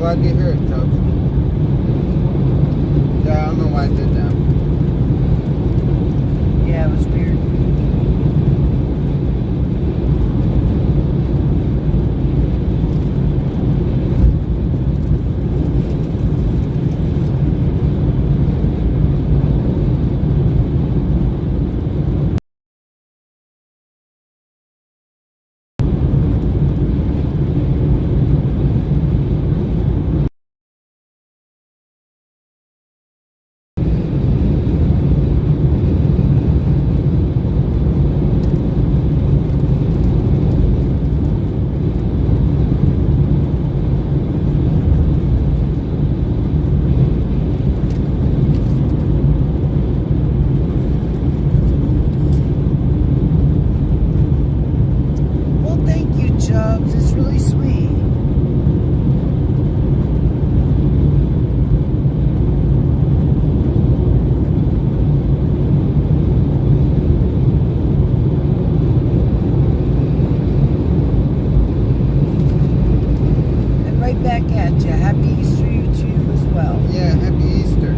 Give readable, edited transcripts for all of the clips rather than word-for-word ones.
glad to hear it, Chubbs. Yeah, I don't know why I did that. Yeah, it was weird. Chubbs, it's really sweet. And right back at you. Happy Easter to you as well. Yeah, happy Easter.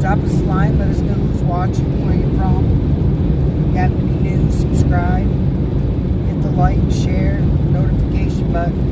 Drop us a line, let us know who's watching, where you're from. If you have any news, subscribe. Hit the like, share, notification button.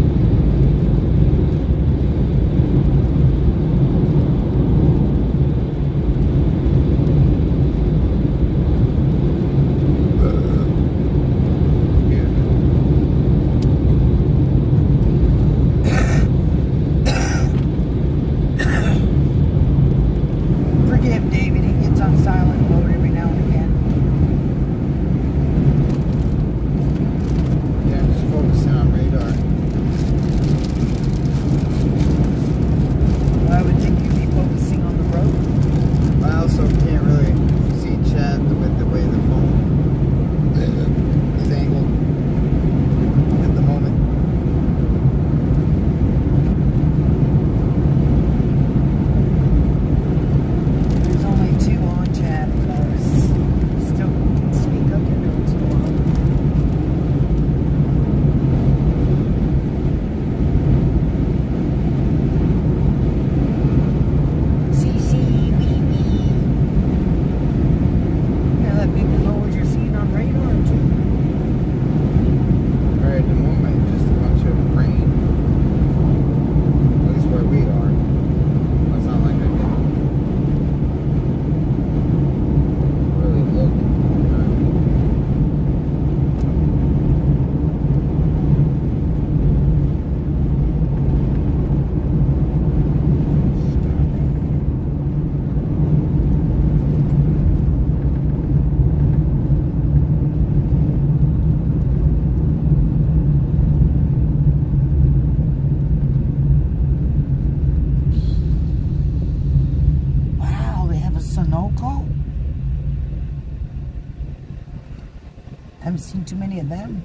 Haven't seen too many of them.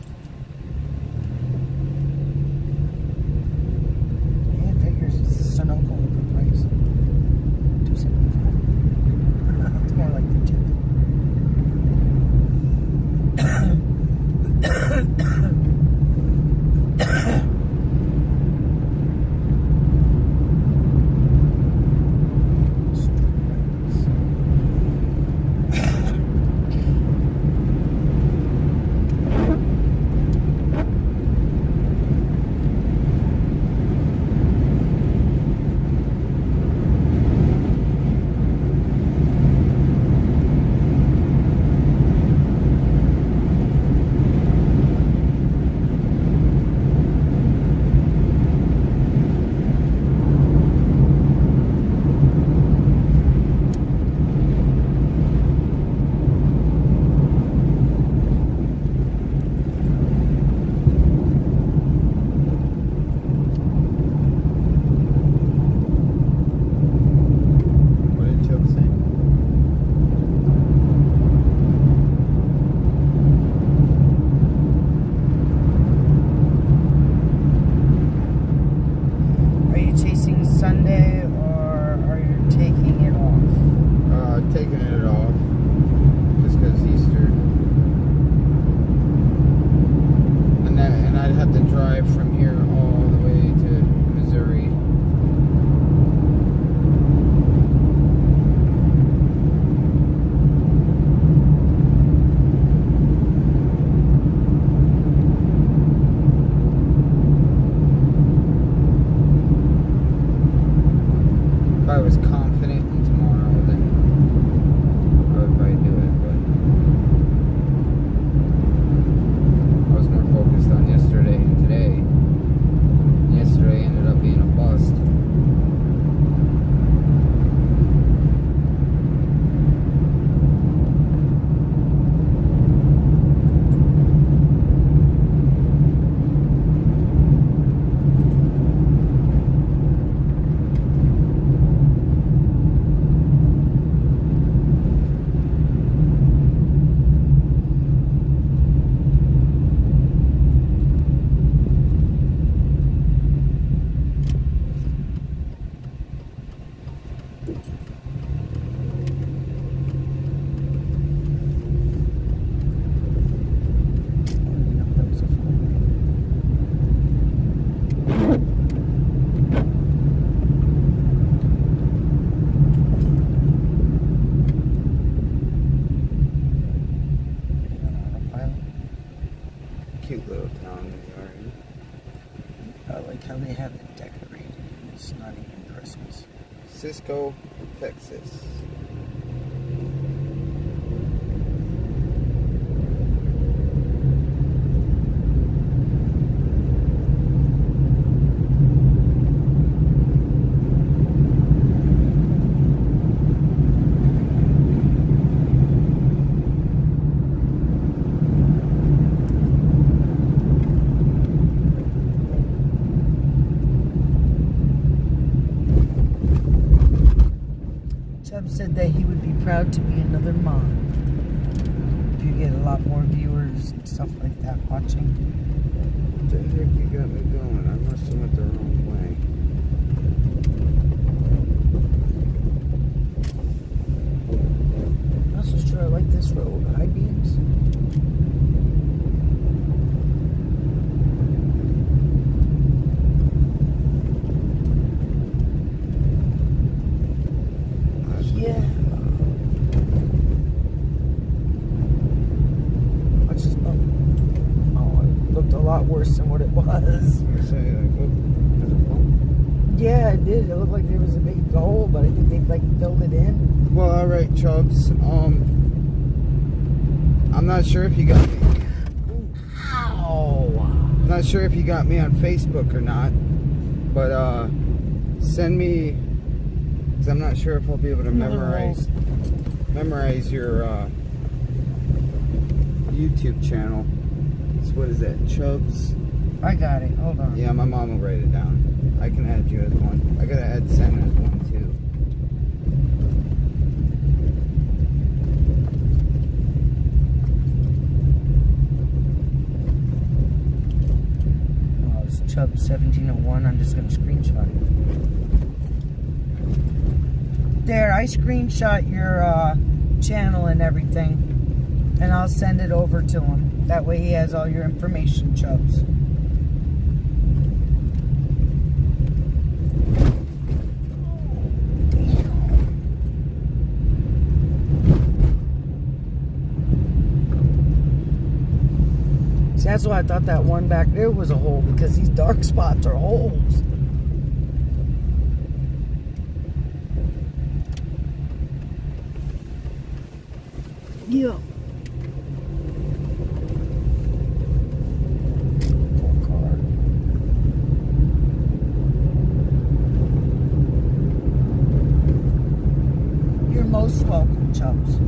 Yeah, it figures it's a Sunoco place. $2.75. how they have it decorated. It's not even Christmas. Cisco, Texas. Chubb said that he would be proud to be another mom. Do you get a lot more viewers and stuff like that watching? The heck you got me going? I must have went the wrong way. That's true. I like this road. High beams. Yeah. I just it looked a lot worse than what it was. I say, like, oh, there's a bump. Yeah, it did. It looked like there was a big hole, but I think they filled it in. Well, all right, Chubbs. I'm not sure if you got me. Ow! Not sure if you got me on Facebook or not, but send me, because I'm not sure if I'll be able to memorize your YouTube channel. It's, what is that, Chubbs? I got it. Hold on. Yeah, my mom will write it down. I can add you as one. I gotta add Sen as one too. Oh, it's Chubb 1701. I'm just gonna screenshot it. There, I screenshot your channel and everything, and I'll send it over to him. That way he has all your information, Chubbs. See, that's why I thought that one back there was a hole, because these dark spots are holes. Yeah. Poor car. You're most welcome, Chubbs.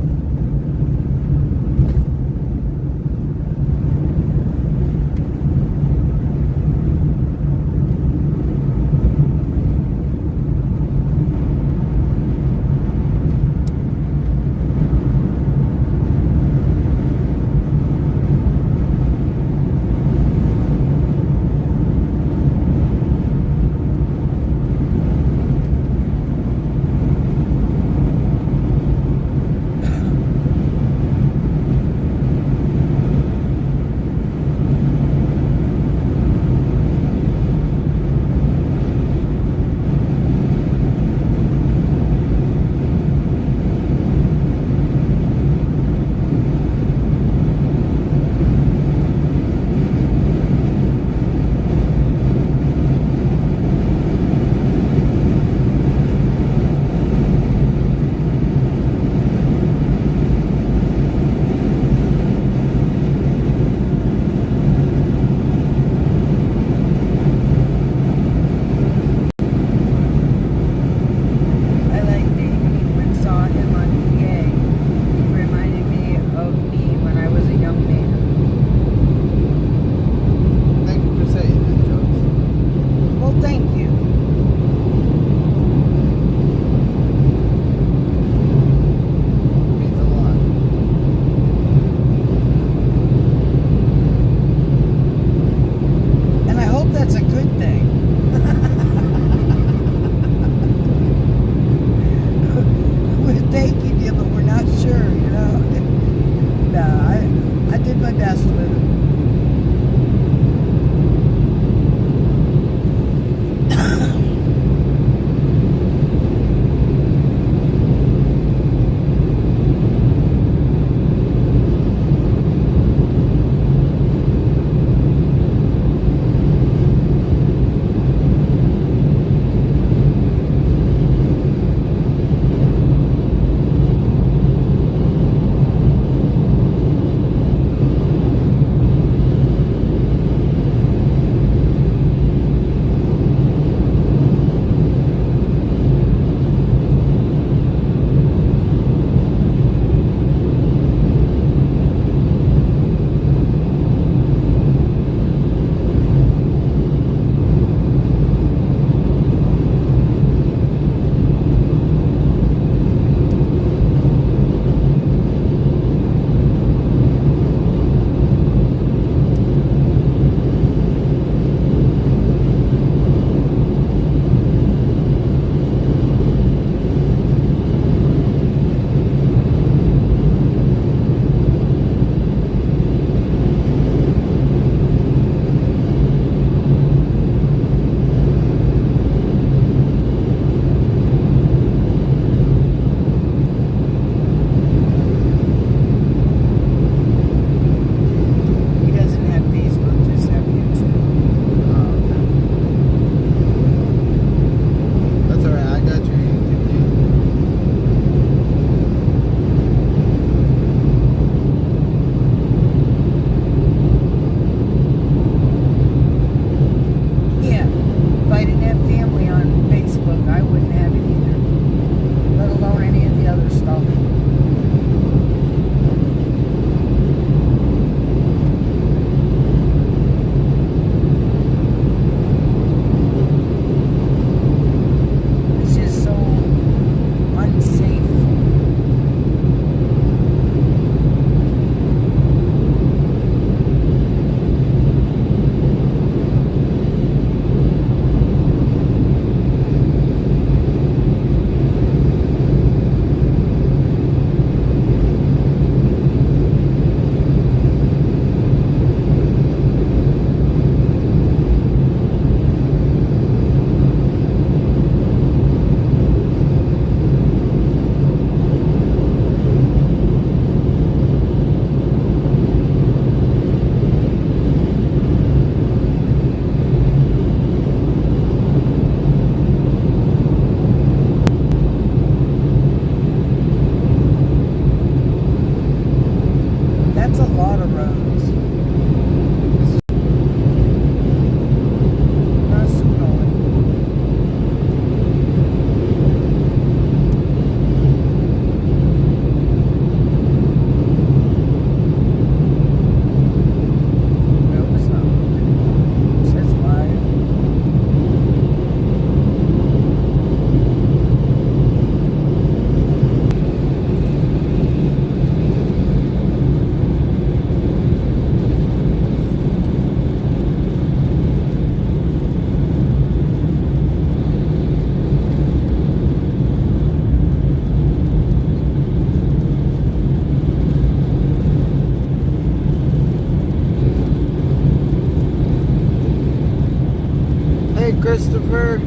Christopher.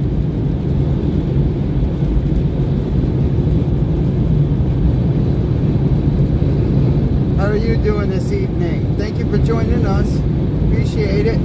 How are you doing this evening? Thank you for joining us. Appreciate it.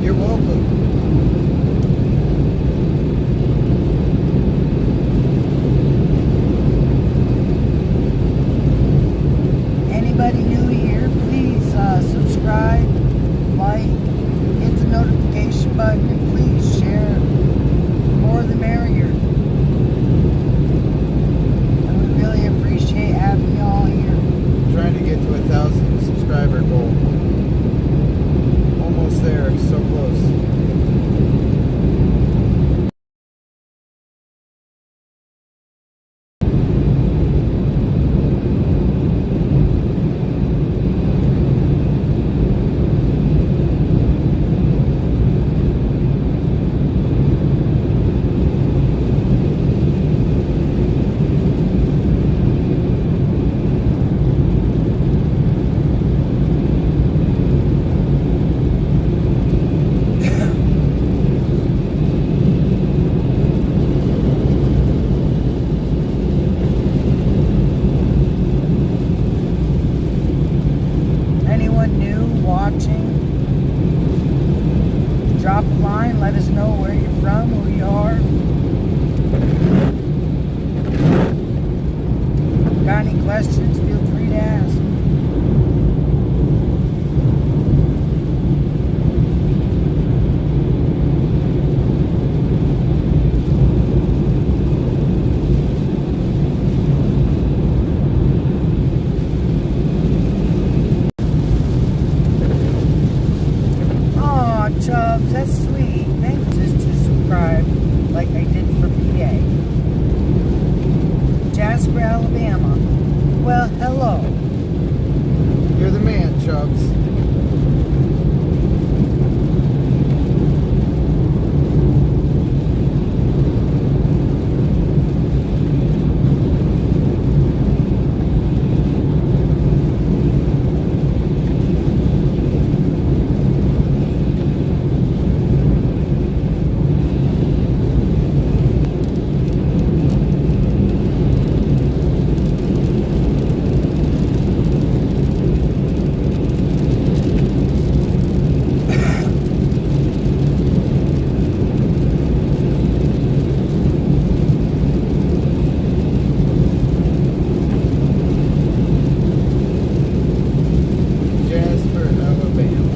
You're welcome. Anybody new here, please subscribe, like, hit the notification button, and please share. The more the merrier. And we really appreciate having you all here. Trying to get to 1,000 subscriber goal. Almost there, so close. Anyone new watching, drop a line, let us know where you're from, who you are. Got any questions, feel free to ask. Chubbs, that's sweet. Thanks just to subscribe like I did for PA. Jasper, Alabama. Well, hello. You're the man, Chubbs. Jasper, Alabama.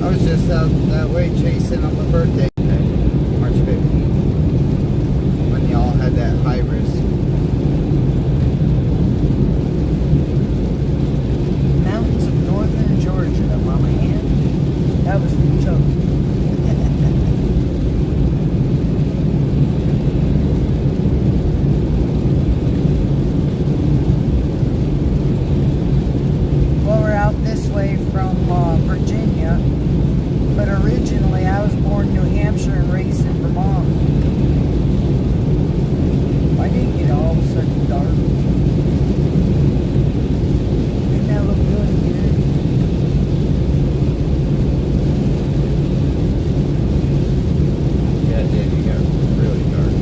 I was just out that way chasing on my birthday, March 15th, when y'all had that high risk. Mountains of northern Georgia, Mama Ann. That was the joke. Well, we're out this way from Virginia, but originally I was born in New Hampshire and raised in Vermont. Why did it get all of a sudden dark? Didn't that look good here? Yeah, it did. You got really dark.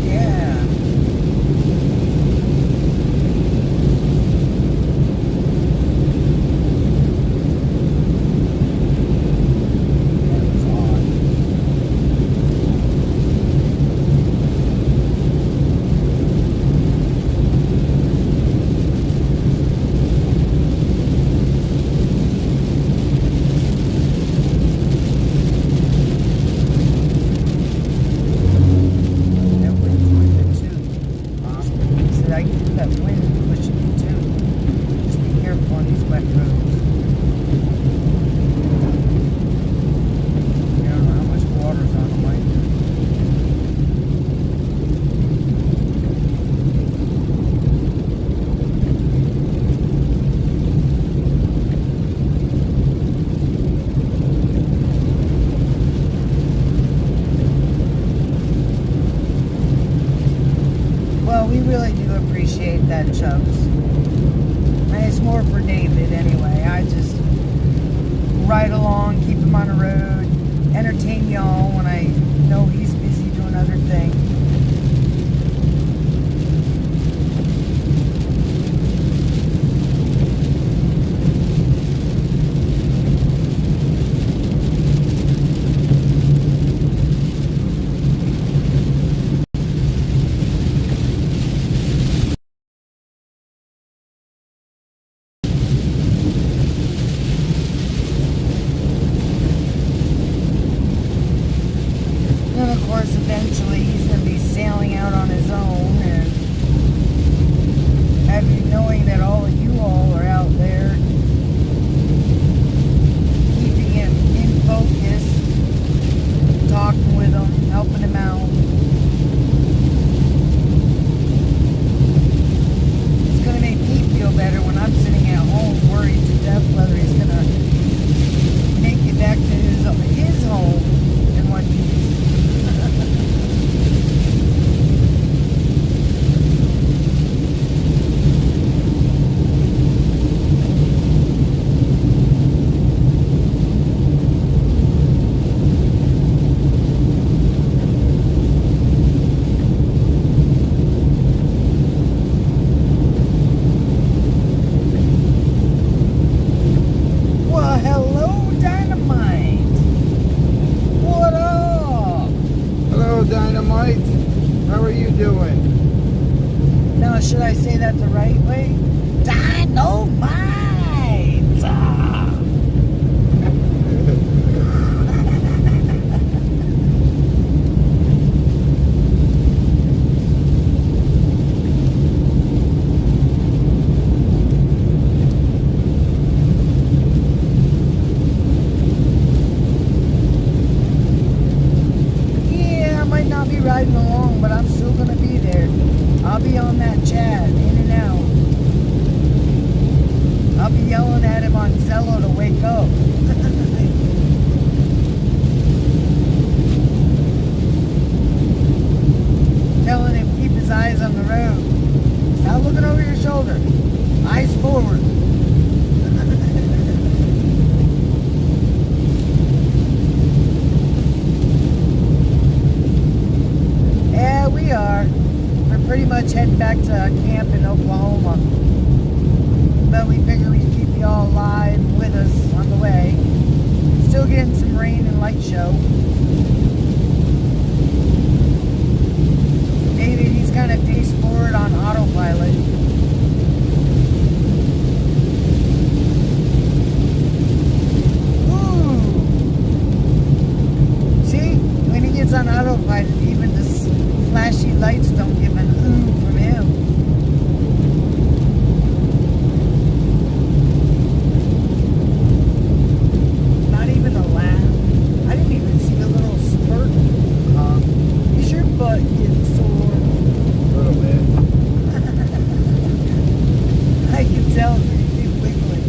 Yeah. had Chubs. And it's more for David anyway. I just ride along, keep him on the road, entertain y'all when I know he's busy doing other things. And of course, eventually he's going to be sailing out on his own, and having knowing that all of you all are out there keeping him in focus, talking with him, helping him out. It's going to make me feel better when I'm sitting at home worried to death whether he's going to make it back to his home in one piece. Well, hello, Dynamite. What up? Hello, Dynamite. How are you doing? Now, should I say that the right way? Dynamite! Ah. Yeah, I might not be riding along, but I'm still gonna be there. I'll be on that chat, in and out. I'll be yelling at him on Zello to wake up. Telling him keep his eyes on the road. Stop looking over your shoulder. Eyes forward. Yeah, we are. We're pretty much heading back to camp in Oklahoma. But we figure we'd keep you all alive with us on the way. Still getting some rain and light show. Maybe he's kind of face forward on autopilot. Ooh! See? When he gets on autopilot, even the flashy lights don't give an ooh from him. Not even a laugh. I didn't even see the little spurt. Is your butt getting sore? A little bit. I can tell you keep wiggling.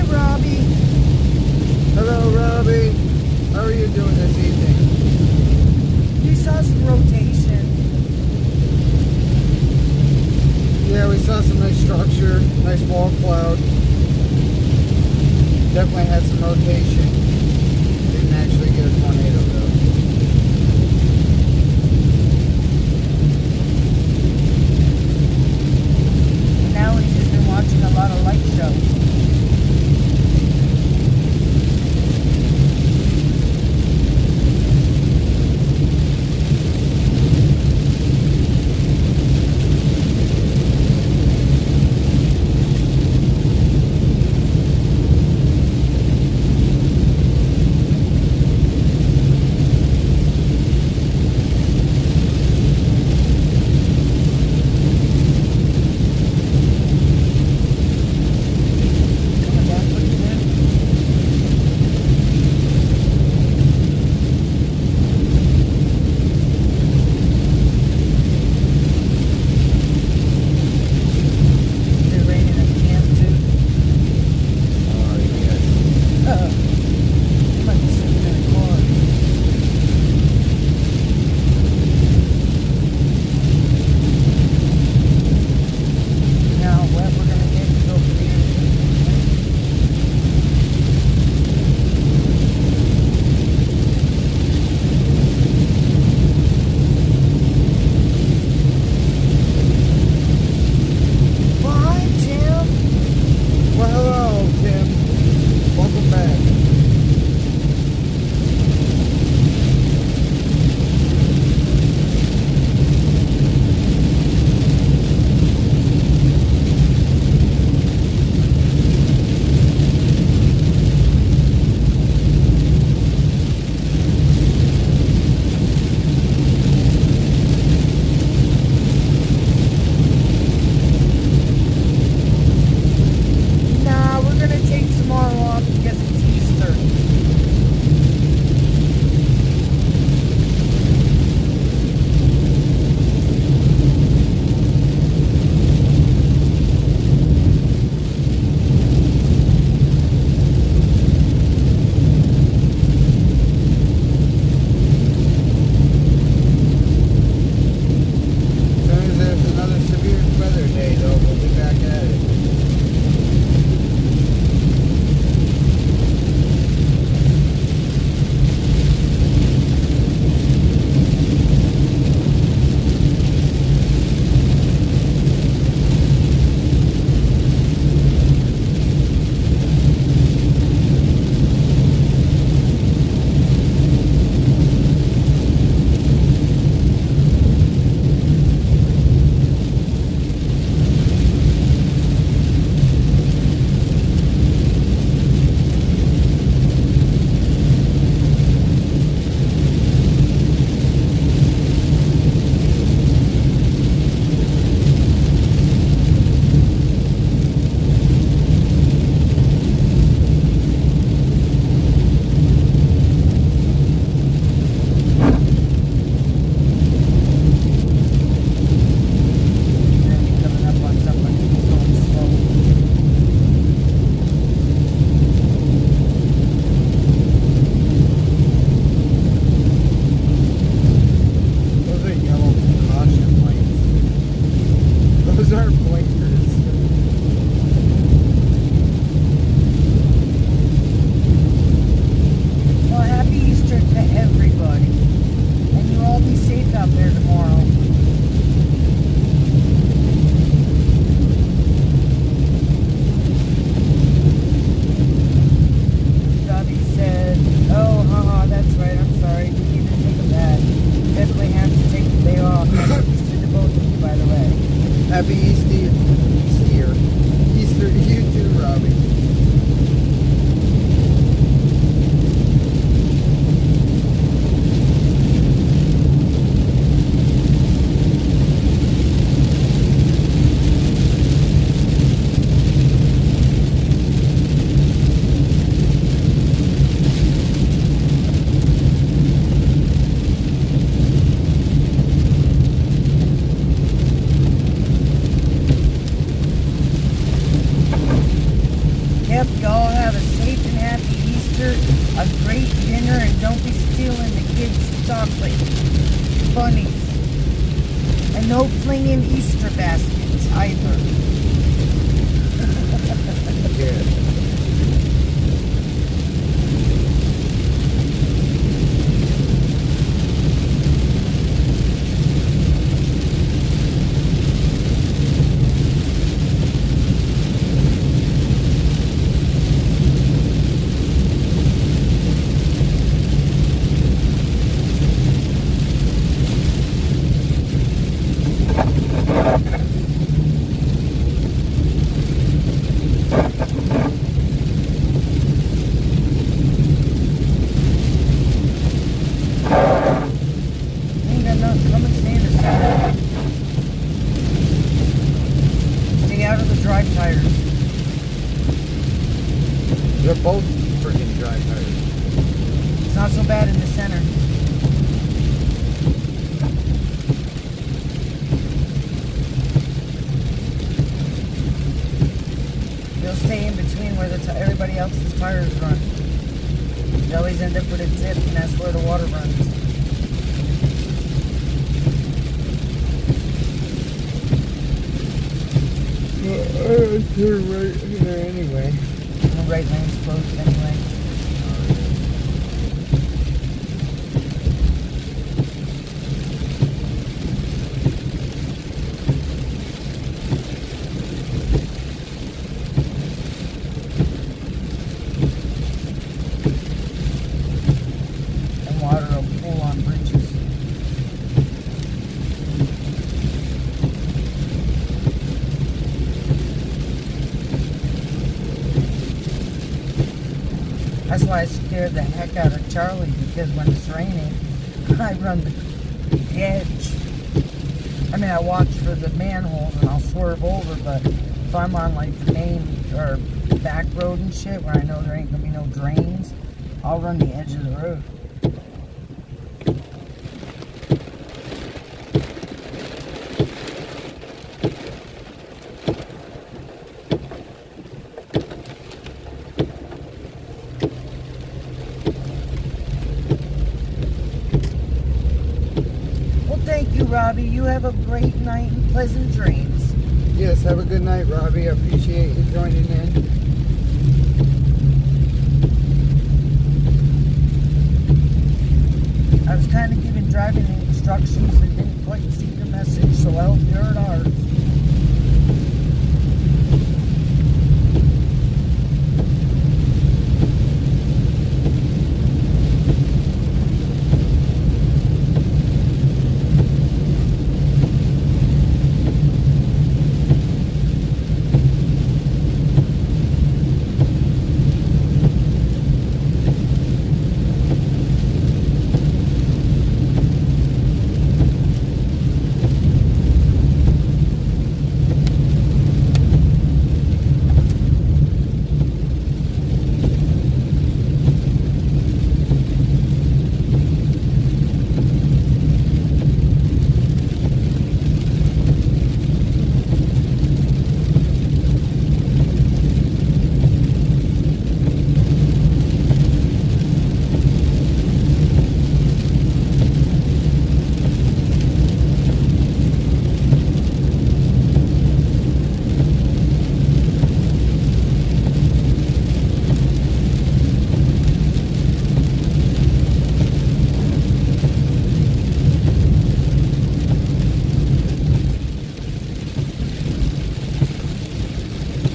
Robbie. you doing this evening? We saw some rotation. Yeah, we saw some nice structure, nice wall cloud. Definitely had some rotation. Didn't actually get a tornado though. Now we've just been watching a lot of light shows. Happy Easter to you too, Robbie. a great dinner, and don't be stealing the kids' chocolate bunnies. And no flinging Easter baskets either. Yeah. They're both freaking dry tires. It's not so bad in the center. They'll stay in between where everybody else's tires run. They always end up with a dip, and that's where the water runs. Turn right here anyway. The right lane's closed anyway. And water will pool on bridges. That's why I scared the heck out of Charlie, because when it's raining, I run the edge. I mean, I watch for the manholes and I'll swerve over, but if I'm on like the main or back road and shit where I know there ain't gonna be no drains, I'll run the edge of the road. Thank you, Robbie. You have a great night and pleasant dreams. Yes, have a good night, Robbie. I appreciate you joining in. I was kind of giving driving instructions and didn't quite see your message, so I hope you heard ours.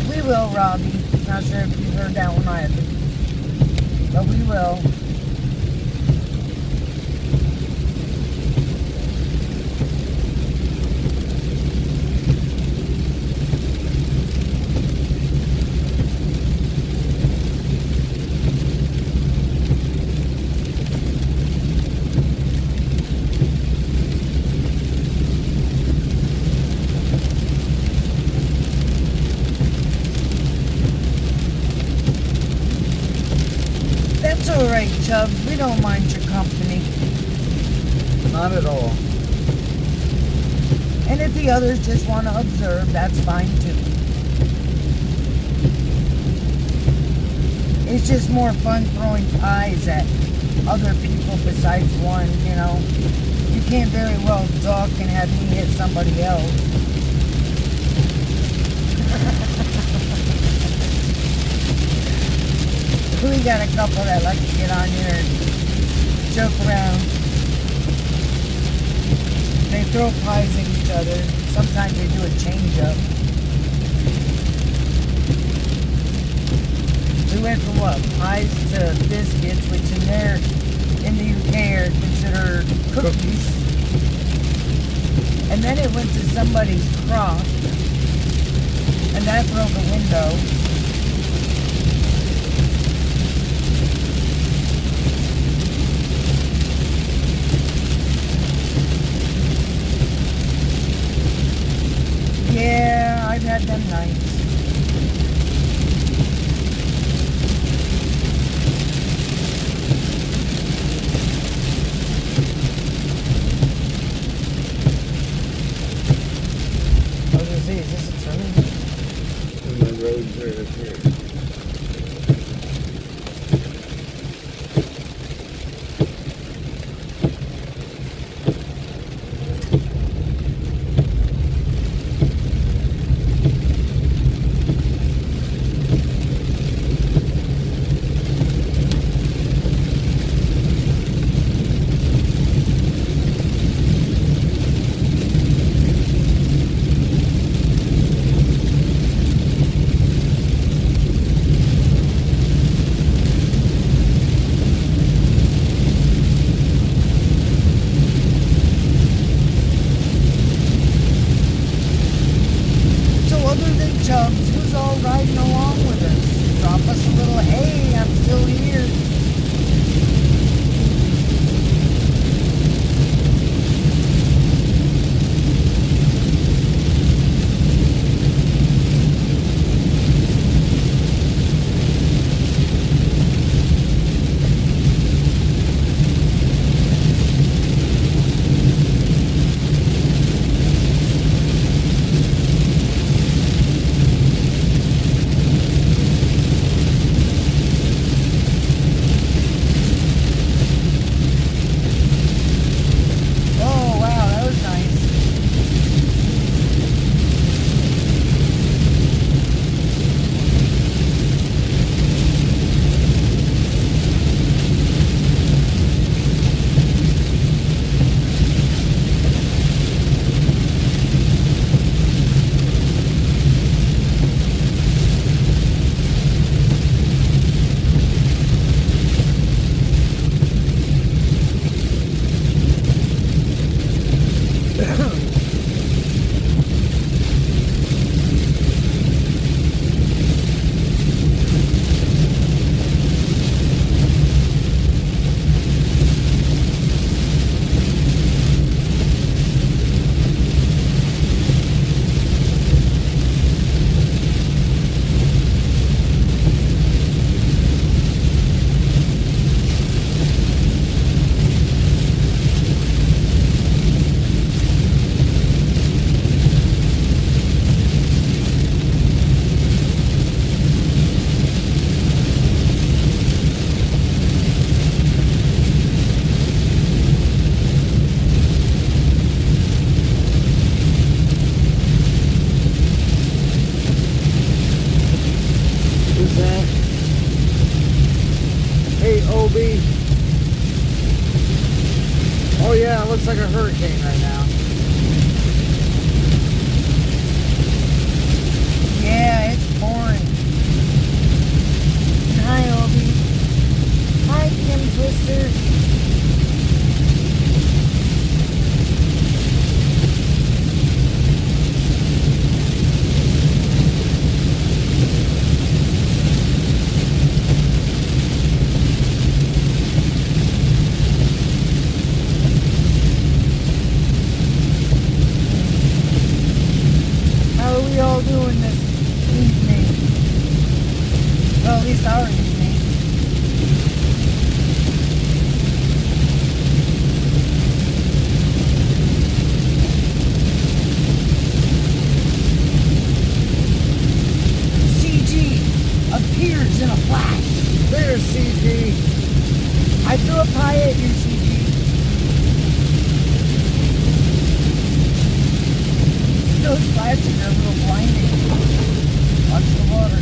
We will, Robbie. Not sure if you heard that one either. But we will. That's alright, Chubbs. We don't mind your company. Not at all. And if the others just want to observe, that's fine too. It's just more fun throwing pies at other people besides one, you know. You can't very well duck and have me hit somebody else. We got a couple that like to get on here and joke around. They throw pies at each other. Sometimes they do a change-up. We went from what? Pies to biscuits, which in the UK are considered cookies. And then it went to somebody's crock. And that broke a window. Yeah, I've had them nights. I was gonna say, is this a turn? And the road's right up here. Who's all riding along with us? Drop us a little, hey, I'm still here. Oh yeah, it looks like a hurricane right now. Yeah, it's pouring. Hi, Obi. Hi, Kim Twister. Doing this evening. Well, at least our evening. I threw a pie at you, CG. Those flashing are a little blinding. Watch the water.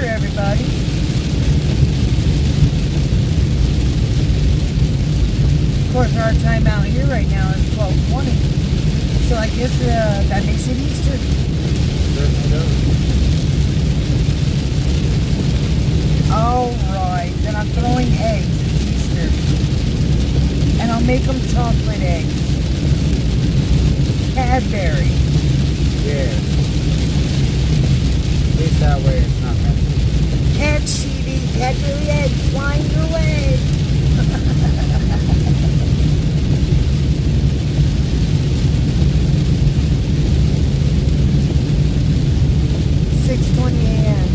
Everybody. Of course, our time out here right now is 12:20, so I guess that makes it Easter. Certainly does. All right, then I'm throwing eggs at Easter, and I'll make them chocolate eggs. Cadbury. Yeah. At least that way it's not messy. Catch CD, Cadbury eggs flying your way. 6:20 a.m.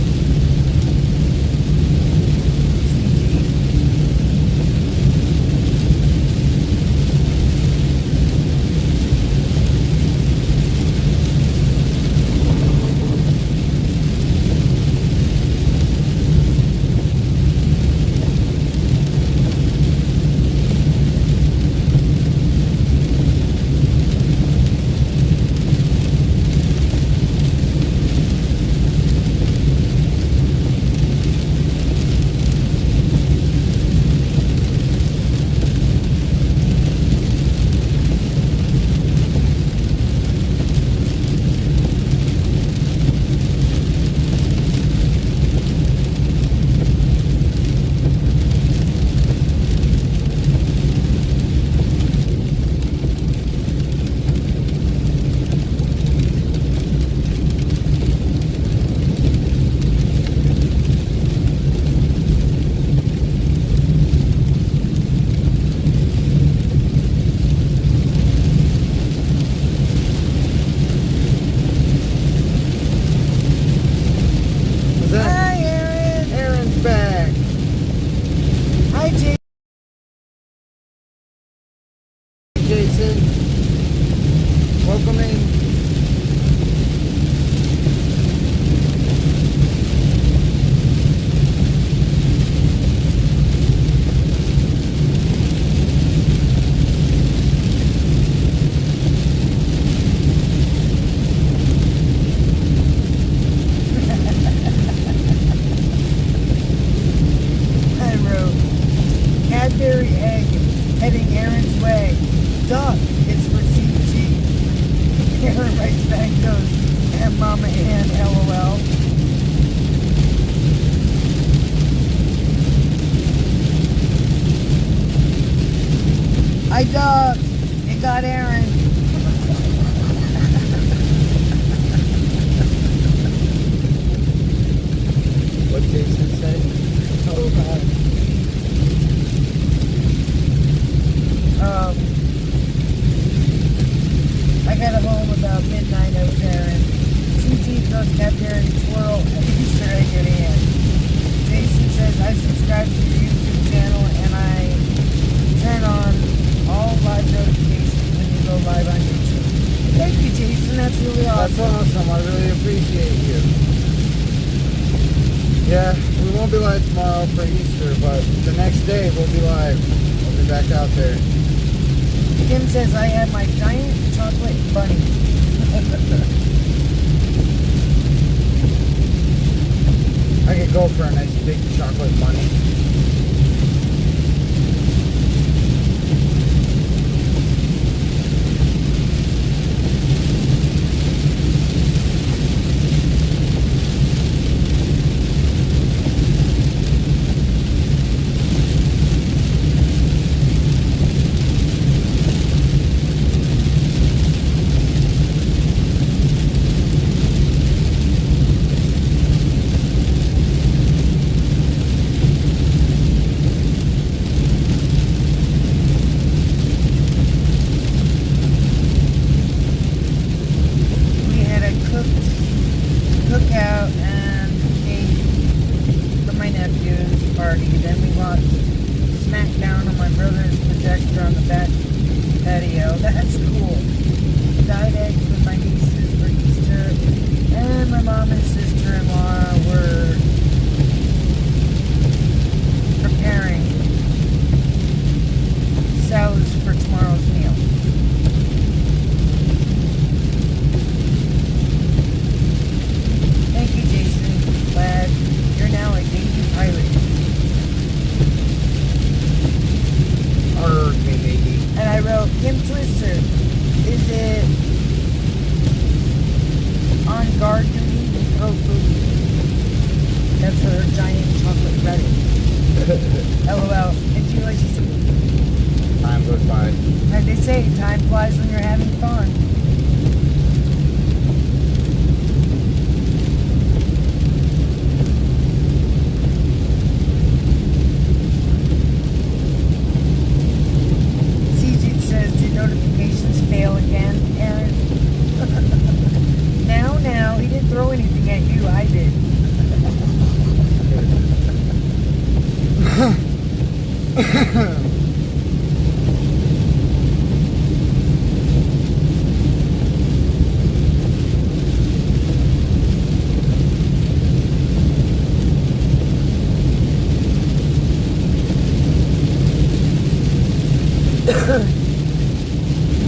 Jason. Welcome in. I wrote, Cadbury egg heading Aaron's way. Duh, it's for CG. Aaron writes back goes, and Mama Ann, LOL. I dubbed. It got Aaron. What Jason said? Oh, God. I got home about midnight. I was Aaron. CG throws Cadbury twirl and Easter egg in hand. Jason says, I subscribe to your YouTube channel and I turn on all live notifications when you go live on YouTube. Thank you, Jason. That's really awesome. That's awesome. I really appreciate you. Yeah, we won't be live tomorrow for Easter, but the next day we'll be live. We'll be back out there. Kim says, I had my giant chocolate bunny. I could go for a nice big chocolate bunny. party. Then we watched SmackDown on my brother's projector on the back patio. That's cool. Dyed eggs with my nieces for Easter. And my mom and sister-in-law were preparing salads for tomorrow's meal. Thank you, Jason. Glad you're now a Navy pilot. Arg, me matey. And I wrote, Kim Twister, is it on guard duty with throat food? That's her giant chocolate Reddit. LOL. And she like, Time goes by. as they say, time flies when you're having fun. CG says, did notifications fail again, Aaron? Now, he didn't throw anything at you, I did.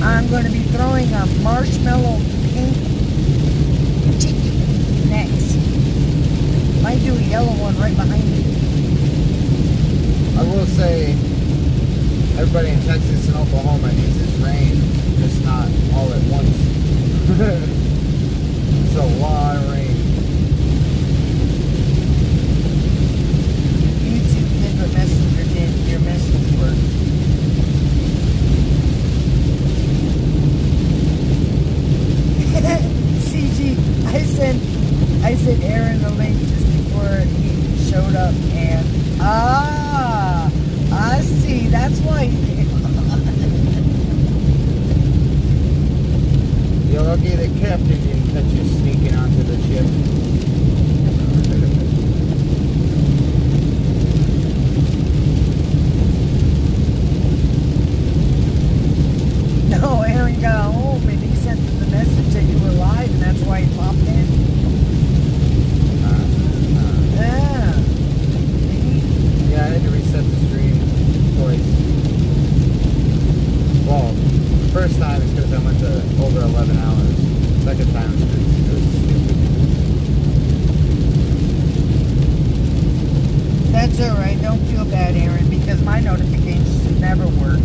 I'm going to be throwing a marshmallow pink chicken next. Might do a yellow one right behind me. I will say, everybody in Texas and Oklahoma needs this rain, just not all at once. It's a lot of rain. YouTube did what Messenger did. Your message worked. CG, I sent Aaron the link just before he showed up, and I see. That's why he came on. You're lucky the captain didn't catch you sneaking onto the ship. No, Aaron got home and he sent the message that you were live, and that's why he popped in. Yeah. Yeah, I had to reset the stream twice. Well, the first time is because I went to over 11 hours. Second time is because it was stupid. That's alright. Don't feel bad, Aaron, because my notifications never work.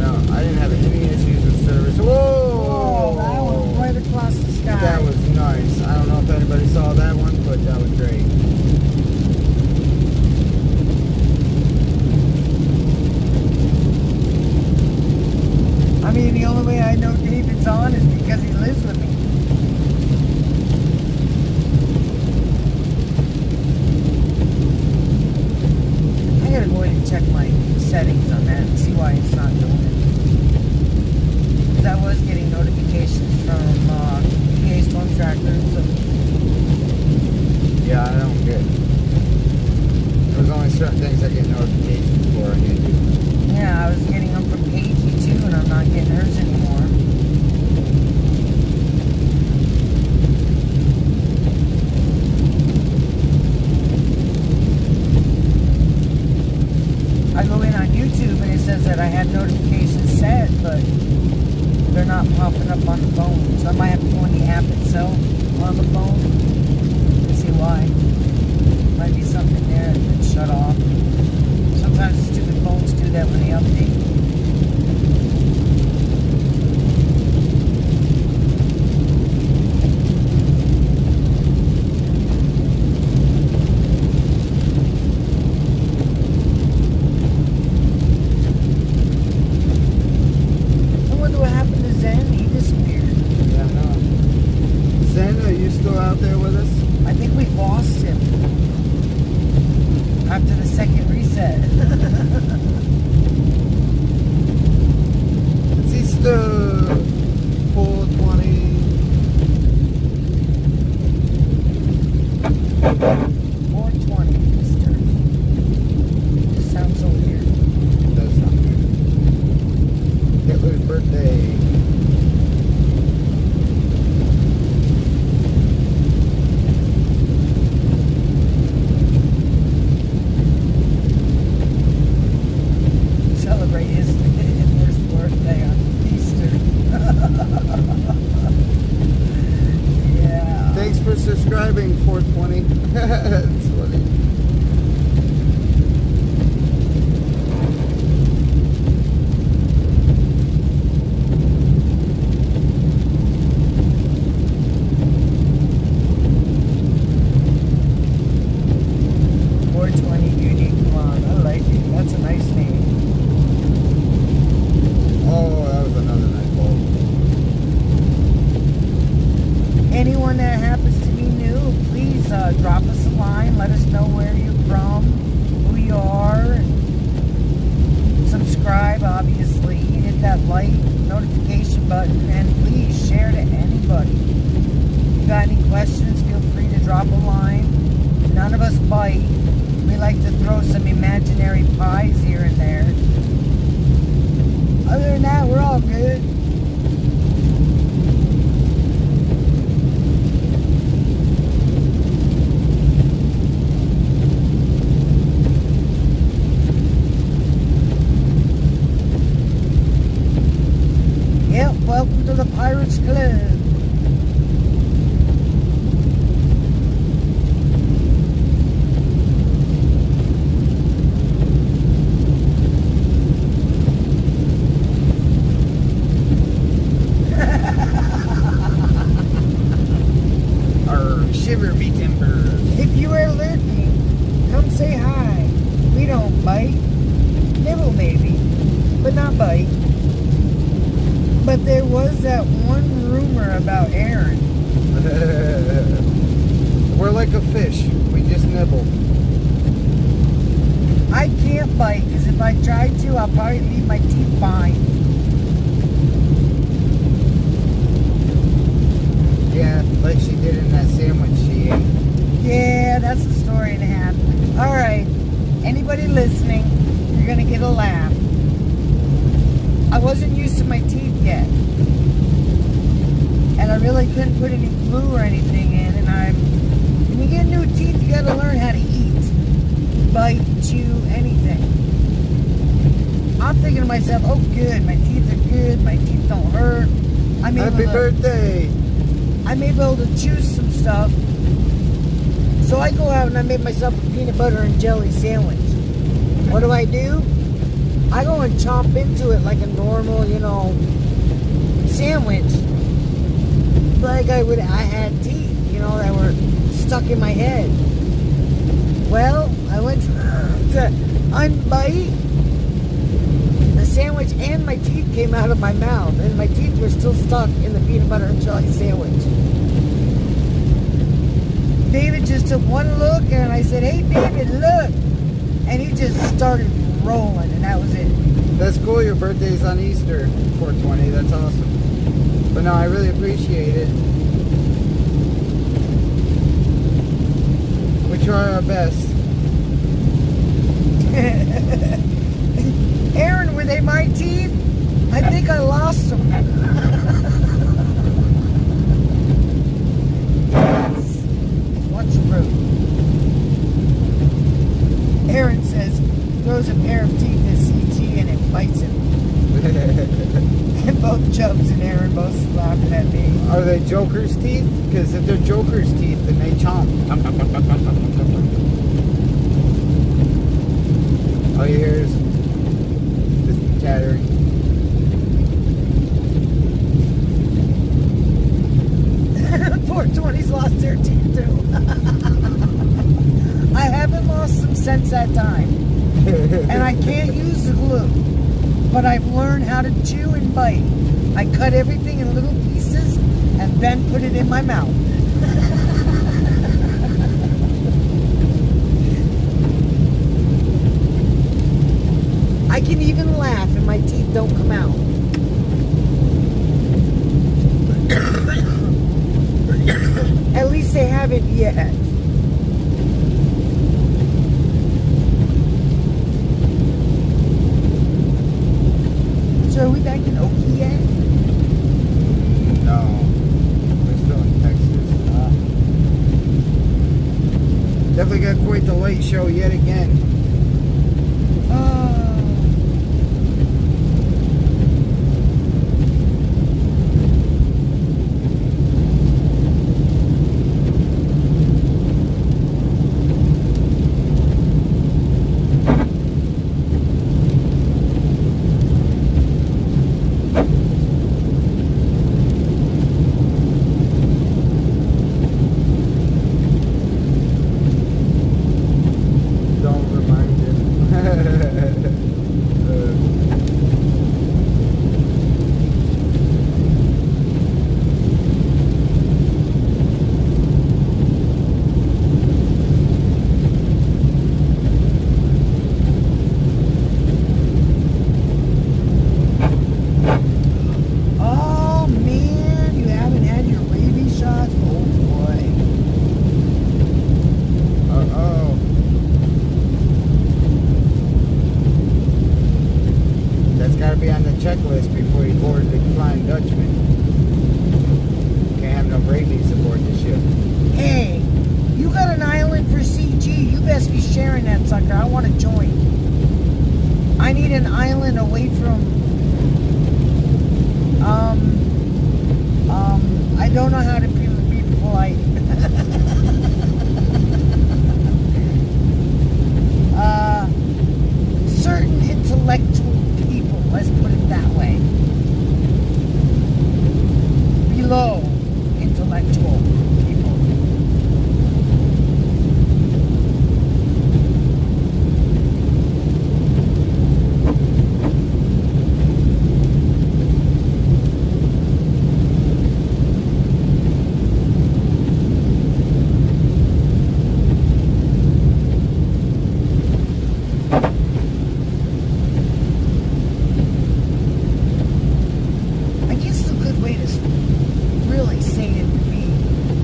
No, I didn't have any issues with service. Whoa! Oh, that one right across the sky. That was nice. I don't know if anybody saw that one, but that was great. I mean, the only way I know David's on is because he lives with me. I gotta go ahead and check my settings on that and see why it's not doing it. Because I was getting notifications from PA Storm Trackers. Yeah, I don't get. There's only certain things I get notifications for. I need to. Yeah, I was getting them from Paigey too, and I'm not getting hers anymore. I go in on YouTube and it says that I have notifications set, but they're not popping up on the phone. So I might have to go on the app itself on the phone and see why. Might be something there that's shut off. Sometimes the stupid phones do that when they update. I wonder what happened to Zen. He disappeared. Yeah, I know. Santa, are you still out there with us? I think we lost him after the second reset. It's Easter 420. 420 Easter. 420 Unique Blonde. I like it. That's a nice name. Oh, that was another nice bulb. Anyone that happens to be new, please drop us a line. Let us know where you're from, who you are. Subscribe, obviously. Hit that like notification button, and please share to anybody. If you got any questions, feel free to drop a line. None of us bite. We like to throw some imaginary pies here and there. Other than that, we're all good. Yep, welcome to the Pirates Club. Shiver me timbers. If you are lurking, come say hi. We don't bite. Nibble maybe, but not bite. But there was that one rumor about Aaron. We're like a fish. We just nibble. I can't bite because if I tried to, I'll probably leave my teeth behind. Yeah, like she did in that sandwich she ate. Yeah, that's a story and a half. All right, anybody listening, you're gonna get a laugh. I wasn't used to my teeth yet, and I really couldn't put any glue or anything in. And when you get new teeth, you gotta learn how to eat, bite, chew, anything. I'm thinking to myself, oh, good, my teeth are good, my teeth don't hurt. Happy birthday! I'm able to choose some stuff. So I go out and I make myself a peanut butter and jelly sandwich. What do? I go and chomp into it like a normal, sandwich. Like I had teeth, that were stuck in my head. Well, I went to unbite the sandwich and my teeth came out of my mouth. And my teeth were still stuck in the peanut butter and jelly sandwich. David just took one look and I said, hey David, look. And he just started rolling and that was it. That's cool, your birthday's on Easter, 420, that's awesome. But no, I really appreciate it. We try our best. Aaron, were they my teeth? I think I lost them. Watch the road. Aaron says, throws a pair of teeth at CG and it bites him. And both Chubbs and Aaron both laughing at me. Are they Joker's teeth? Because if they're Joker's teeth, then they chomp. All you hear is just chattering. Poor 20's lost their teeth too. I haven't lost them since that time. And I can't use the glue. But I've learned how to chew and bite. I cut everything in little pieces and then put it in my mouth. I can even laugh and my teeth don't come out. At least they haven't yet. So are we back in Okie yet? No. We're still in Texas. Definitely got quite the late show yet again. checklist before you board the Flying Dutchman. Can't have no rabies aboard the ship. Hey, you got an island for CG. You best be sharing that sucker. I want to join. I need an island away from. I don't know how to be polite. Certain intellectual people, let's put it that way. Below intellectual people.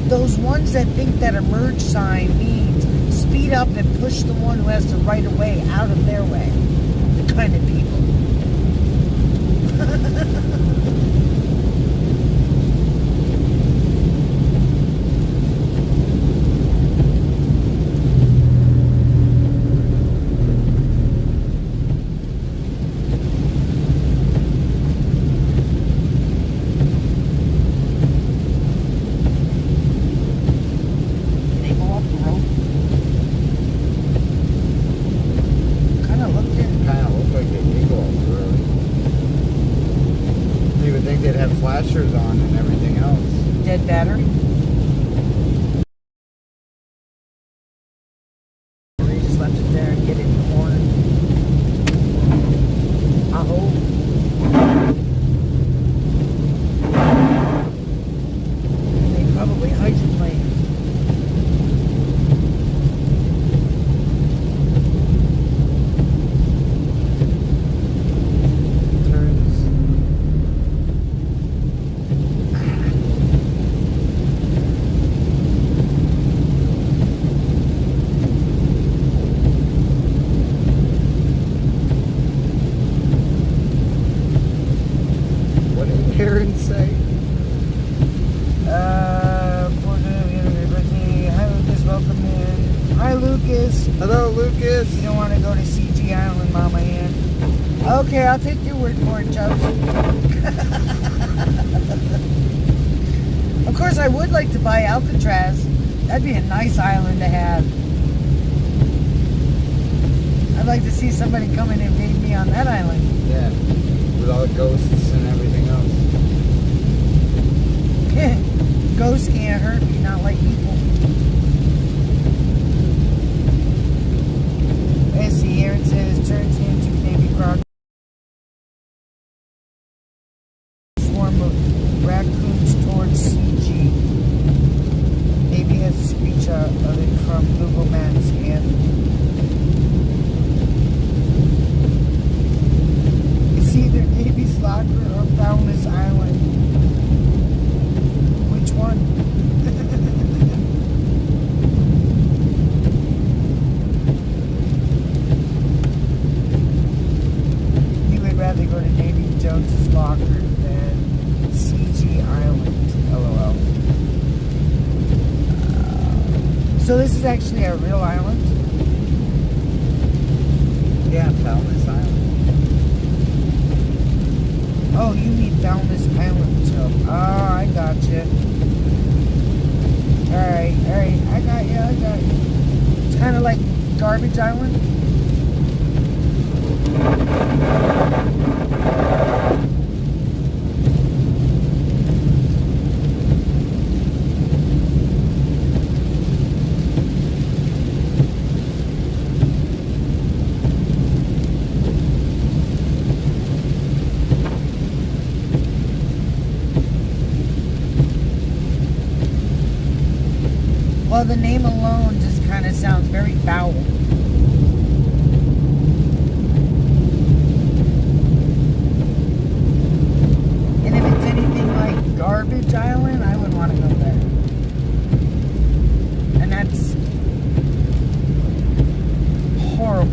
Those ones that think that a merge sign means speed up and push the one who has the right of way out of their way. The kind of people. Flashers on and everything else. Dead battery? They just left it there and get it in the corner. I hope. They probably hydroplane. Karen say? For the birthday. Hi Lucas, welcome in. Hi Lucas. Hello Lucas. You don't want to go to CG Island, Mama Ann? Okay, I'll take your word for it, Chubbs. Of course, I would like to buy Alcatraz. That'd be a nice island to have. I'd like to see somebody come and invade me on that island. Yeah, with all the ghosts and everything else. Ghosts can't hurt me, not like people. Let's see here, it says turns into Navy crowd. Swarm of raccoons towards CG. Maybe has a speech of it from Google Maps and it's either Davy's Locker or Boundless Island. Which one? You would rather go to Davy Jones's Locker than CG Island. LOL. So this is actually a real island? Yeah, Boundless Island. Oh, you mean Boundless Island, so. Oh, I got you. Alright, I got you. It's kind of like Garbage Island. Well, the name alone just kind of sounds very foul. And if it's anything like Garbage Island, I wouldn't want to go there. And that's horrible.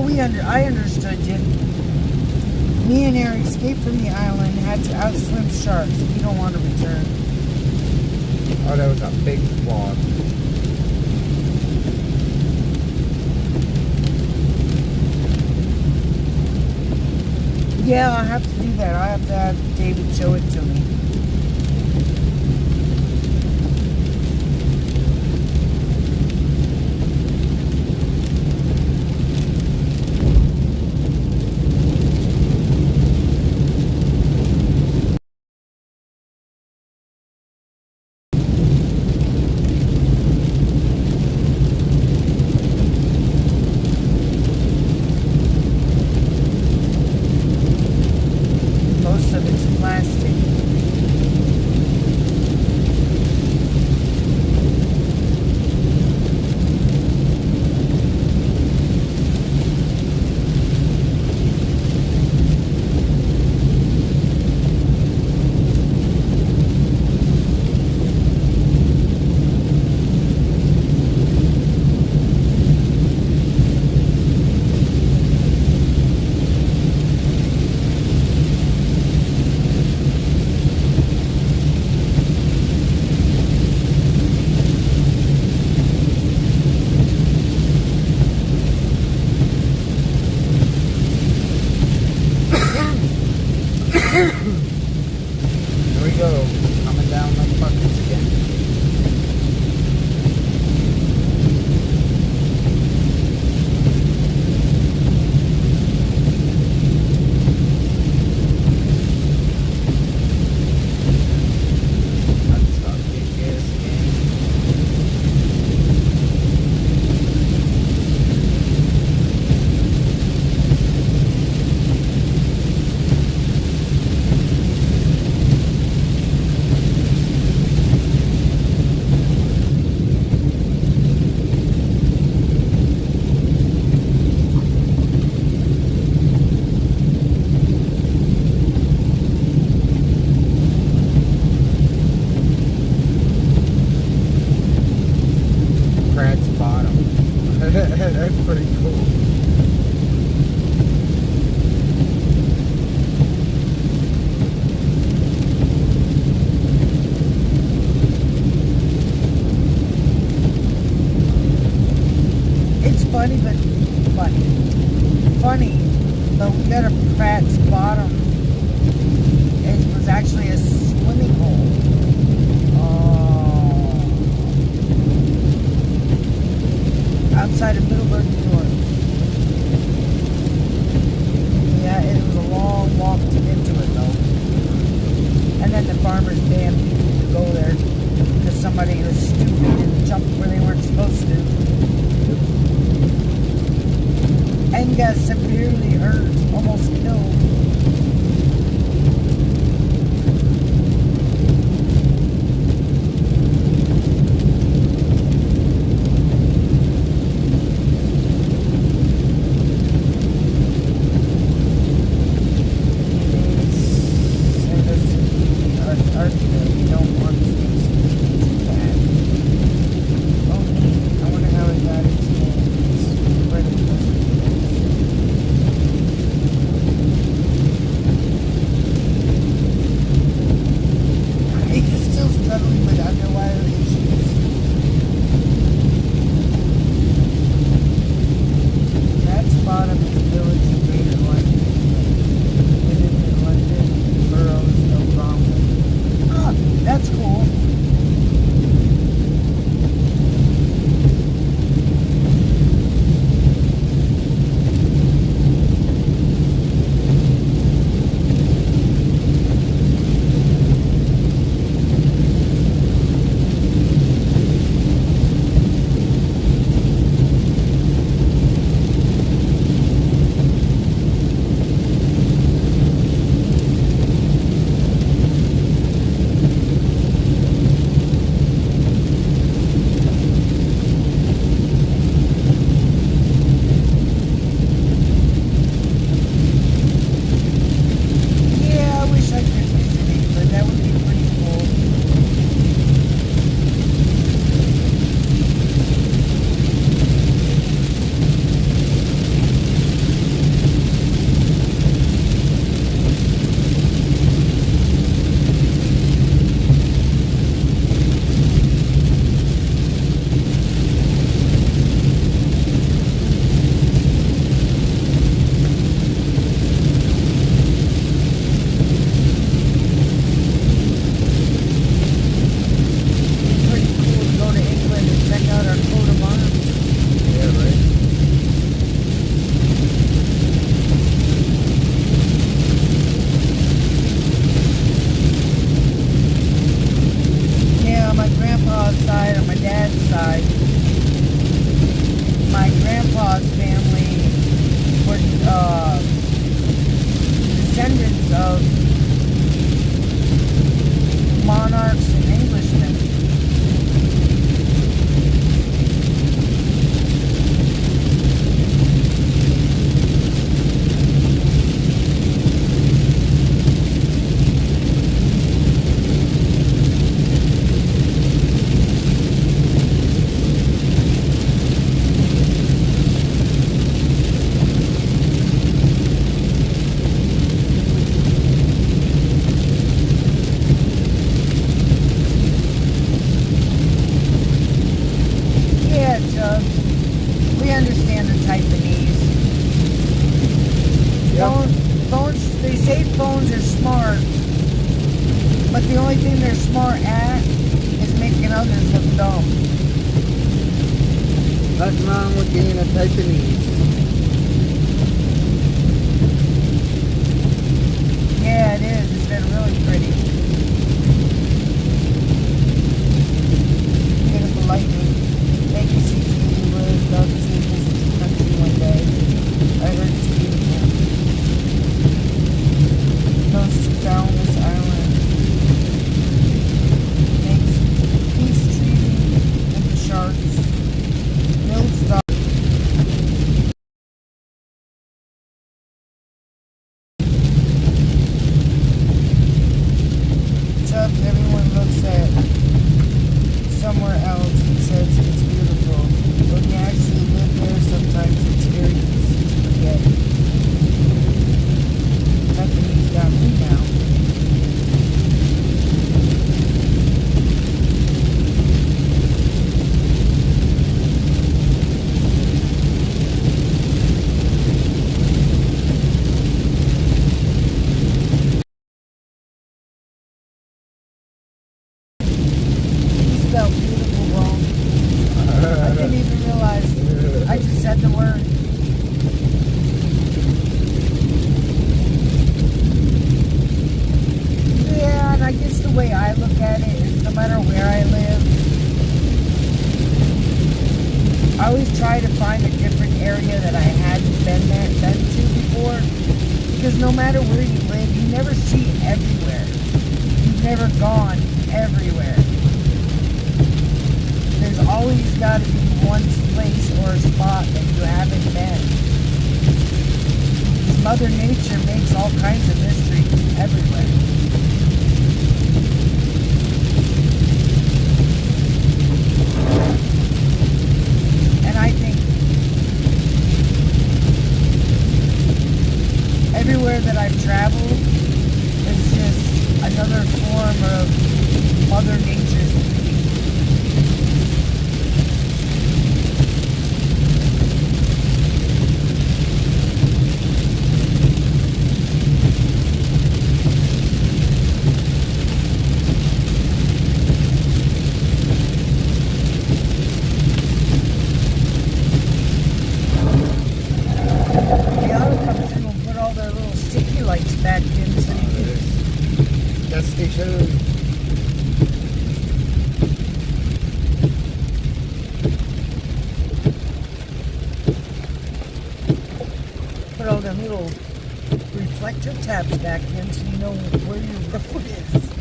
Oh, I understood you. Me and Eric escaped from the island, had to outswim sharks. We don't want to return. Oh, that was a big frog. Yeah, I have to do that. I have to have David show it to me. Most of it's plastic. Here we go. Coming down like buckets again. Let's stop getting gas again. Pratt's Bottom. That's pretty cool. It's funny, but funny, but we got a Pratt's Bottom. It was actually a swimming hole. Outside of Middleburg, New York. Yeah, it was a long walk to get to it, though. And then the farmers banned people to go there because somebody was stupid and jumped where they weren't supposed to. And got severely hurt, almost killed. that, Chubb. We understand the Taiwanese. Yep. Phones, they say phones are smart, but the only thing they're smart at is making others look dumb. Nothing wrong with being a Taiwanese. Yeah, it is. It's been really pretty. Beautiful lightning. Thank you, CG. Would love to visit the country one day. I heard it's beautiful. Coast down this island. Makes peace treaty and the sharks. Builds the Chubb, everyone looks at somewhere else and says it's beautiful. When you actually live there, sometimes it's very easy to forget. Nothing's got me now. You spelled beautiful wrong. I didn't even realize. I just said the word. Yeah, and I guess the way I look at it is no matter where I live, I always try to find a different area that I hadn't been to before. Because no matter where you live, you never see everywhere. You've never gone everywhere. There's always got to be one place or a spot that you haven't been. Mother Nature makes all kinds of mysteries everywhere. And I think everywhere that I've traveled is just another form of Mother Nature's beauty. They ought to come through and put all their little sticky lights back in so you can Gas station. put all them little reflector tabs back in so you know where your road is.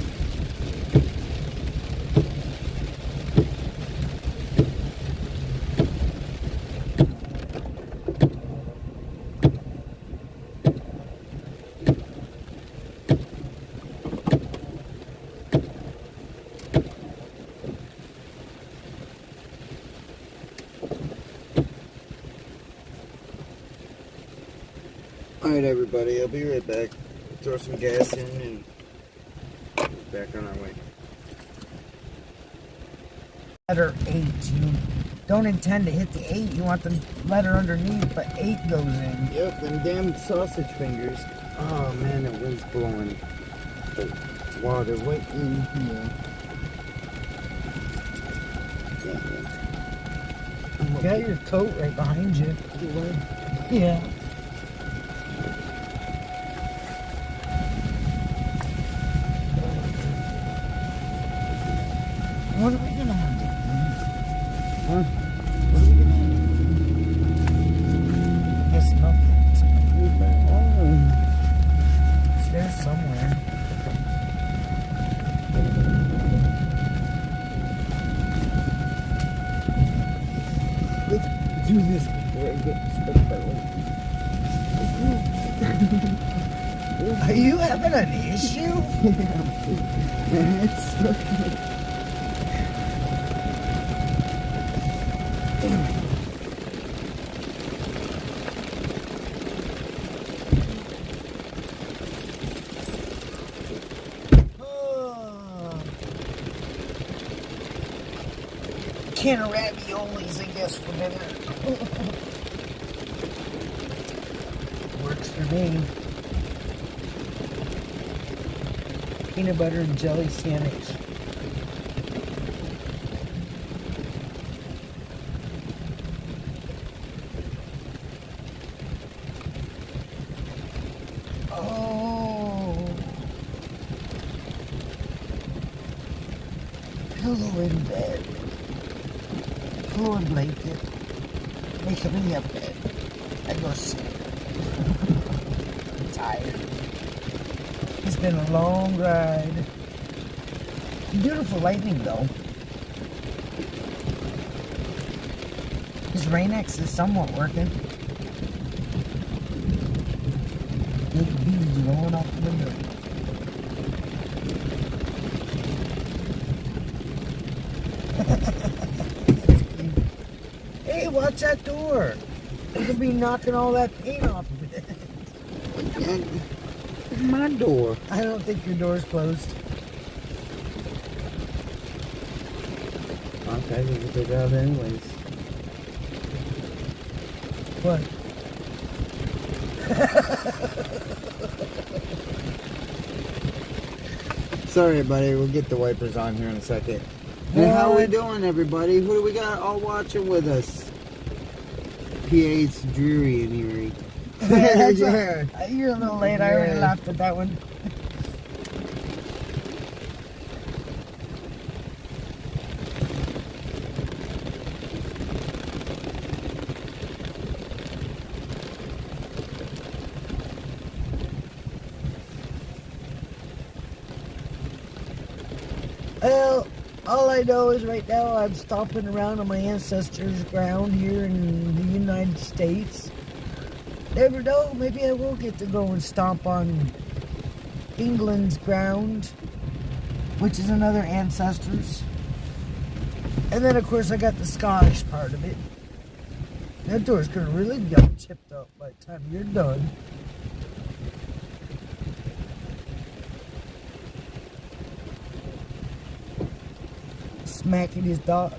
Alright everybody, I'll be right back. Throw some gas in and back on our way. Letter 8. You don't intend to hit the 8. You want the letter underneath, but 8 goes in. Yep, them damn sausage fingers. Oh man, the wind's blowing the water right in here. You got your coat right behind you. Yeah. What are we gonna do? Huh? What are we gonna do? Guess nothing. It's there somewhere. Let's do this before I get stuck by Are you having an issue? It's stuck. can of raviolis, I guess, for dinner. Works for me. Peanut butter and jelly sandwich. Pillow in bed. Pillow and blanket. Making me a bed. I go sleep. I'm tired. It's been a long ride. Beautiful lightning though. This Rain-X is somewhat working. Big bees rolling off the window. Hey, watch that door. It could be knocking all that paint off of it. My door. I don't think your door's closed. Okay, we can take it out anyways. What? Sorry, buddy. We'll get the wipers on here in a second. Hey, how we doing, everybody? Who do we got all watching with us? PA's dreary and eerie. Yeah. You're a little late. I already laughed at that one. Well, all I know is right now I'm stomping around on my ancestors' ground here in the United States. Never know, maybe I will get to go and stomp on England's ground, which is another ancestors. And then, of course, I got the Scottish part of it. That door's going to really be all chipped up by the time you're done. Smacking his door.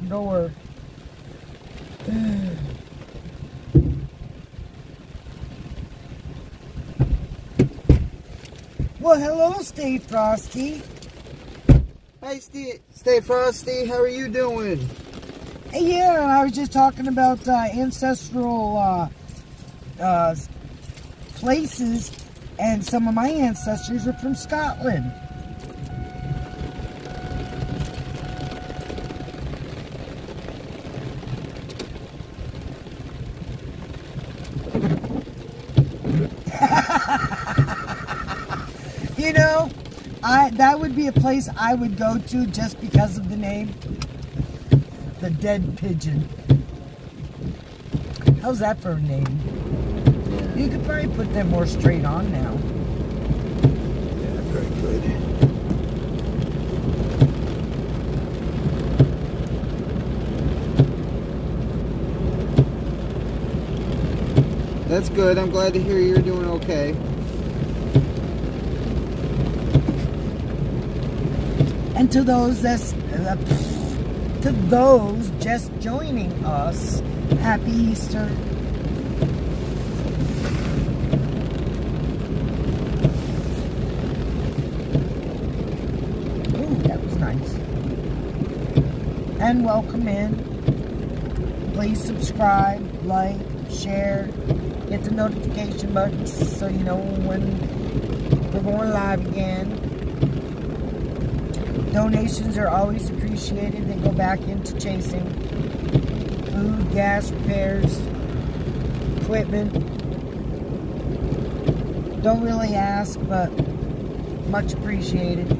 Well, hello, Stay Frosty. Hey, Stay Frosty. How are you doing? Hey, yeah, I was just talking about ancestral places, and some of my ancestors are from Scotland. You know, that would be a place I would go to just because of the name. The Dead Pigeon. How's that for a name? You could probably put them more straight on now. Yeah, very good. That's good. I'm glad to hear you're doing okay. And to those just joining us, Happy Easter. Ooh, that was nice. And welcome in. Please subscribe, like, share, hit the notification button so you know when we're going live again. Donations are always appreciated. They go back into chasing food, gas, repairs, equipment. Don't really ask, but much appreciated.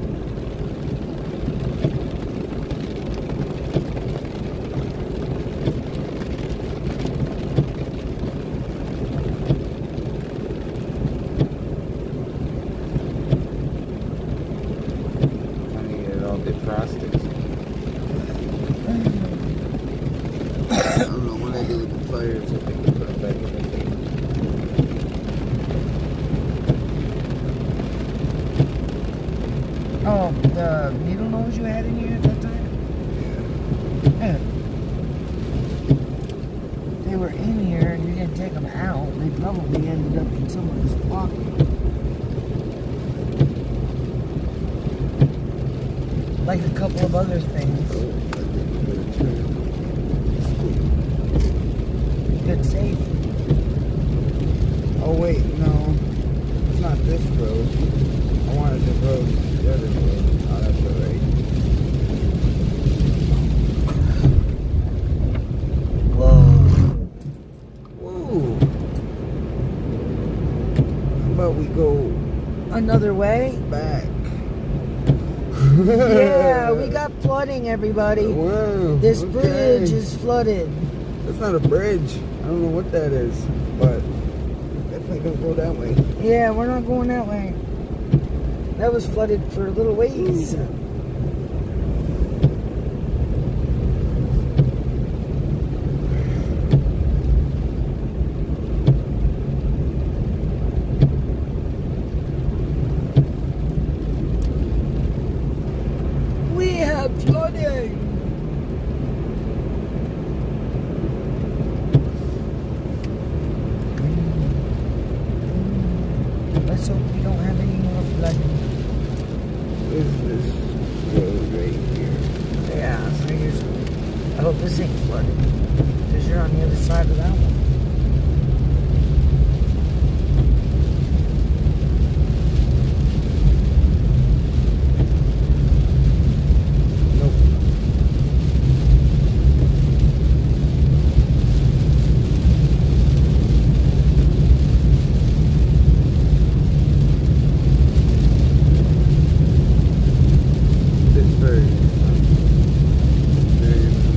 Oh, the needle nose you had in here at that time? Yeah. were in here and you didn't take them out, they probably ended up in someone's pocket. Like a couple of other things. Good safe. Oh wait, no. It's not this road. I wanted the road, the other road. Oh, that's alright. Whoa. Whoa. How about we go Another way? back? Yeah, we got flooding, everybody. Whoa. This okay. bridge is flooded. That's not a bridge. I don't know what that is, but definitely don't go that way. Yeah, we're not going that way. That was flooded for a little ways. We have flooding. Let's hope we don't have any more flooding. Is this road right here? Yeah, so here's, I hope this ain't flooded, because you're on the other side of that one. Nope. This very familiar. It's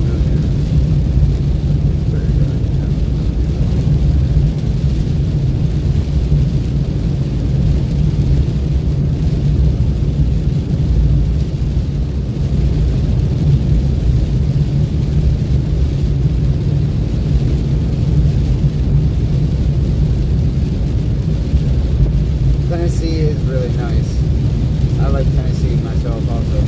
very Tennessee is really nice. I like Tennessee myself also.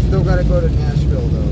Still gotta go to Nashville though.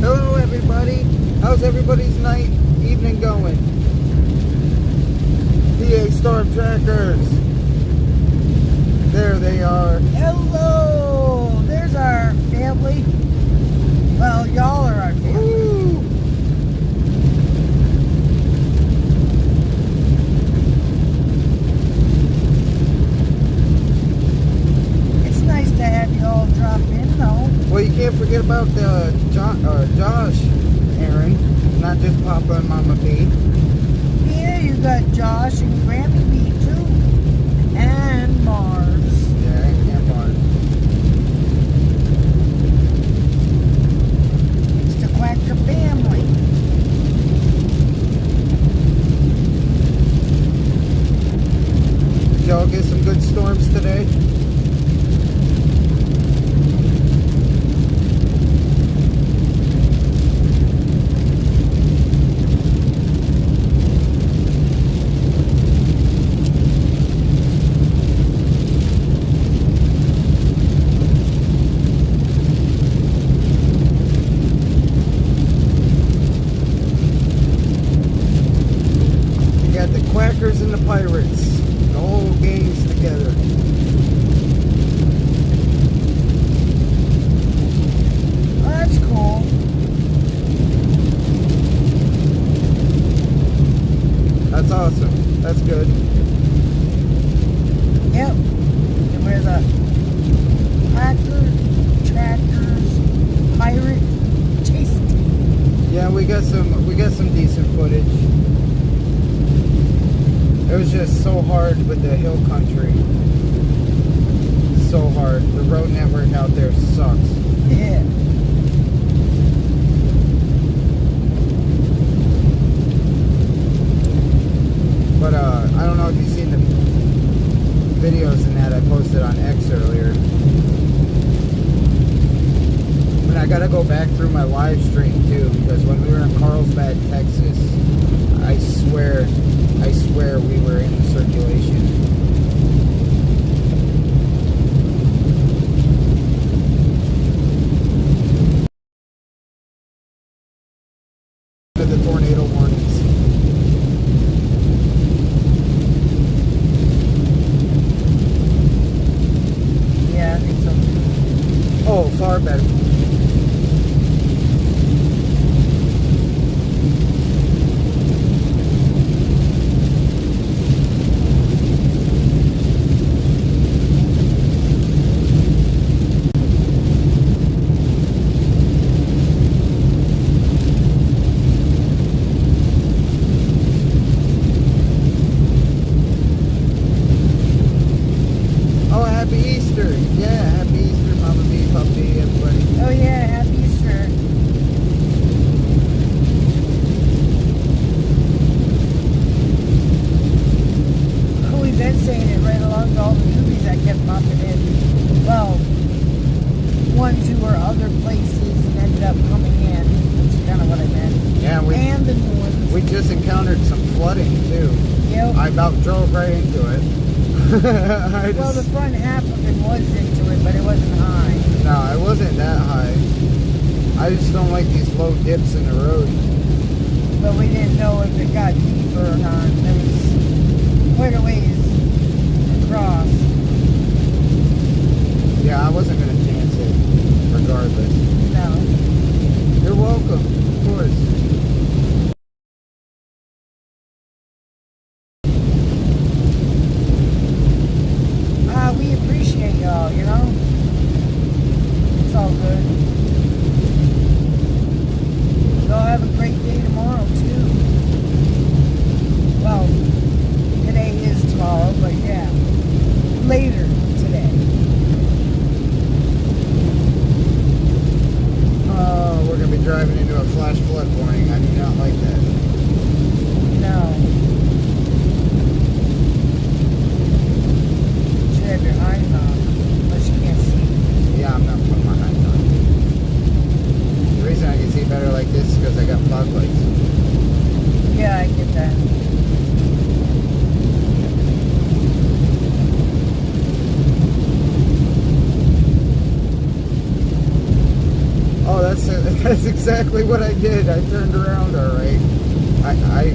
Hello everybody. How's everybody's night, evening going? PA Storm Trackers. There they are. Hello! There's our family. Well, y'all are our family. Woo! It's nice to have you all drop in, though. Well, you can't forget about Josh, Aaron. Not just Papa and Mama B. Yeah, you got Josh and Grammy B, too. And Mars. Yeah, and Mars. It's the Quacker family. Did y'all get some good storms today? we got some decent footage. It was just so hard with the hill country. So hard. The road network out there sucks. Yeah. But I don't know if you've seen the videos and that I posted on X earlier. And I gotta go back through my live stream too, because when we were in Carlsbad, Texas, I swear we were in circulation. The tornado warnings. Yeah, I think so too. Oh, far better. Oh, happy Easter. Yeah, happy Easter, Mama B, Puppy, everybody. Oh yeah, happy Easter. Oh, we've been saying it right along to all the movies that kept popping in. Well, one, two, or other places and ended up coming in. That's kind of what I meant. Yeah, And the new ones. we just encountered some flooding too. Yep. I about drove right into it. Well, the front half of it was into it, but it wasn't high. No, it wasn't that high. I just don't like these low dips in the road. But we didn't know if it got deeper or not. There was quite a ways across. Yeah, I wasn't going to chance it, regardless. No. You're welcome, of course. We appreciate y'all, you know? It's all good. Y'all have a great day tomorrow, too. Well, today is tomorrow, but yeah. Later today. Oh, we're going to be driving into a flash flood warning. I do not like that. No. You have your eyes on, unless you can't see. Yeah, I'm not putting my eyes on. The reason I can see better like this is because I got fog lights. Yeah, I get that. Oh, that's exactly what I did. I turned around all right. I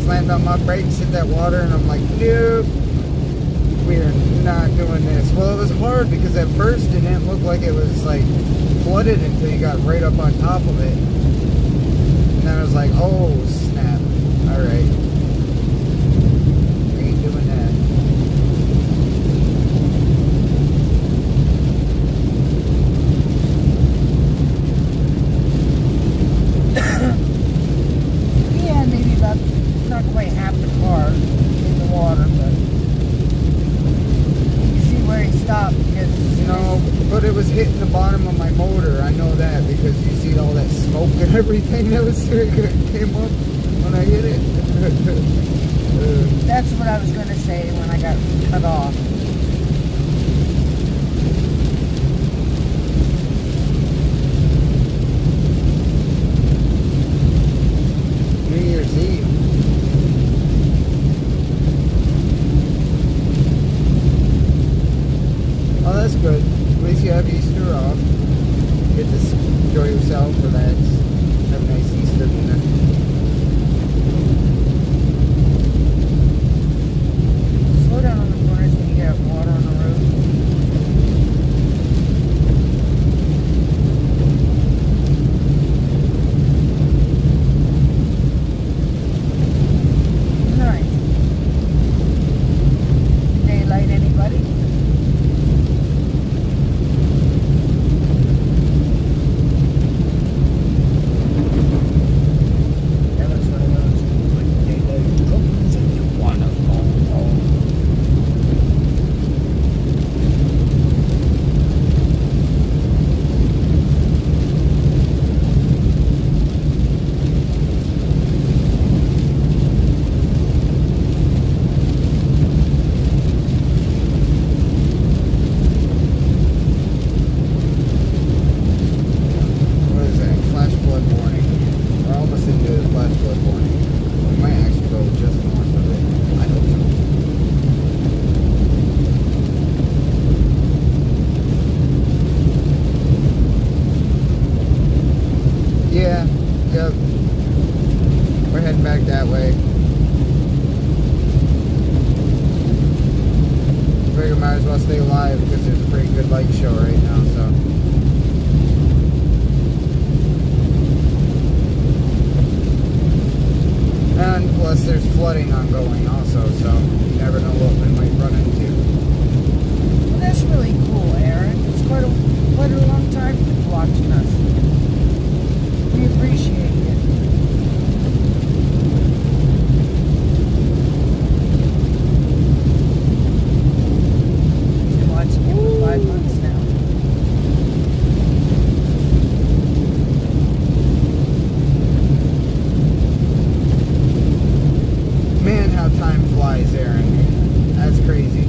slammed on my brakes, hit that water, and I'm like, nope, we're not doing this. Well, it was hard because at first it didn't look like it was like flooded until you got right up on top of it. And then I was like, oh, snap. All right. We ain't doing that. Yeah, maybe about not quite half the car in the water, but you see where he stopped because No, but it was hitting the bottom of my motor. I know that because you see all that smoke and everything that was came up when I hit it. that's what I was going to say when I got cut off. New Year's Eve. Oh, that's good. At least you have Easter off. Get to enjoy yourself, relax, have a nice Easter dinner. Slow down on the corners when you get water on the road. Nice. Daylight, anybody? live because there's a pretty good light show right now, so. And plus there's flooding ongoing also, so you never know what we might run into. Well, that's really cool, Aaron. It's quite a long time you've been watching us. We appreciate it. Been watching you for 5 months now. Man, how time flies, Aaron. That's crazy.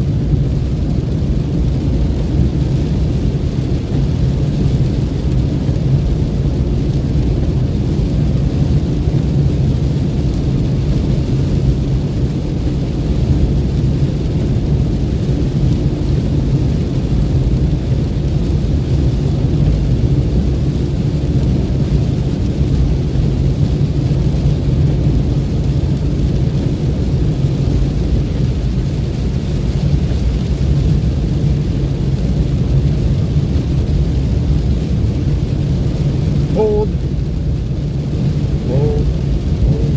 Hold. Hold. Hold.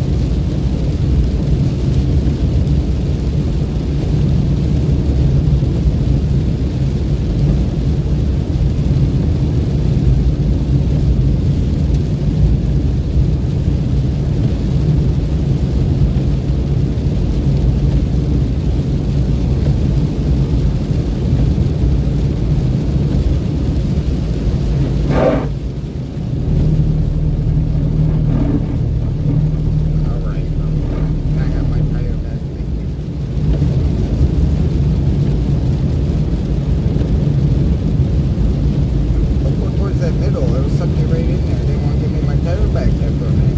Alright, I got my tire back, thank you. Look towards that middle, there was something right in there. They didn't want to give me my tire back there for a minute.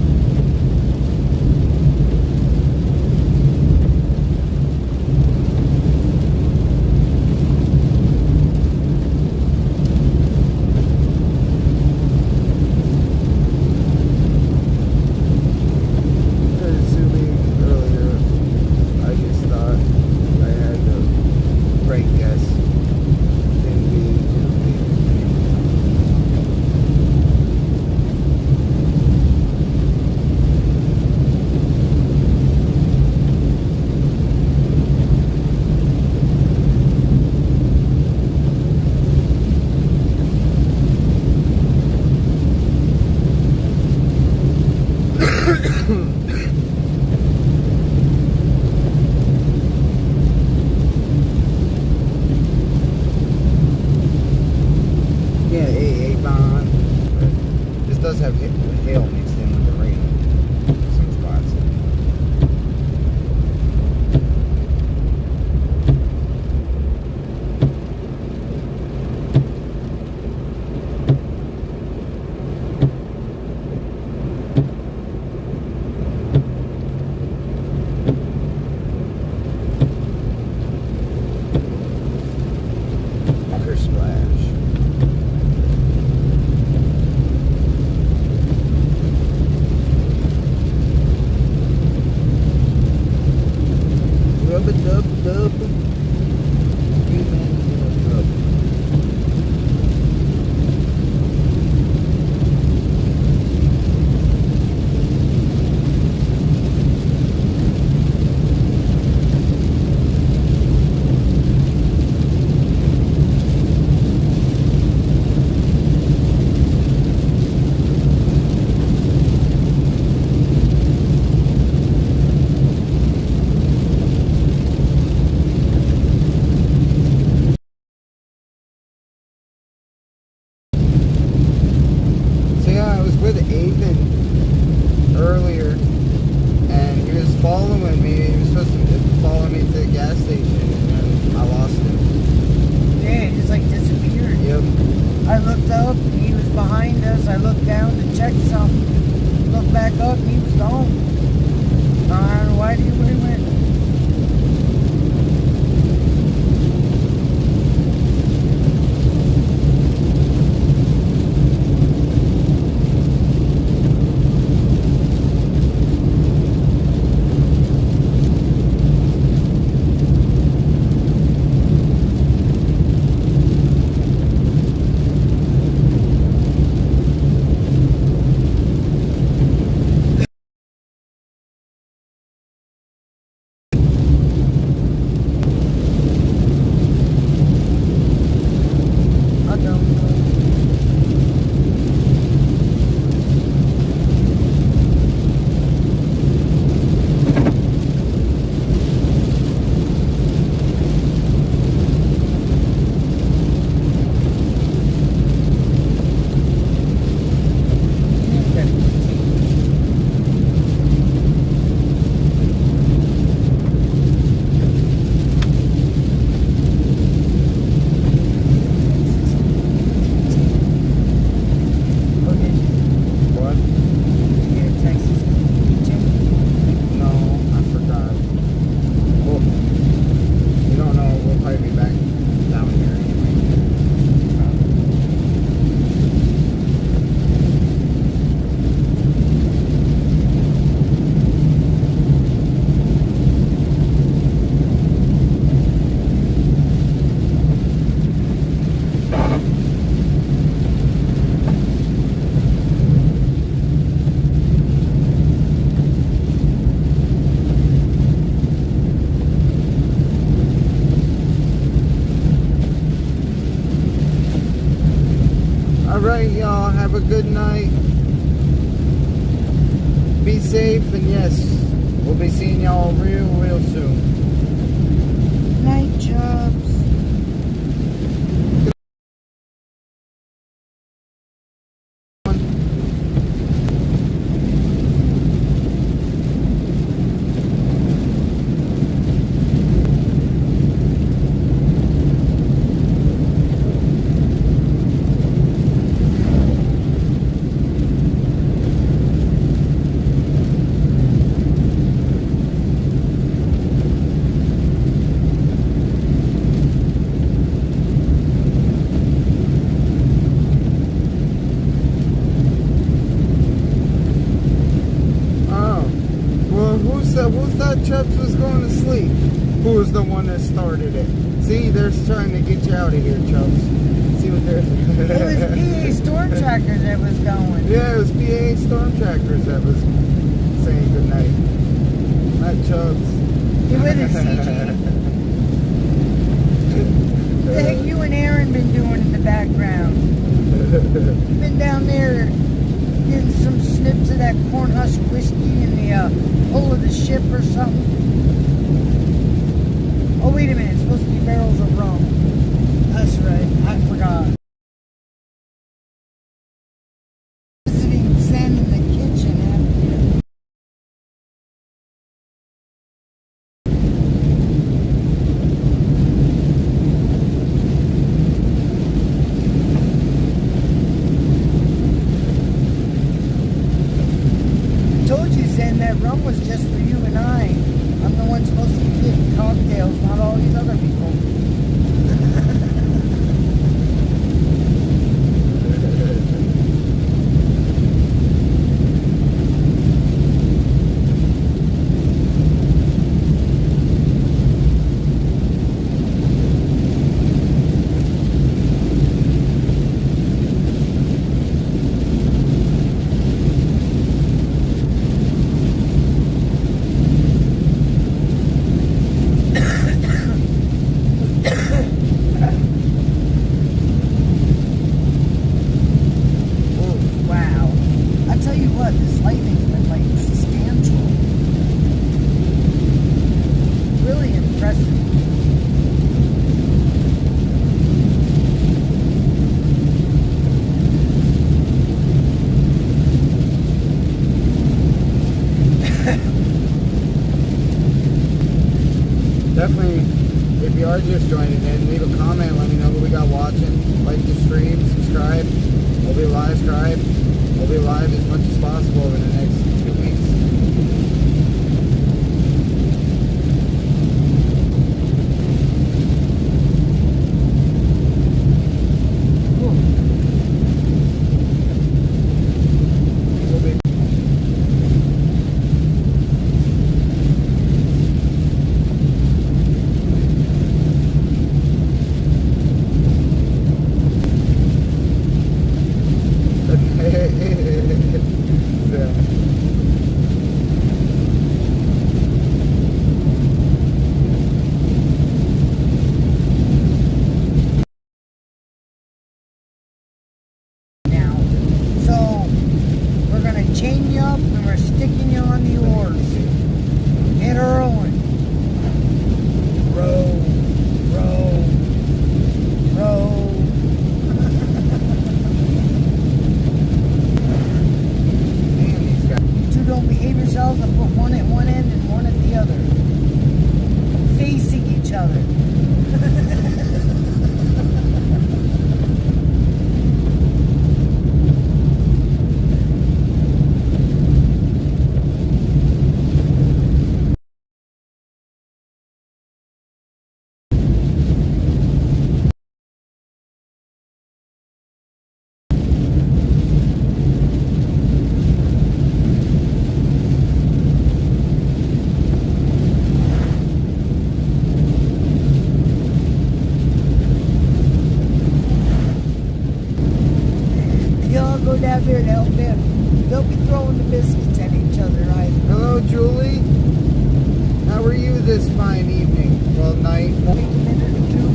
Assuming earlier, I just thought I had the right guess. Didn't be too big. Yeah, a bond. This does have hail mixed in with the rain. Some spots. Water splash. Rub a dub dub. You man in a trouble. So yeah, I was with Ethan earlier, and he was following me. He was supposed to follow me to the gas station, and then I lost him. Yeah, he just like disappeared. Yep. I looked up, and he was behind us. I looked down to check something. Looked back up, and he was gone. I don't know where he went. right, y'all. Have a good night. Be safe, and yes, we'll be seeing y'all real soon. Night, Chubbs. Who thought Chubbs was going to sleep? Who was the one that started it? See, they're trying to get you out of here, Chubbs. See what they're... It was PA Storm Tracker that was going. Yeah, it was PA Storm Trackers that was saying goodnight. Not Chubbs. You with it, CG? What the heck you and Aaron been doing in the background? You've been down there getting some snips of that Cornhusk whiskey in the hull of the ship or something. Oh, wait a minute. It's supposed to be barrels of rum. That's right. I forgot. Visiting Zen in the kitchen, haven't you? I told you, Zen, that rum was just for you and I. I'm the one supposed to be getting cocktails, not all these other people. Wow. I tell you what, this lightning's been like substantial. Really impressive. Definitely, if you are just joining in, leave a comment, let me know who we got watching. Like the stream, subscribe. We'll be live, We'll be live as much as possible over the next 2 weeks. We'll be Now. So, we're going to chain you up and we're sticking you on the oars. And rowing. Row, row, row. Man, these guys. You two don't behave yourselves and put one at one end and one at the other. Facing each other. Y'all go down there to help them. Don't be throwing the biscuits at each other either. Hello, Julie. How are you this fine evening? Well, night. Wait a minute or two.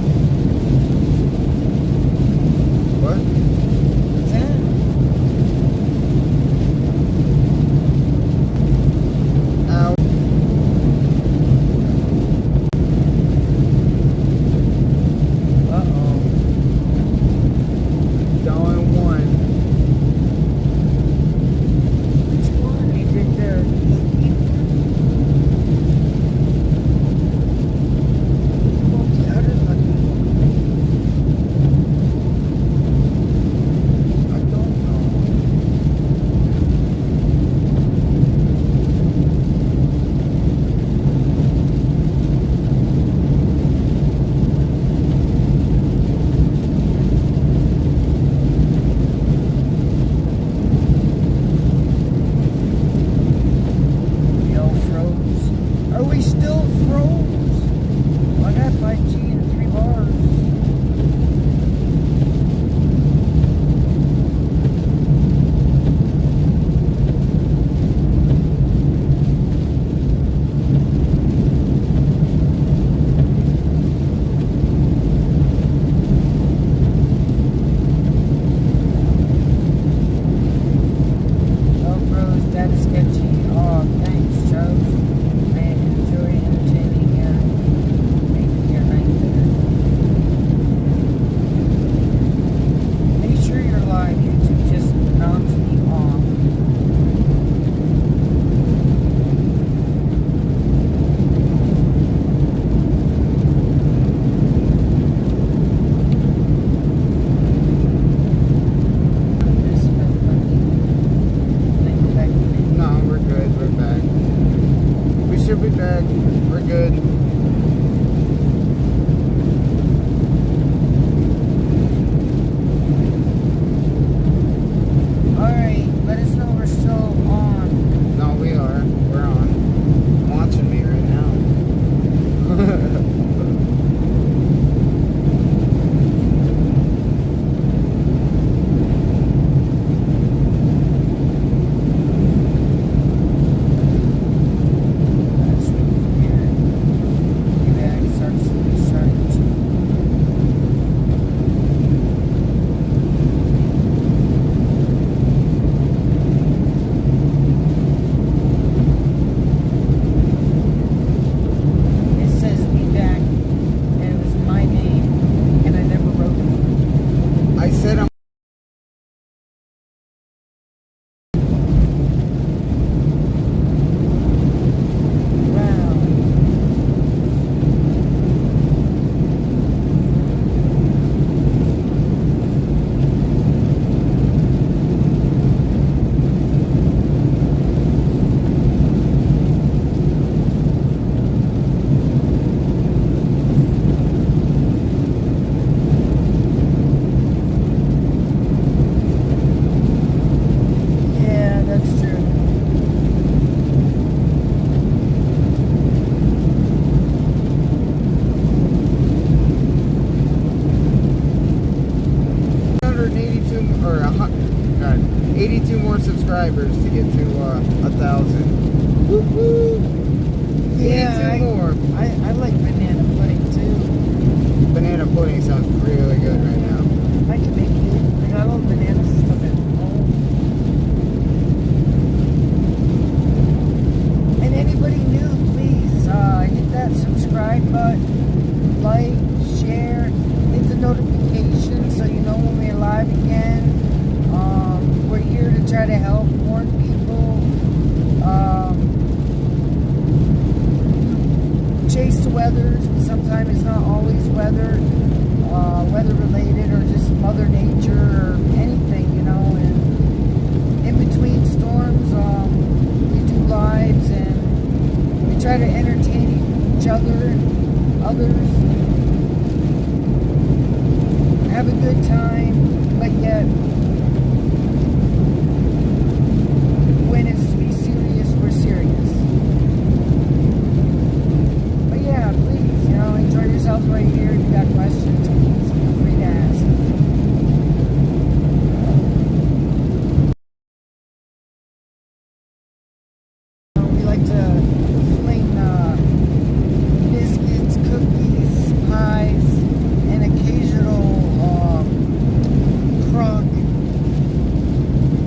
What? What's that? said I'm. Wow. Yeah, that's true. 182 or 82 more subscribers to get to 1,000. Woo-hoo! 82 more. I like banana pudding too. Banana pudding sounds really good right now. I can make it. I got all the bananas and stuff at home. And anybody new, please hit that subscribe button, like, share, hit the notification so you know when we're live again. We're here to try to help warn people. Chase the weathers. Sometimes it's not always weather related, or just Mother Nature or anything, you know. And in between storms, we do lives and we try to entertain each other and others. Have a good time, but yet when it's to be serious, we're serious. But yeah, please, you know, enjoy yourselves right here. If you got questions, please feel free to ask. We like to fling biscuits, cookies, pies, and occasional crock.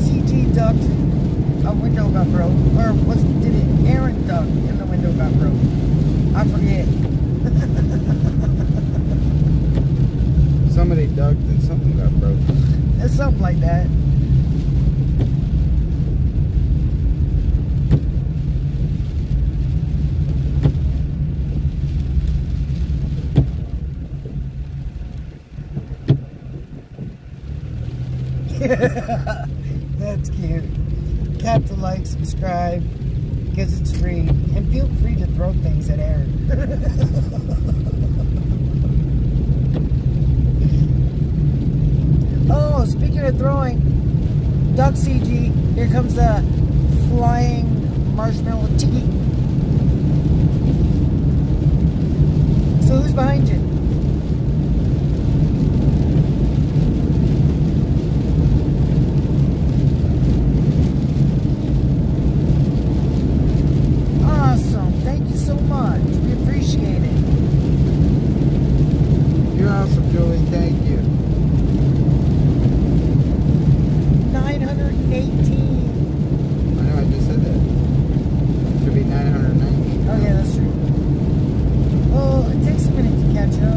CG ducked, a window got broke, or did it? Aaron ducked and the window got broke. I forget. Somebody ducked and something got broken. It's something like that. That's cute. Tap the like, subscribe, because it's free. And feel free to throw things at Aaron. Oh, speaking of throwing, Duck CG, here comes the flying marshmallow tiki. So who's behind you? Awesome. Thank you so much. We appreciate it. You're awesome, Julie. Thank you. 918. I know, I just said that. Should be 990. Oh yeah, that's true. Well, it takes a minute to catch up.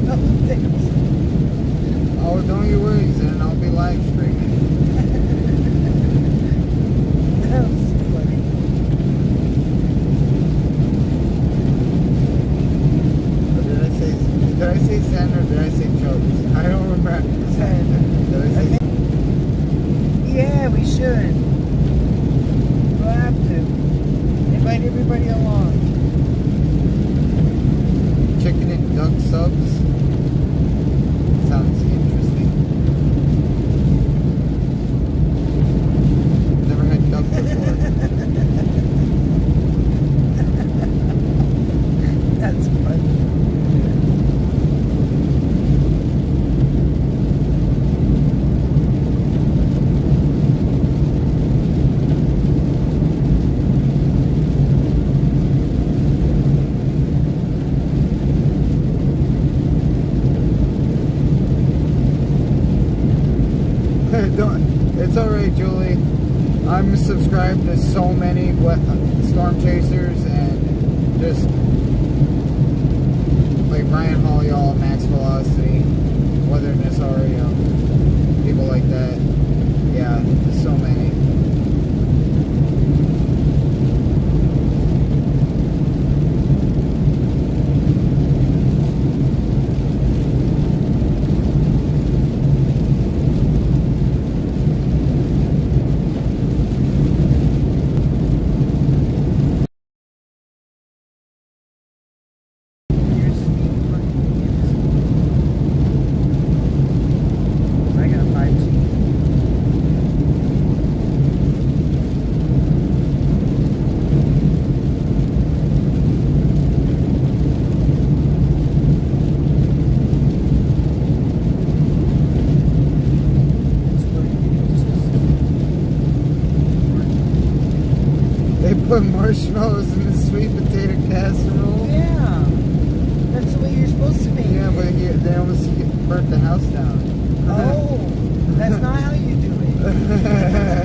Thanks. Oh, don't you worry, then I'll be live streaming. That was funny. Did I say Zen or did I say jokes? I don't remember. Zen. Did I say Yeah, we should. We'll have to. Invite everybody along. chicken and duck subs? Sounds interesting. Never had duck before. That's funny. It's alright, Julie. I'm subscribed to so many storm chasers and just like Ryan Hall, Max Velocity, Wilderness Ario, people like that. Yeah, there's so many. I got a 5G. They put marshmallows in the sweet potato casserole. Yeah, that's the way you're supposed to make Yeah, it. but they almost burnt the house down. Oh, that's not how you do it.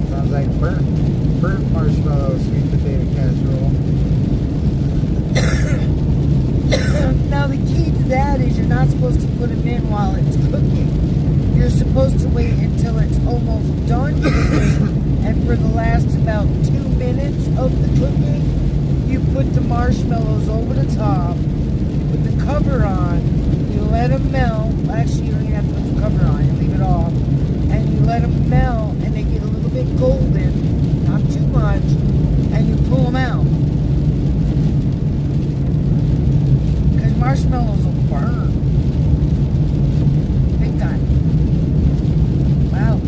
Sounds like burnt marshmallow sweet potato casserole. Now the key to that is you're not supposed to put them in while it's cooking. You're supposed to wait until it's almost done cooking, and for the last about 2 minutes of the cooking, you put the marshmallows over the top with the cover on. You let them melt. Actually, you don't even have to put the cover on. You leave it off, and you let them melt, and they get a little bit golden, not too much, and you pull them out. Marshmallows will burn. Big time. Wow.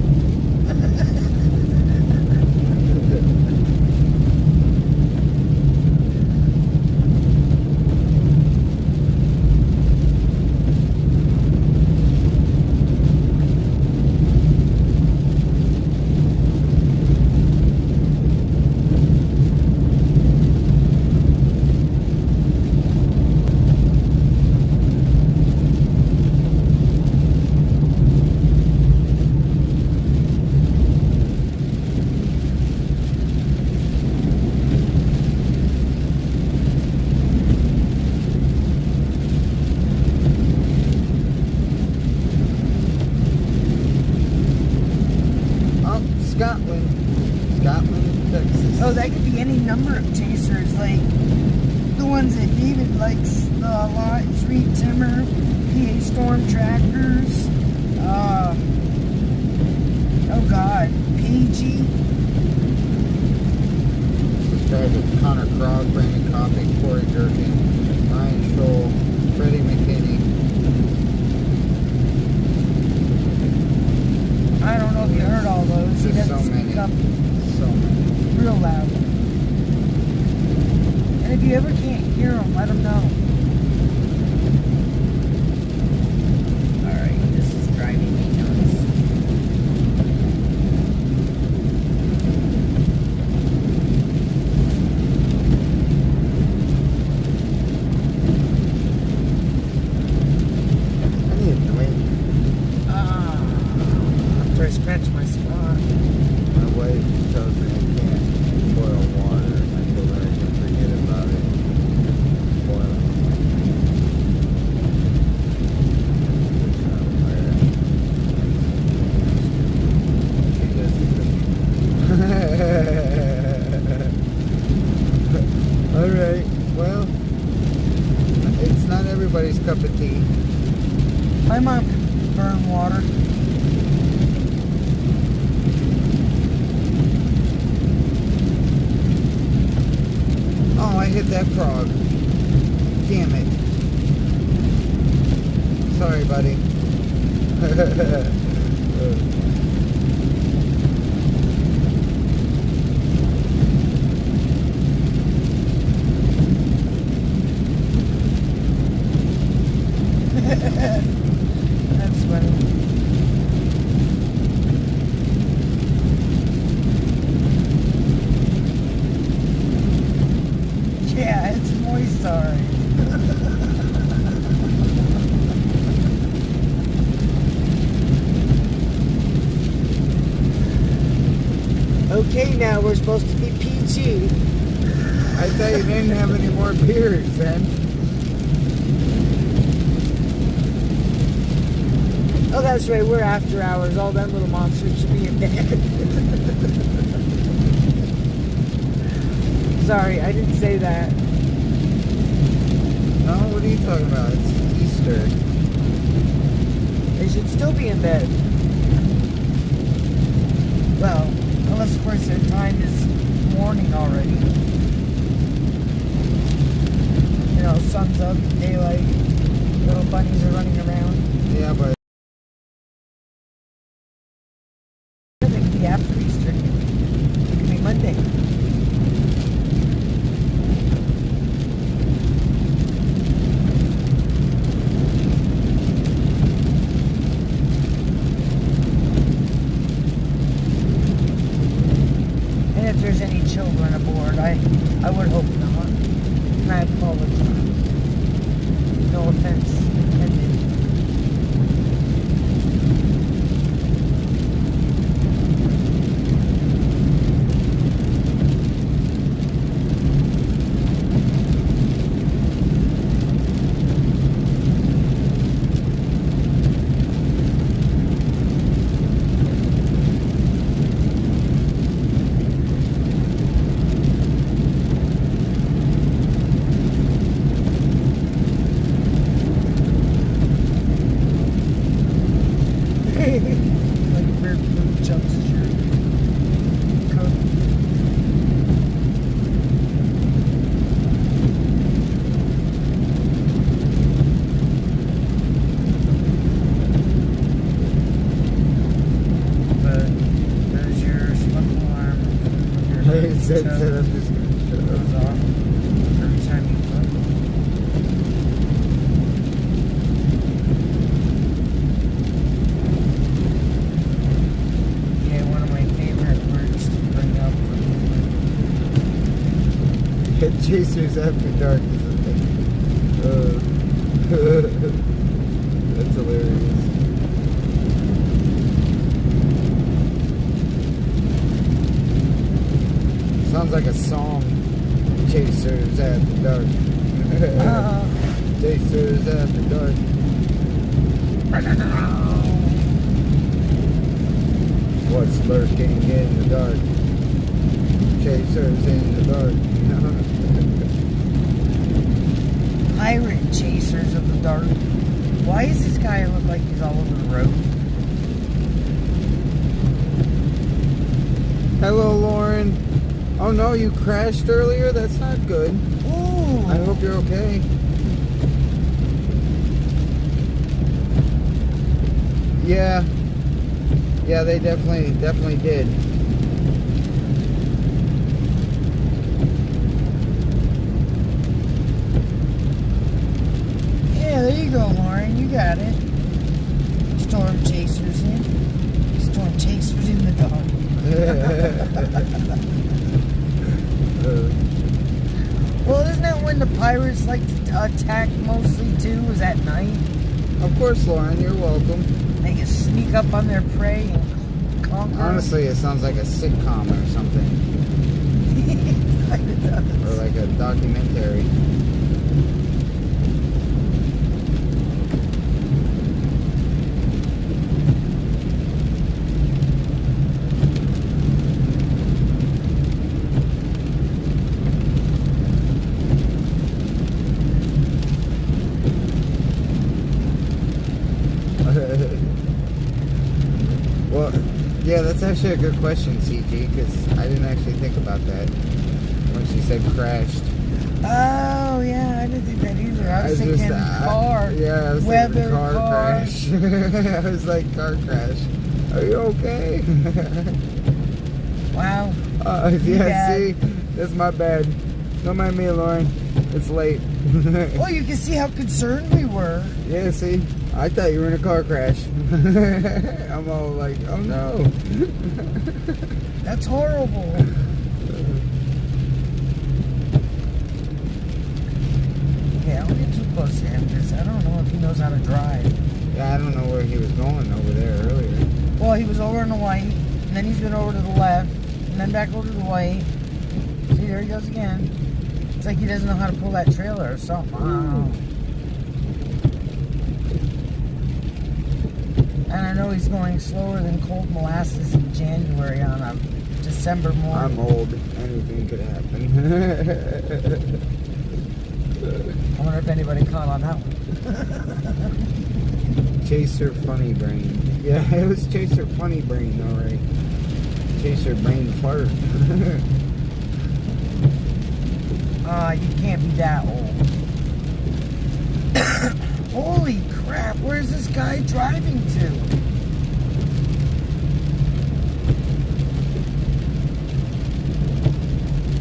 Scotland, Texas. Oh, that could be any number of chasers, like the ones that David likes a lot. Street Timber, PA Storm Trackers, oh God, PG. Subscribe to Connor Krog, Brandon Coffey, Corey Durkin, Ryan Scholl, Freddie McKinney. I don't know if you heard all those. He There's doesn't so many. speak up So many. real loud. And if you ever can't hear them, let them know. Alright, this is driving me nuts. I need a drink. After I scratch That's my spot. My wife tells me I can't boil water. I told her I can forget about it. Boiling. It's not fair. She does the Alright, well, it's not everybody's cup of tea. My mom can burn water. Oh, I hit that frog. Damn it. Sorry, buddy. That's funny. Yeah, it's moist, alright. Okay, now we're supposed to be PG. I thought you didn't have any more beers then. Oh, that's right, we're after hours. All them little monsters should be in bed. Sorry, I didn't say that. No, what are you talking about? It's Easter. They should still be in bed. Well, unless of course their time is morning already. You know, sun's up, daylight, little bunnies are running around. Yeah, but It could be after Easter. It could be Monday. And if there's any children aboard, I would hope not. And I apologize. No offense intended. Like where blue jumps as your coat. But there's your smoke alarm. I said I'm just gonna shut up. Goes off every time you put. Yeah, one of my favorite words to bring up for Chasers After Dark is a thing. That's hilarious. Sounds like a song. Chasers After Dark. Chasers After Dark. What's lurking in the dark? Chasers in the dark. pirate chasers of the dark. Why does this guy look like he's all over the road? Hello, Lauren. Oh no, you crashed earlier? That's not good. Ooh. I hope you're okay. Yeah. Yeah, they definitely did. Yeah, there you go, Lauren. You got it. Storm chasers in. Storm chasers in the dark. Well, isn't that when the pirates like to attack mostly too? Was at night? Of course, Lauren, you're welcome. They can sneak up on their prey and conquer. Honestly, it sounds like a sitcom or something. It does. Or like a documentary. Well, yeah, that's actually a good question, CG, because I didn't actually think about that when she said crashed. Oh, yeah, I didn't think that either. I was thinking car. Yeah, I was weather, thinking car car. crash. I was like, car crash. Are you okay? Wow. Yeah, bad. see? That's my bad. Don't mind me, Lauren. It's late. Well, you can see how concerned we were. Yeah, see? I thought you were in a car crash. I'm all like, oh no. That's horrible. Yeah, don't get too close to him because I don't know if he knows how to drive. Yeah, I don't know where he was going over there earlier. Well, he was over on the white, and then he's been over to the left, and then back over to the white. See, there he goes again. It's like he doesn't know how to pull that trailer or something. I don't know. And I know he's going slower than cold molasses in January on a December morning. I'm old. Anything could happen. I wonder if anybody caught on that one. Chaser Funny Brain. Yeah, it was Chaser Funny Brain, alright. Chaser Brain Fart. You can't be that old. Holy crap, where's this guy driving to?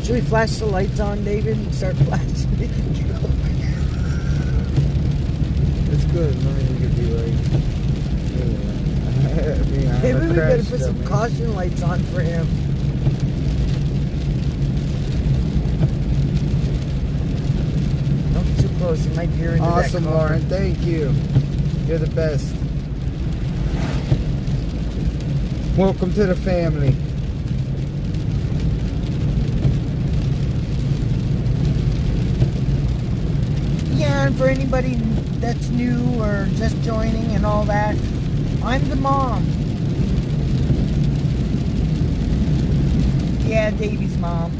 Should we flash the lights on, David, and start flashing? It's good, man. You could be like, yeah. Maybe we better put some caution lights on for him. Don't get too close, he might veer into that Awesome, car. Lauren. Thank you. You're the best. Welcome to the family. Yeah, and for anybody that's new or just joining and all that, I'm the mom. Yeah, Davey's mom.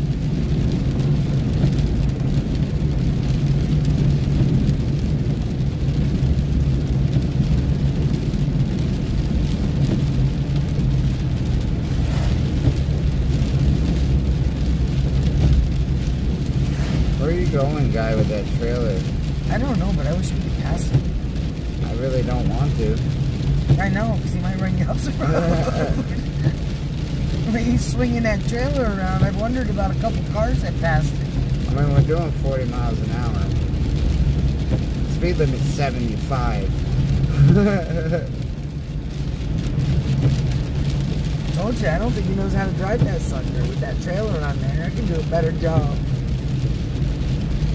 Where are you going, guy, with that trailer? I don't know, but I wish we could pass him. I really don't want to. I know, because he might run you off the road. When he's swinging that trailer around, I've wondered about a couple cars that passed it. I mean, we're doing 40 miles an hour. Speed limit's 75. Told you, I don't think he knows how to drive that sucker with that trailer on there. I can do a better job.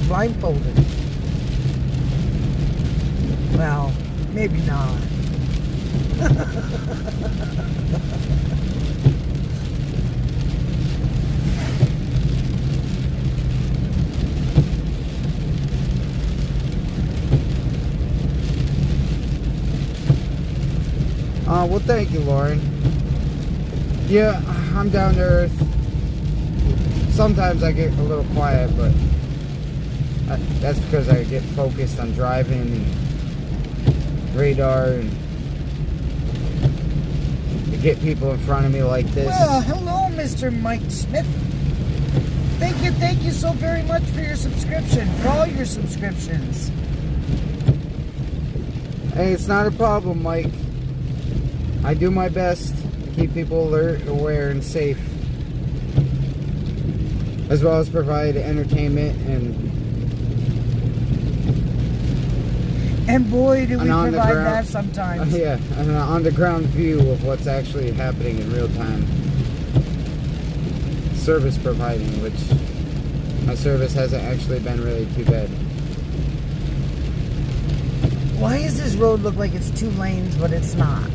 Blindfolded. Well, maybe not. Well, thank you, Lauren. Yeah, I'm down to earth. Sometimes I get a little quiet, but that's because I get focused on driving and radar and to get people in front of me like this. Well, hello, Mr. Mike Smith. Thank you so very much for your subscription, for all your subscriptions. Hey, it's not a problem, Mike. I do my best to keep people alert, aware, and safe, as well as provide entertainment And boy, do we And on the provide ground- that sometimes. yeah, an on-the-ground view of what's actually happening in real time. Service providing, which my service hasn't actually been really too bad. Why does this road look like it's 2 lanes, but it's not?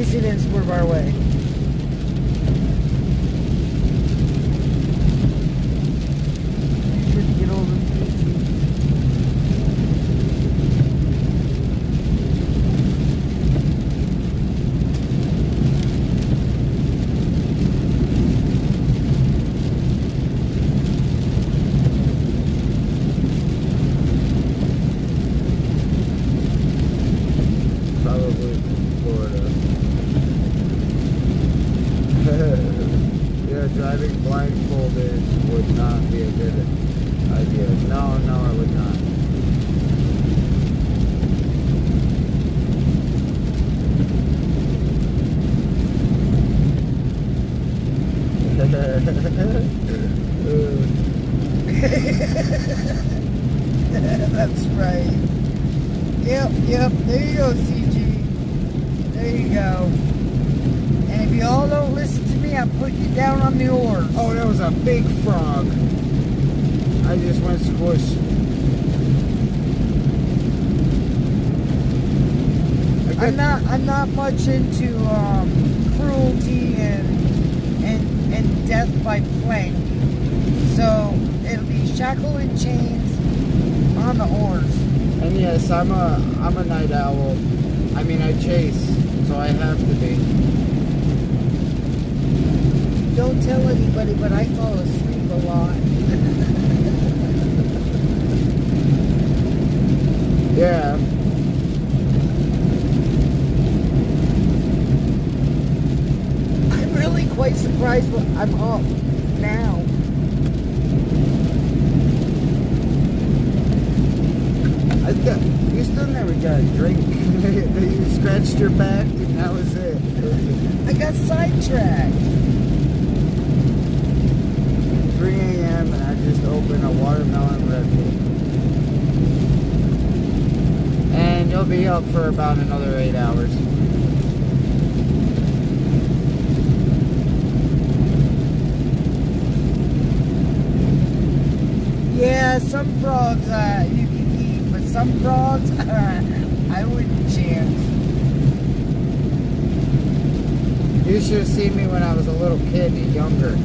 least he didn't swerve our way. Should get over the Probably from Florida. Yeah, driving blindfolded would not be a good idea. No, it would not. That's right. Yep. There you go, CG. There you go. And if you all don't listen to me, I'll put you down on the oars. Oh, that was a big frog. I just went squish. I'm not much into cruelty and death by plank. So it'll be shackle and chains on the oars. And yes, I'm a night owl. I mean, I chase, so I have to be. Don't tell anybody, but I fall asleep a lot. Yeah. I'm really quite surprised when I'm up now. You still never got a drink. You scratched your back, and that was it. I got sidetracked. 3 a.m. and I just opened a watermelon Red Bull. And you'll be up for about another 8 hours. Yeah, some frogs you can eat, but some frogs I wouldn't chance. You should have seen me when I was a little kid and younger.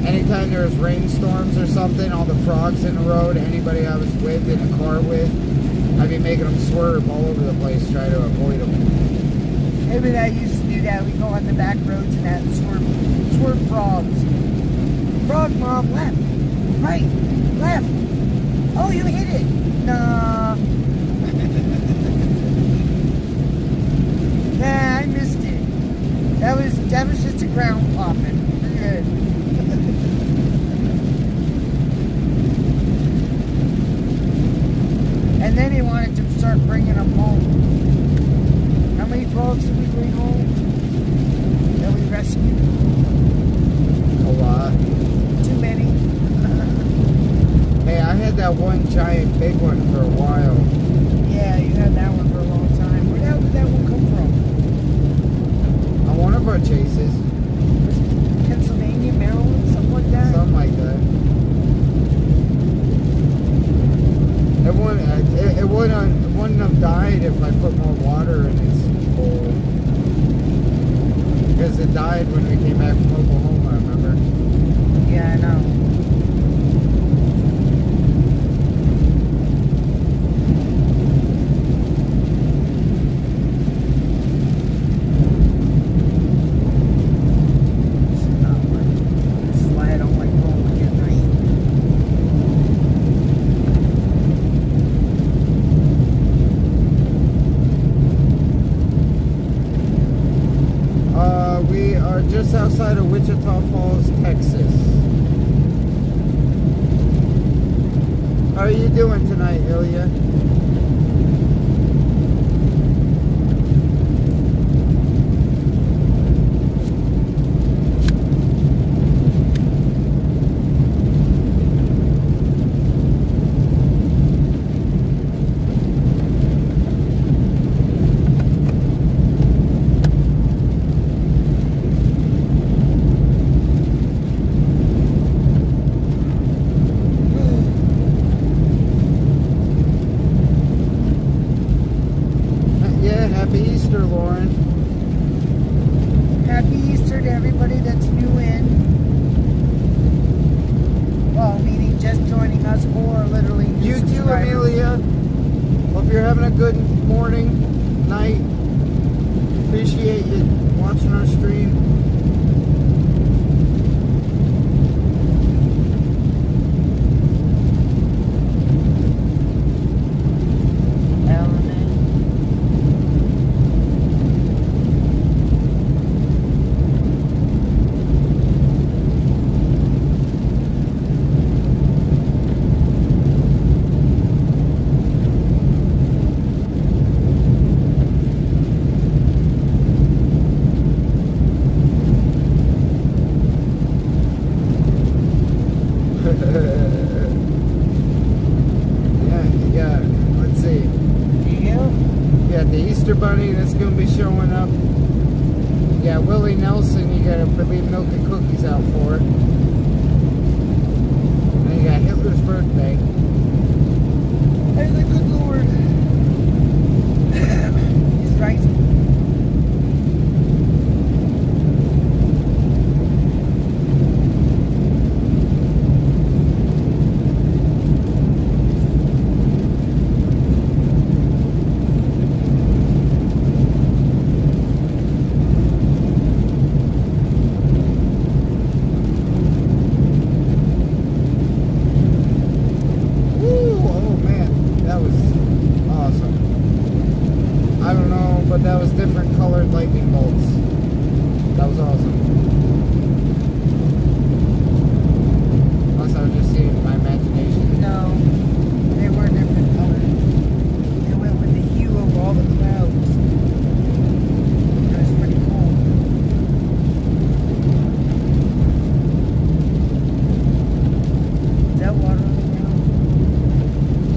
Anytime there was rainstorms or something, all the frogs in the road, anybody I was with in a car with, I'd be making them swerve all over the place, try to avoid them. Him and I used to do that. We go on the back roads and that swerve frogs. Frog mom, left, right, left. Oh, you hit it. Nah. Nah, I missed it. That was just a ground popping. We're good. And then he wanted to start bringing them home. How many frogs did we bring home that we rescued? A lot. Too many. Hey, I had that one giant big one for a while. Yeah, you had that one for a long time. Where the hell did that one come from? On one of our chases. Pennsylvania, Maryland, something like that? Something like that. It wouldn't have died if I put more water in its bowl. Because it died when we came back from Oklahoma, remember? Yeah, I know. This is why I don't like rolling at night. We are just outside of Wichita Falls, Texas. How are you doing tonight, Ilya? to everybody that's new in. Well, meaning just joining us or literally new You too, subscribers. Amelia. Hope you're having a good morning, night. Appreciate you watching our stream. Yeah, you got, let's see. You got the Easter Bunny that's going to be showing up. You got Willie Nelson, you got to leave milk and cookies out for it. And you got Hitler's birthday. Hey, the good Lord. He's rising. But that was different colored lightning bolts. That was awesome. Unless I was just seeing my imagination. No, they were different colors. They went with the hue of all the clouds. It was pretty cool. Is that water on the ground?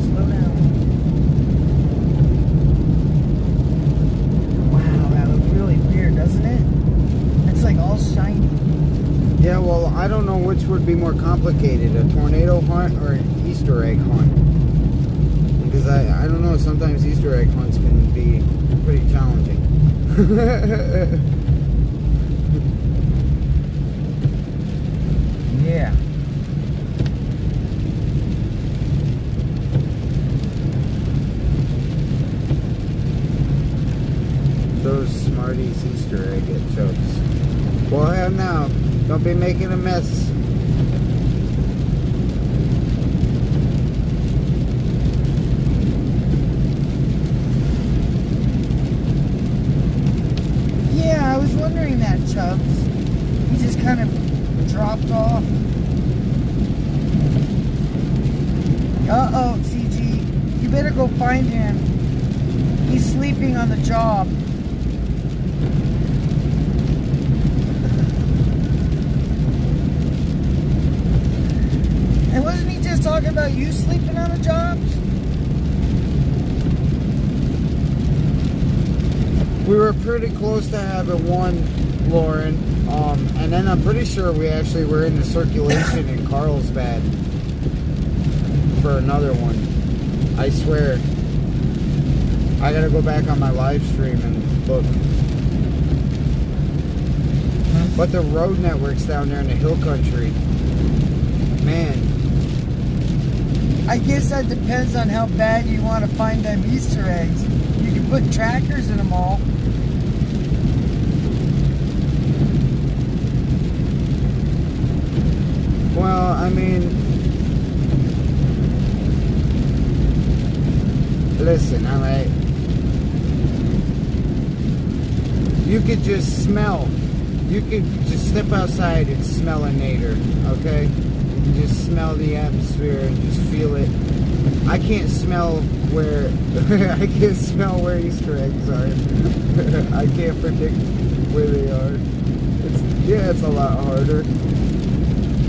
Slow down. Doesn't it? It's like all shiny. Yeah, well, I don't know which would be more complicated, a tornado hunt or an Easter egg hunt. Because I don't know, sometimes Easter egg hunts can be pretty challenging. Yeah. Those Smarties Easter egg jokes. Well, hell now. Don't be making a mess. Yeah, I was wondering that, Chubbs. He just kind of dropped off. Uh-oh, CG. You better go find him. He's sleeping on the job. And wasn't he just talking about you sleeping on a job? We were pretty close to having one, Lauren. And then I'm pretty sure we actually were in the circulation in Carlsbad for another one. I swear. I gotta go back on my live stream and look. But the road networks down there in the hill country, man. I guess that depends on how bad you want to find them Easter eggs. You can put trackers in them all. Well, I mean, listen, alright. You could just smell. You could just step outside and smell a nadir, okay? You can just smell the atmosphere and just feel it. I can't smell where I can't smell where Easter eggs are. I can't predict where they are. It's a lot harder.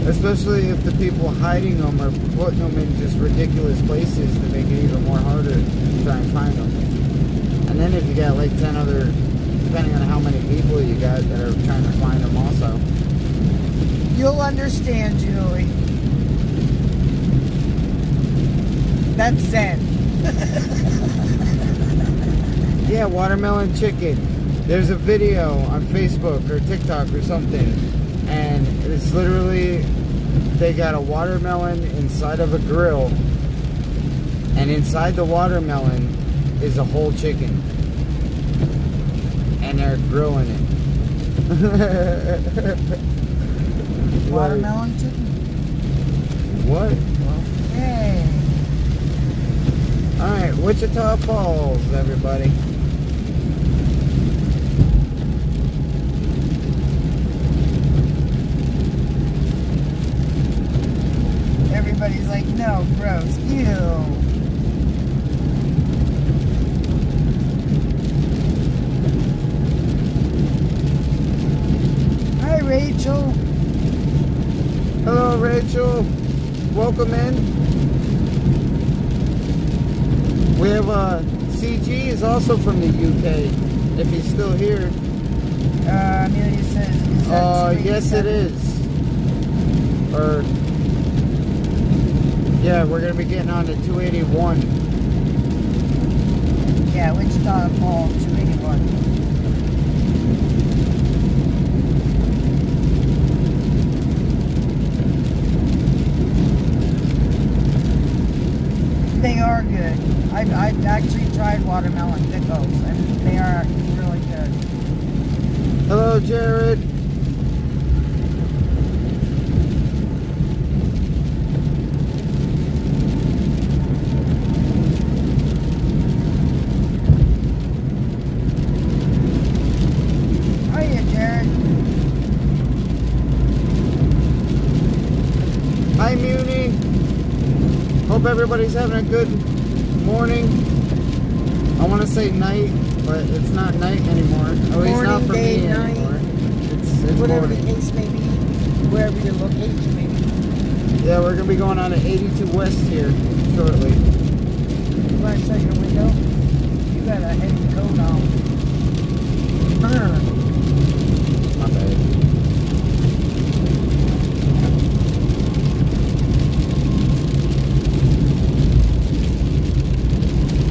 Especially if the people hiding them are putting them in just ridiculous places to make it even more harder to try and find them. And then if you got like 10 other, depending on how many people you got that are trying to find them also. You'll understand, Julie. That's Zen. Yeah, watermelon chicken. There's a video on Facebook or TikTok or something, and it's literally they got a watermelon inside of a grill, and inside the watermelon is a whole chicken, and they're grilling it. Watermelon chicken? What? Okay. Alright, Wichita Falls, everybody. Everybody's like, no, gross, ew. Hi, Rachel. Hello, Rachel. Welcome in. We have CG is also from the UK, if he's still here. Amelia says, is that Yes, it is. Or, yeah, we're going to be getting on to 281. Yeah, Wichita Falls 281. They are good. I've actually tried watermelon pickles, and they are really good. Hello, Jared. Hiya, Jared. Hi, Muni. Hope everybody's having a good morning. I want to say night, but it's not night anymore. At least not for Morning, day, me night. anymore. It's Whatever morning. the case may be, wherever your location may be. Yeah, we're going to be going on to 82 West here shortly. You want to shut your window? You got a heavy coat on. My bad.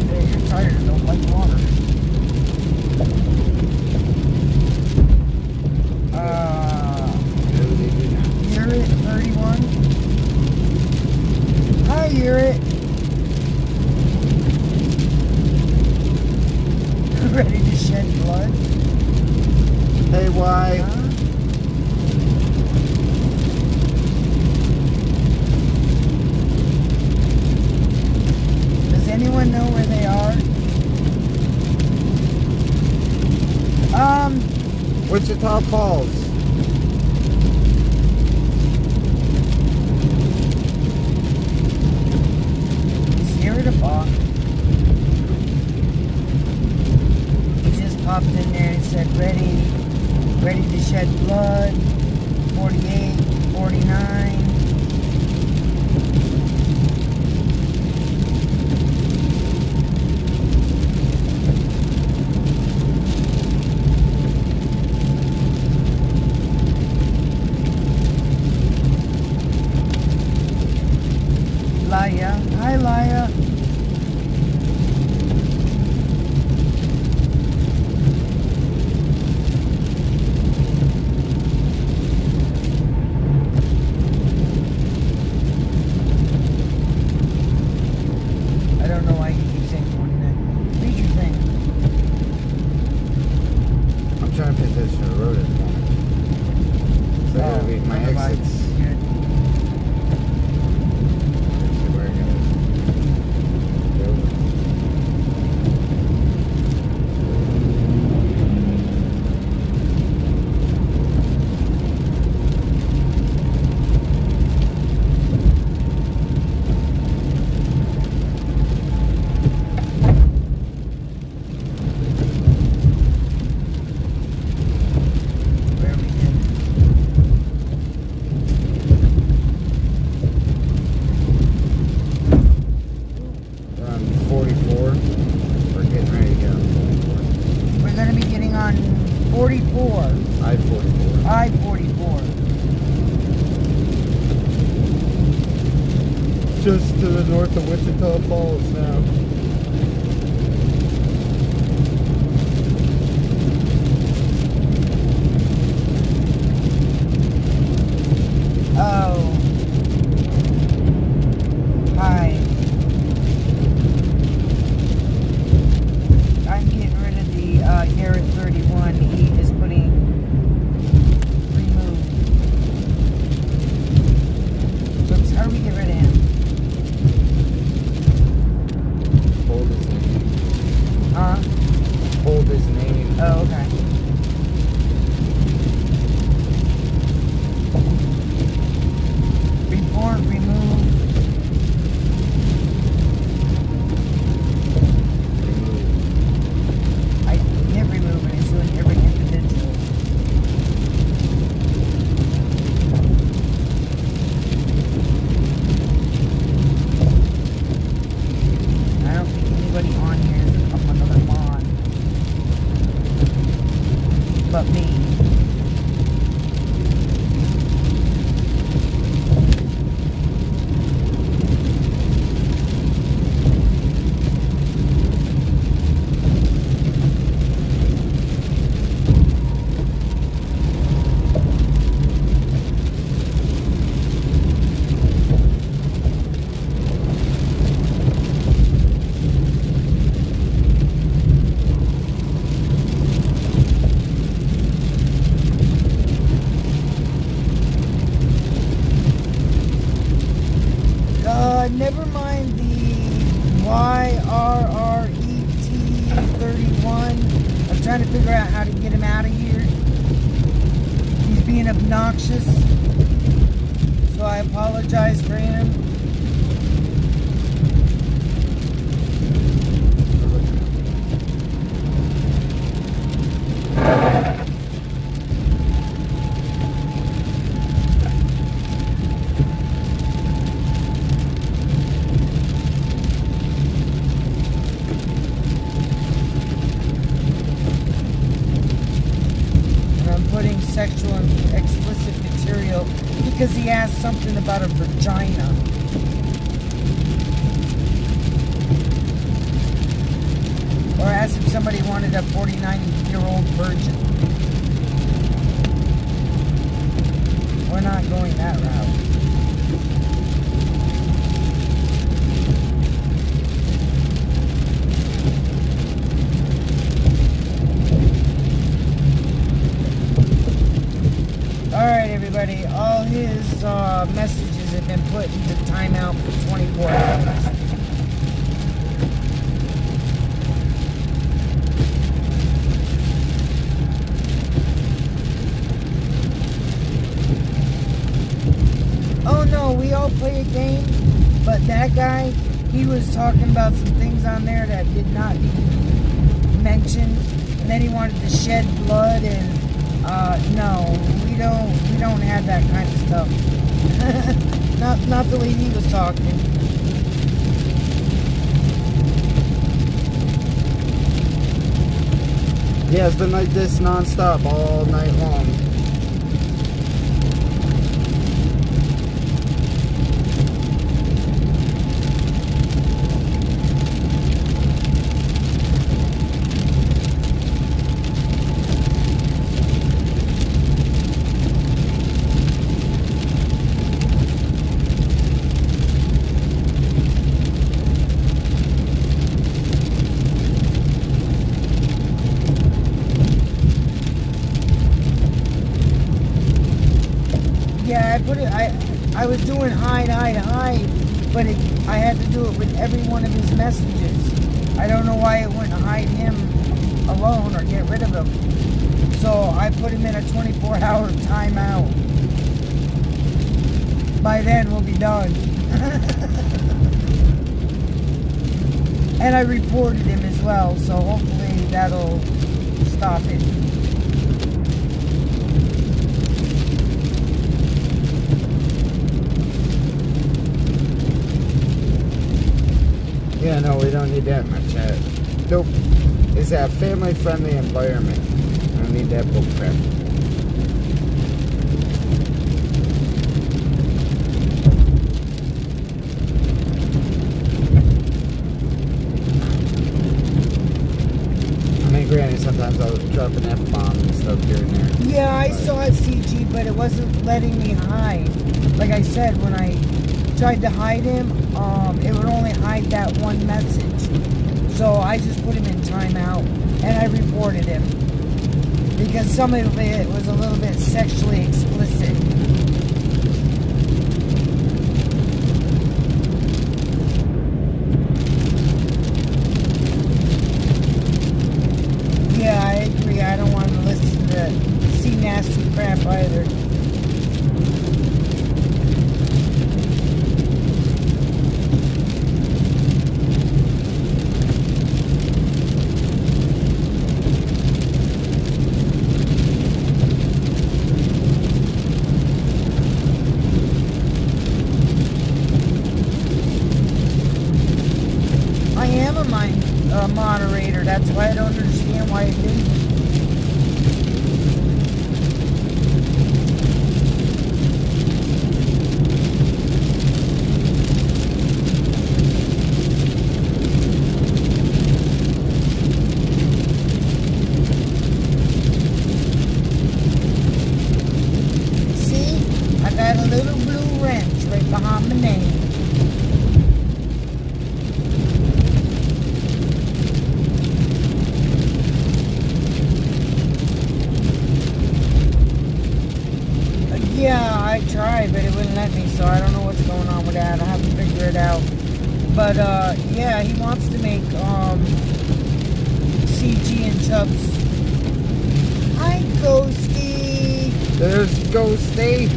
Hey, your tires don't like water. No, they do not. Urit 31. Hi, Urit. Ready to shed blood? Hey, why? Huh? Does anyone know where they are? Wichita Falls. Sierra to Bach. He just popped in there and said, ready to shed blood. 48, 49. Laya. Hi, Laya. I don't know why you keep saying 49. Read your thing. I'm trying to position the road at the moment. So I gotta read my never mind. exits. Good. See where I gotta go. Where are we headed? We're on 44. We're getting ready to get on 44. We're going to be getting on 44. I-44. I-44. Just to the north of Wichita Falls now. but me. Never mind the YRRET31. I'm trying to figure out how to get him out of here. He's being obnoxious. So I apologize for him. Sexual and explicit material because he asked something about a vagina. Or asked if somebody wanted a 49-year-old virgin. We're not going that route. Alright everybody, all his messages have been put into timeout for 24 hours. Oh no, we all play a game, but that guy, he was talking about some things on there that did not need to be mentioned, and then he wanted to shed blood and no, we don't have that kind of stuff. not the way he was talking. Yeah, it's been like this non-stop all night long. I was doing hide, but I had to do it with every one of his messages. I don't know why it wouldn't hide him alone or get rid of him. So I put him in a 24-hour timeout. By then we'll be done. And I reported him as well, so hopefully that'll stop it. Yeah, no, we don't need that much. Nope. It's a family-friendly environment. I don't need that bull crap. I mean, granted, sometimes I'll drop an F-bomb and stuff here and there. Yeah, I saw it, CG, but it wasn't letting me hide. Like I said, when I tried to hide him, it would only hide that one message. So I just put him in timeout and I reported him because some of it was a little bit sexually explicit. Yeah, I agree. I don't want to listen to see nasty crap either. Moderator. That's why I don't understand why it didn't. I tried, but it wouldn't let me, so I don't know what's going on with that. I'll have to figure it out. But, yeah, he wants to make, CG and Chubbs. Hi, Ghosty! There's Ghosty.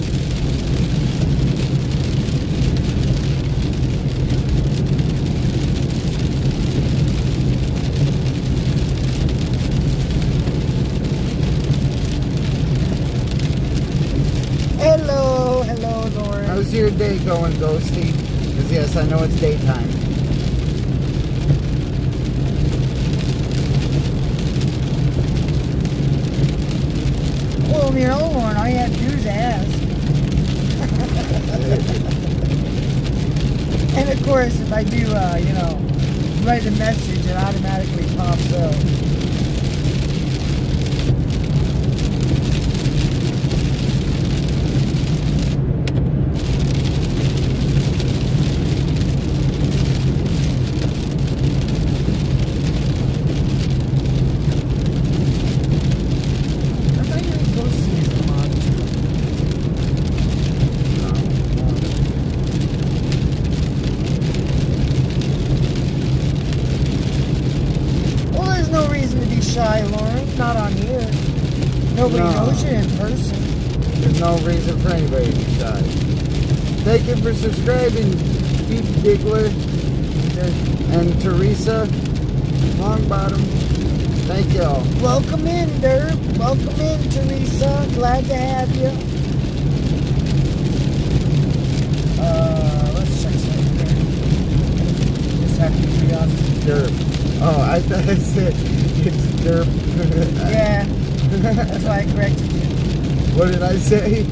Hello, Lauren. How's your day going, Ghosty? Because yes, I know it's daytime. Well, you know, Lauren, all you had to do is ask. And of course, if I do, you know, write a message, it automatically pops up. Shy, Lauren. Not on here. Nobody knows you in person. There's no reason for anybody to be shy. Thank you for subscribing, Beef Diggler and Teresa Longbottom. Thank y'all. Welcome in, Derp. Welcome in, Teresa. Glad to have you. Let's check something here. Just have curiosity. Derp. Oh, I thought I said it's derp. Yeah, that's why I corrected you. What did I say?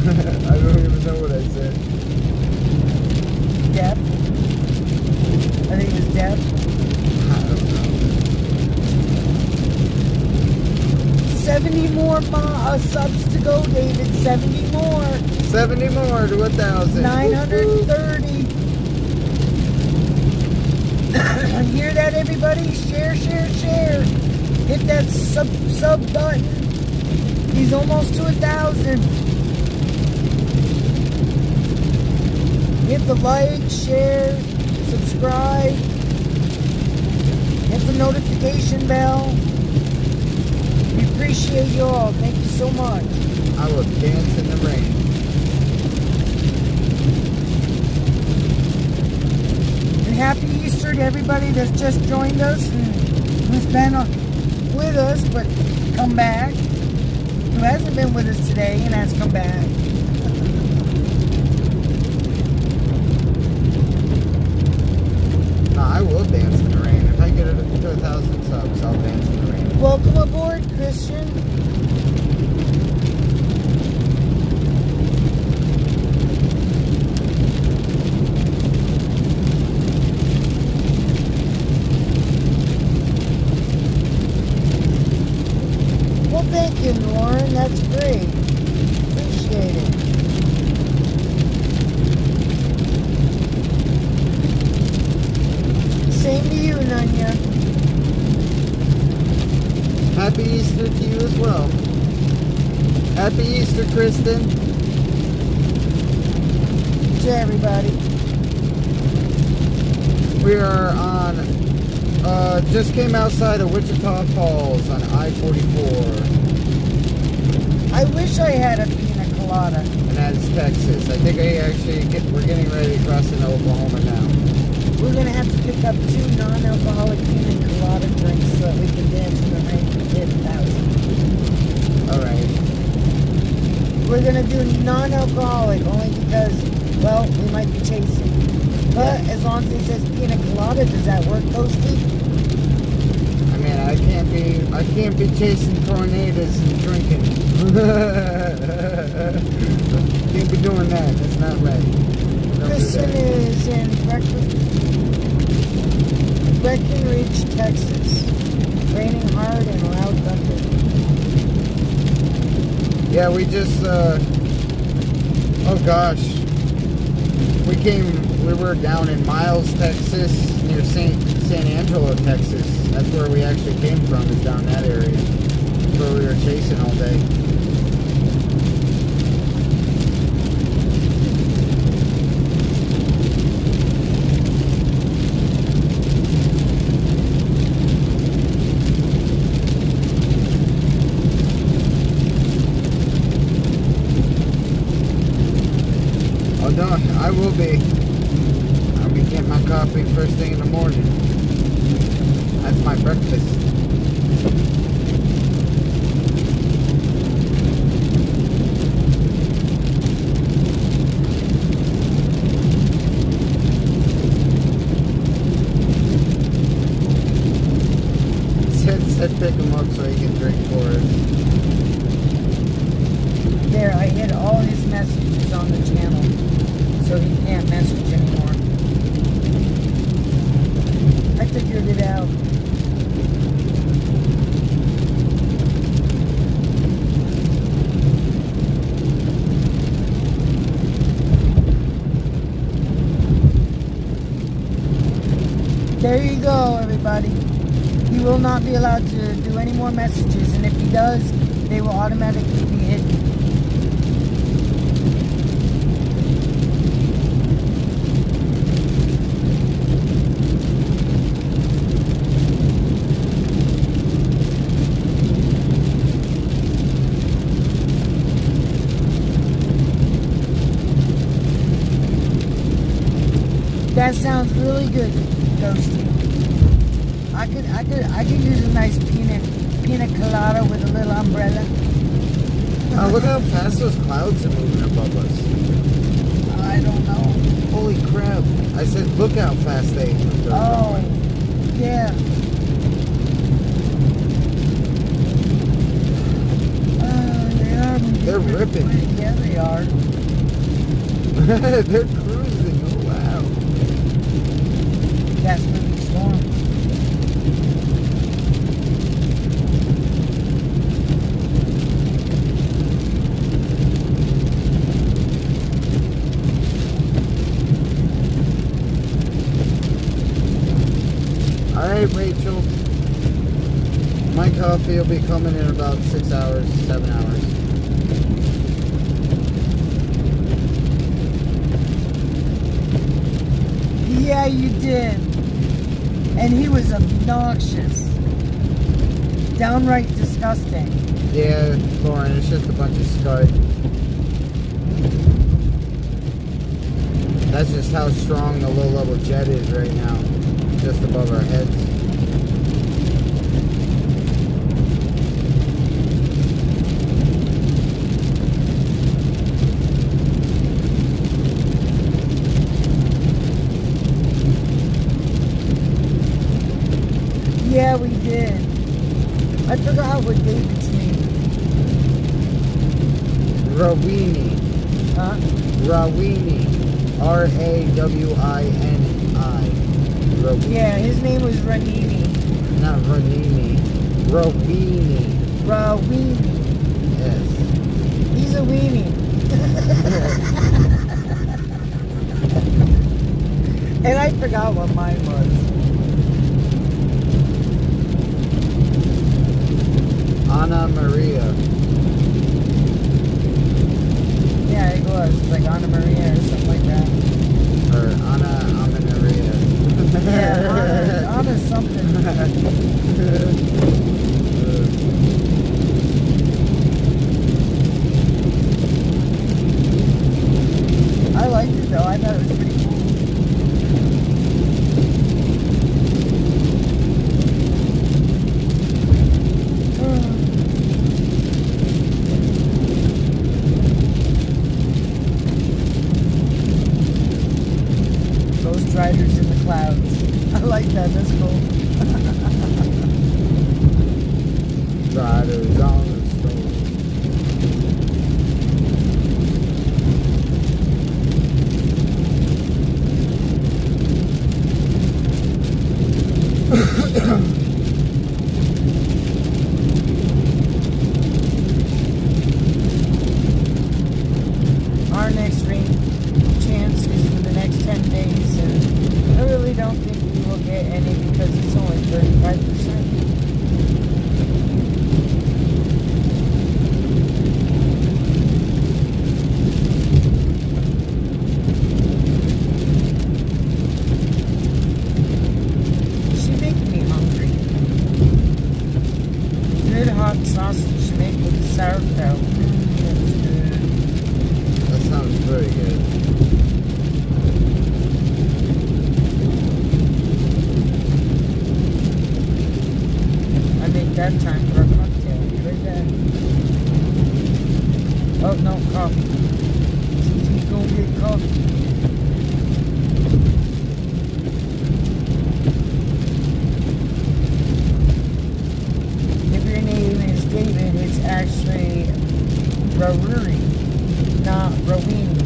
I don't even know what I said. Deb? I think it was Deb. I don't know. 70 more subs to go, David. 70 more. 70 more to 1,000. 930. Hear that, everybody? Share, share, share. Hit that sub button. He's almost to 1,000. Hit the like, share, subscribe. Hit the notification bell. We appreciate you all. Thank you so much. I will dance in the rain. Happy Easter to everybody that's just joined us and who's been with us but come back, who hasn't been with us today and has come back. No, I will dance in the rain. If I get it to 1,000 subs, I'll dance in the rain. Welcome aboard, Christian. Thank you, Lauren. That's great. Appreciate it. Same to you, Nunya. Happy Easter to you as well. Happy Easter, Kristen. To everybody. We are on, just came outside of Wichita Falls on I-44. I wish I had a pina colada. And that's Texas. I think we're getting ready to cross into Oklahoma now. We're going to have to pick up 2 non-alcoholic pina colada drinks so that we can dance in the rain for 10,000. Alright. We're going to do non-alcoholic only because, well, we might be chasing. But as long as it says pina colada, does that work, Toasty? I mean, I can't be chasing tornadoes and drinking. Can't be doing that. That's not right. Kristen is in Breckenridge, Texas. Raining hard and loud thunder. Yeah, we just, oh gosh. We were down in Miles, Texas, near San Angelo, Texas. That's where we actually came from, is down that area. That's where we were chasing all day. I will be. I'll be getting my coffee first thing in the morning. That's my breakfast. Said pick him up so he can drink for us. There, I hid all his messages on the channel, so he can't message anymore. I figured it out. There you go, everybody. He will not be allowed to do any more messages, and if he does, they will automatically be hidden. That sounds really good, Ghosty. I could use a nice pina colada with a little umbrella. Oh, look how fast those clouds are moving above us. I don't know. Holy crap. I said look how fast they are Oh, going. yeah. They are moving. They're ripping. Quick. Yeah, they are. They're cruising. Oh, wow. That's moving storm. Alright, Rachel. My coffee will be coming in about 6 hours, 7 hours. Yeah, you did. And he was obnoxious. Downright disgusting. Yeah, Lauren, it's just a bunch of scud. That's just how strong the low-level jet is right now. Just above our heads. Yeah, we did. I forgot what David's name. Rawini. Huh? Rawini. R-A-W-I-N-I. Rawini. Yeah, his name was Ranini. Not Ranini. Rawini. Rawini. Yes. He's a weenie. And I forgot what mine was. Anna Maria. Yeah, it was. It's like Anna Maria or something like that. Or Anna Maria. Yeah, Anna something. I liked it though. I thought it was pretty cool. Ghost Riders in the clouds. I like that. That's cool. Riders on the storm. Our next rain chance is for the next 10 days, and I really don't think we will get any because it's only 35%. She makes me hungry. Good hot sausage made with sauerkraut. That's good. That sounds very good. that time for a cocktail. You heard that? Oh, no, coffee. Gigi's gonna get coffee. If your name is David, it's actually Raruri, not Rawini.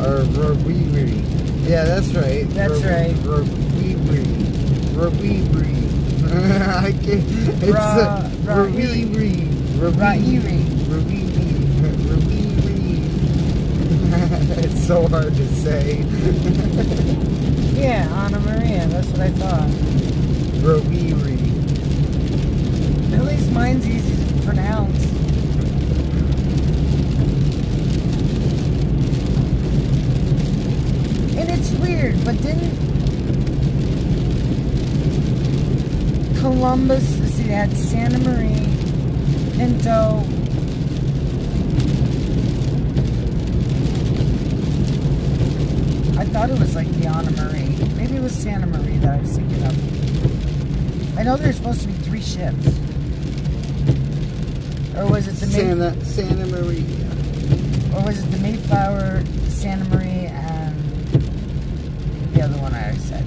Or Rawiri. Yeah, that's right. That's right. Rawiri. Rawiri. I can't. It's Rawiri. Ra'iri. It's so hard to say. Yeah, Anna Maria, that's what I thought. Rawiri. At least mine's easy to pronounce. And it's weird, but didn't Columbus, see, they had Santa Maria, Pinto, I thought it was like the Anna Marie. Maybe it was Santa Maria that I was thinking of. I know there's supposed to be 3 ships. Or was it the Santa Maria? Or was it the Mayflower, Santa Maria, and the other one I said?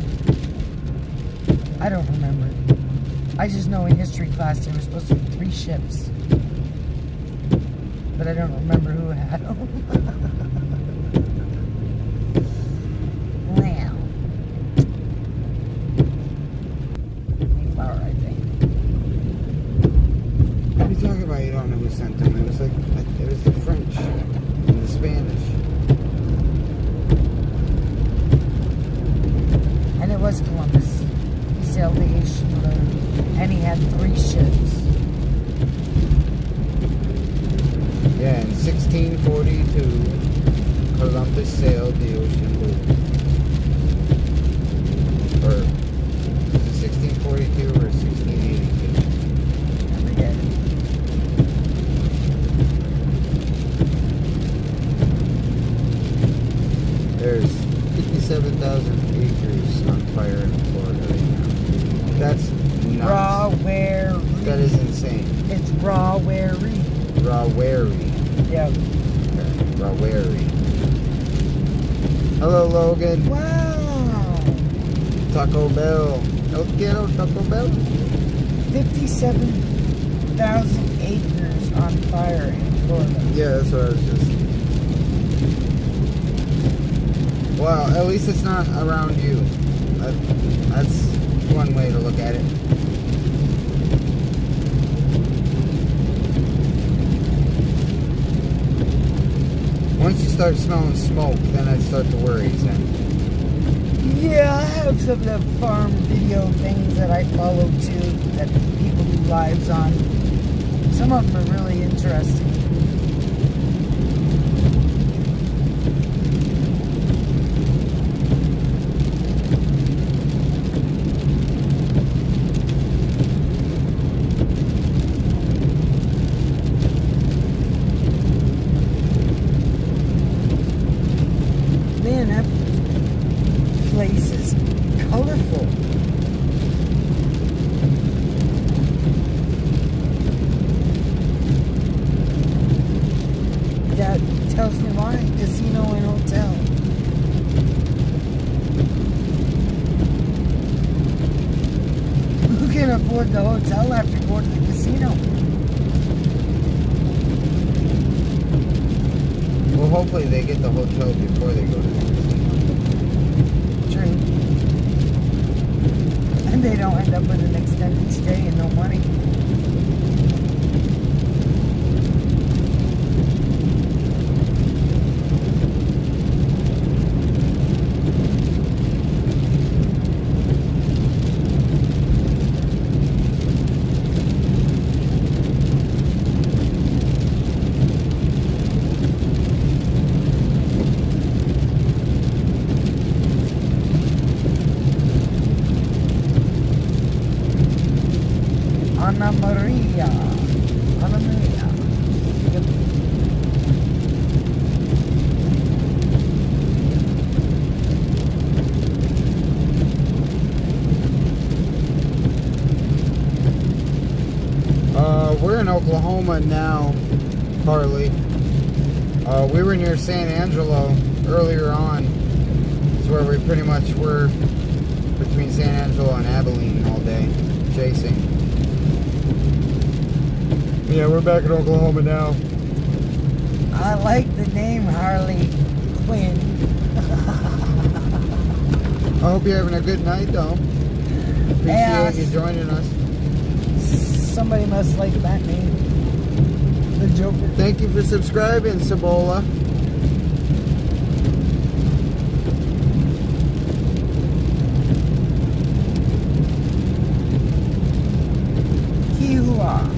I don't remember. I just know in history class there were supposed to be 3 ships. But I don't remember who had them. Mayflower, I think. What are you talking about? You don't know who sent them. It was the French and the Spanish. And it was Columbus. He sailed the Asian blue, and he had 3 ships. Yeah, in 1642, Columbus sailed the ocean blue. Or 1642 or 1682? I forget. There's 57,000 acres on fire in Florida right now. That's nuts. Raweri. That is insane. It's Raweri. Raweri. Yeah. Raweri. Hello, Logan. Wow. Taco Bell. No quiero Taco Bell. 57,000 acres on fire in Florida. Yeah, that's what I was just. Well, at least it's not around you. That's one way to look at it. Once you start smelling smoke, then I start to worry, Zen. Yeah, I have some of the farm video things that I follow too, that people do lives on. Some of them are really interesting. Man, that place is colorful. That tells me why. Casino and hotel. Who can afford the hotel after going to the casino? Well, hopefully they get the hotel before they go to the casino. True. And they don't end up with an extended stay and no money. Oklahoma now, Harley. We were near San Angelo earlier on. It's where we pretty much were between San Angelo and Abilene all day, chasing. Yeah, we're back in Oklahoma now. I like the name Harley Quinn. I hope you're having a good night, though. Appreciate you joining us. Somebody must like that name. The Joker. Thank you for subscribing, Cibola. Ki-hua.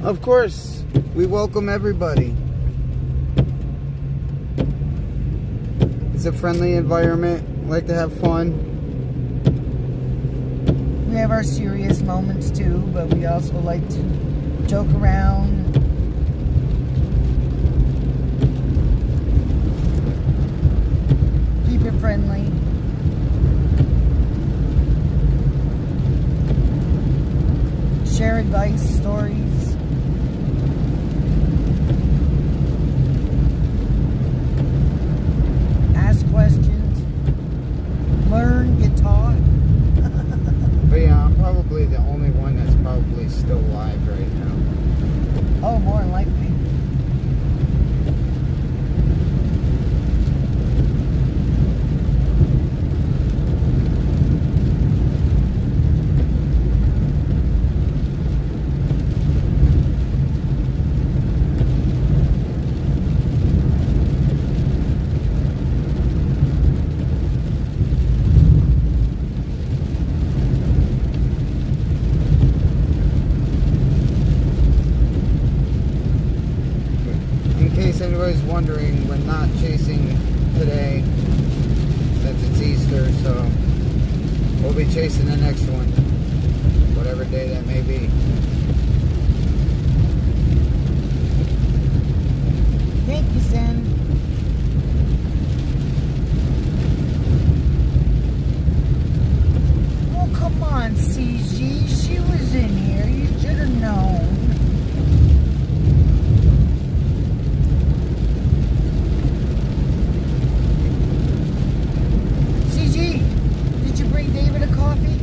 Of course, we welcome everybody. It's a friendly environment. We like to have fun. We have our serious moments too, but we also like to joke around. Keep it friendly. Share advice, stories. Ask questions. Learn, get taught. But yeah, I'm probably the only one that's probably still live right now. Oh, more than likely. In case anybody's wondering, we're not chasing today since it's Easter, so we'll be chasing the next one, whatever day that may be. Thank you, Sen. Oh, come on, CG. She was in here. You should have known. CG, did you bring David a coffee?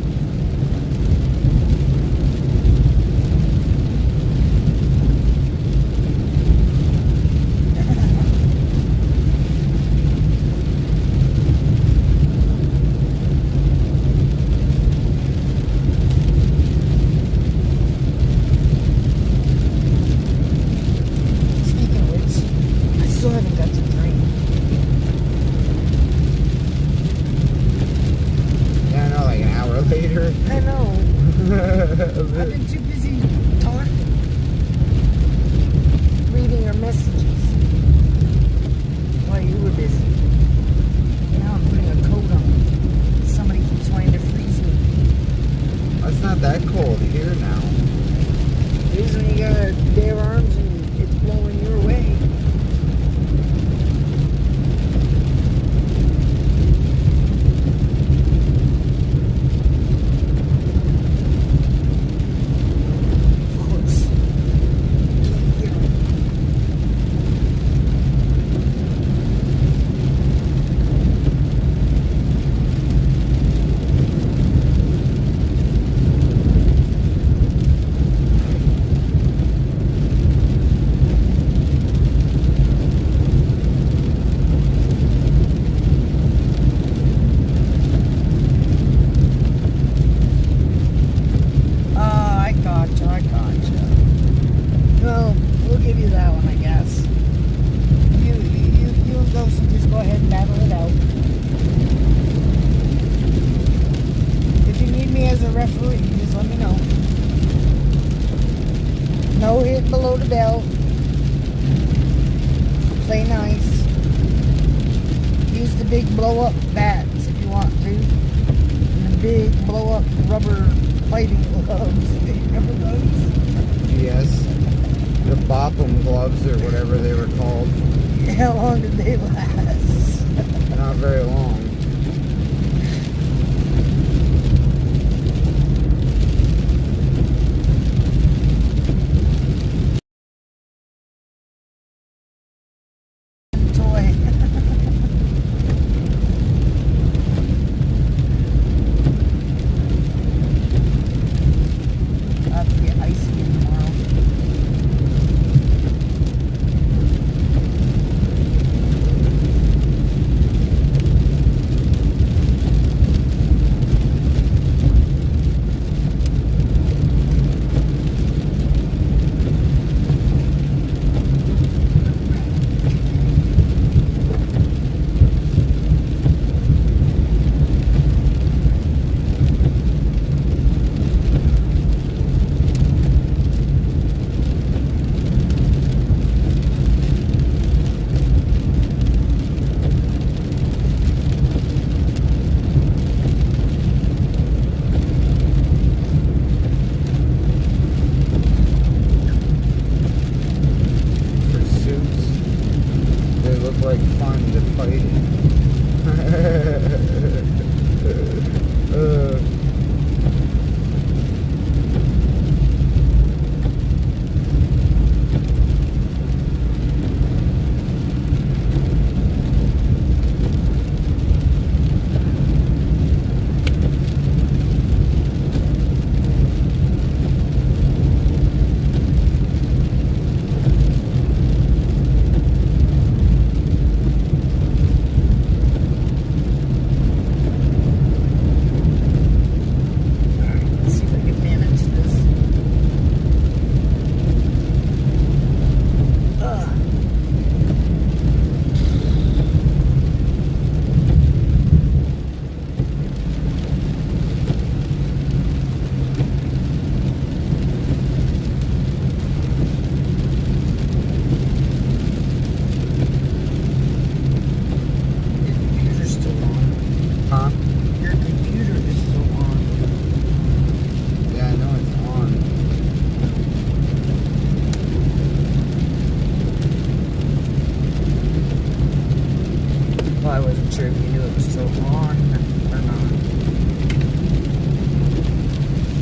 below the belt. Play nice. Use the big blow-up bats if you want to. And the big blow-up rubber fighting gloves. Remember those? Yes. The Bop-'em gloves or whatever they were called. How long did they last? Not very long. Toy. I'll have to get ice again tomorrow. Pursuits. They look like fun to fight in. Let's see if I can manage this. Ugh. Your computer's still on. Huh? Your computer is still on. Yeah, I know it's on. Well, I wasn't sure if you knew it was still on or not.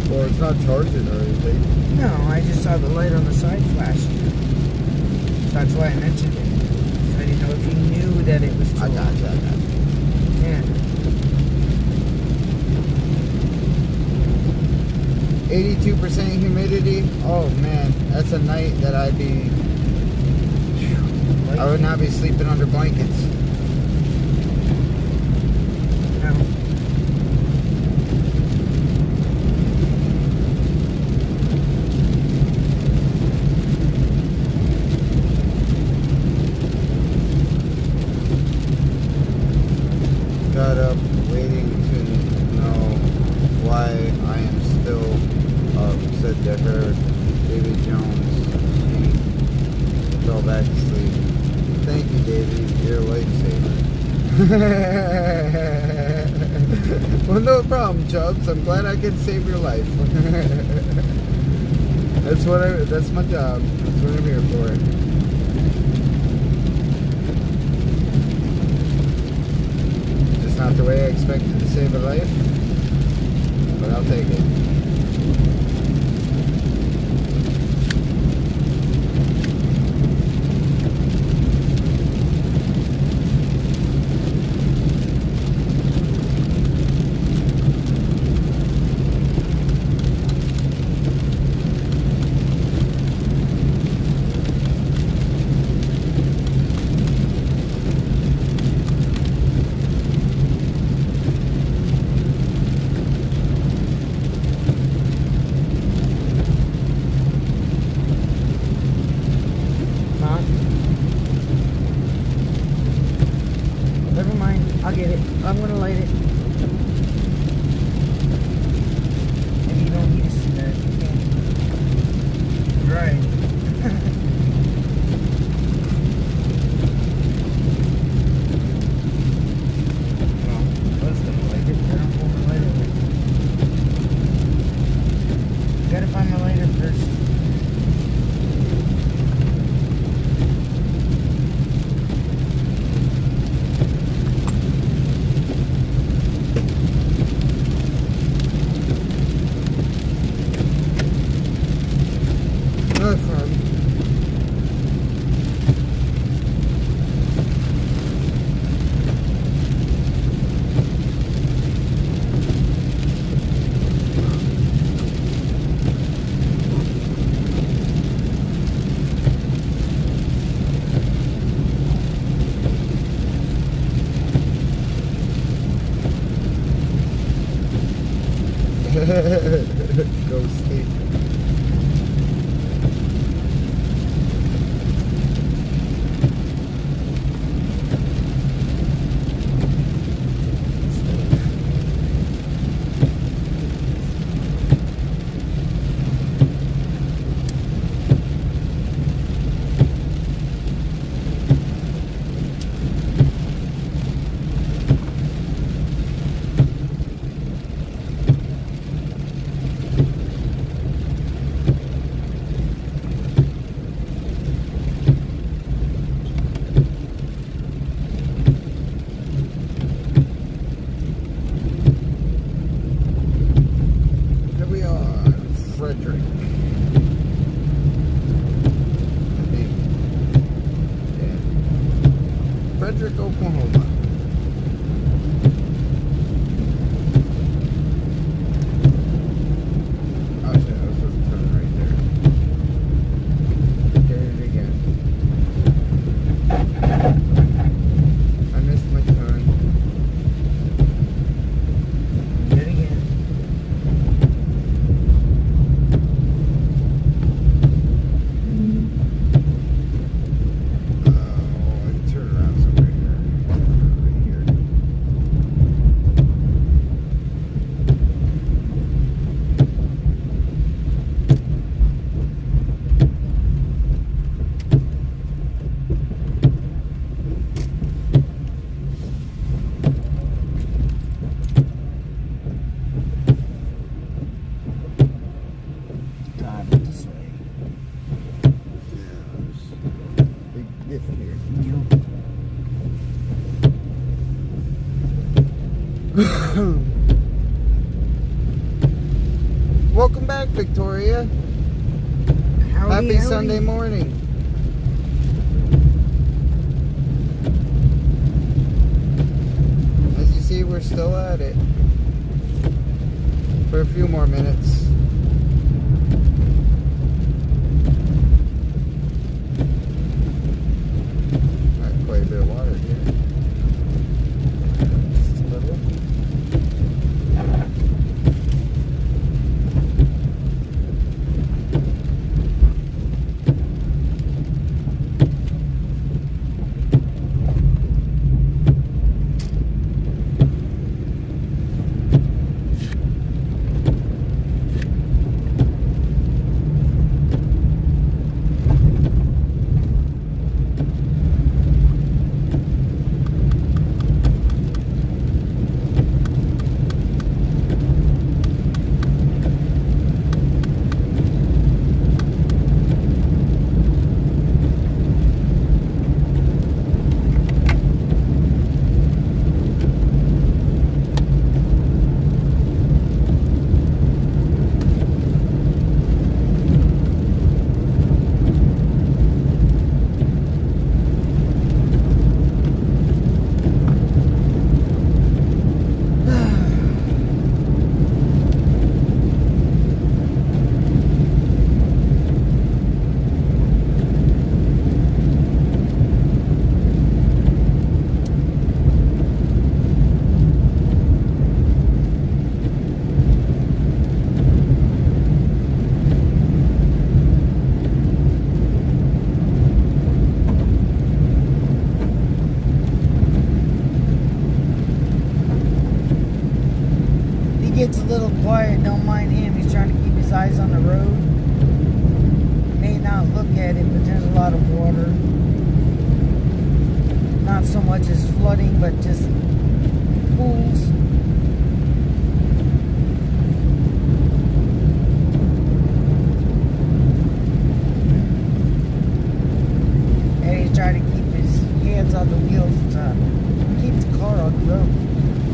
Well, it's not charging or anything. No, I just saw the light on the side flashing. So that's why I mentioned it. So I didn't know if you knew that it was still I got on. you, I got you. Yeah. 82% humidity. Oh man, that's a night that I'd be. I would not be sleeping under blankets. No. Got up waiting to know why I am still up, said to her. David Jones. She fell back to sleep. Thank you, Davey. You're a lifesaver. Well, no problem, Chubbs. I'm glad I could save your life. That's my job. That's what I'm here for. Just not the way I expected to save a life, but I'll take it. I'll get it. I'm gonna light it. Maybe you don't need to see that. Right. Ghosty. Frederick. I think. Yeah. Frederick, Oklahoma. Oh shit, I was supposed to turn right there. Did it again. I missed my turn. Did it again. Welcome back, Victoria. Howdy, Happy Sunday morning. As you see, we're still at it for a few more minutes. Got quite a bit of water here. Just a little. Gets a little quiet, don't mind him. He's trying to keep his eyes on the road. May not look at it, but there's a lot of water. Not so much as flooding, but just pools. And he's trying to keep his hands on the wheels to keep the car on the road.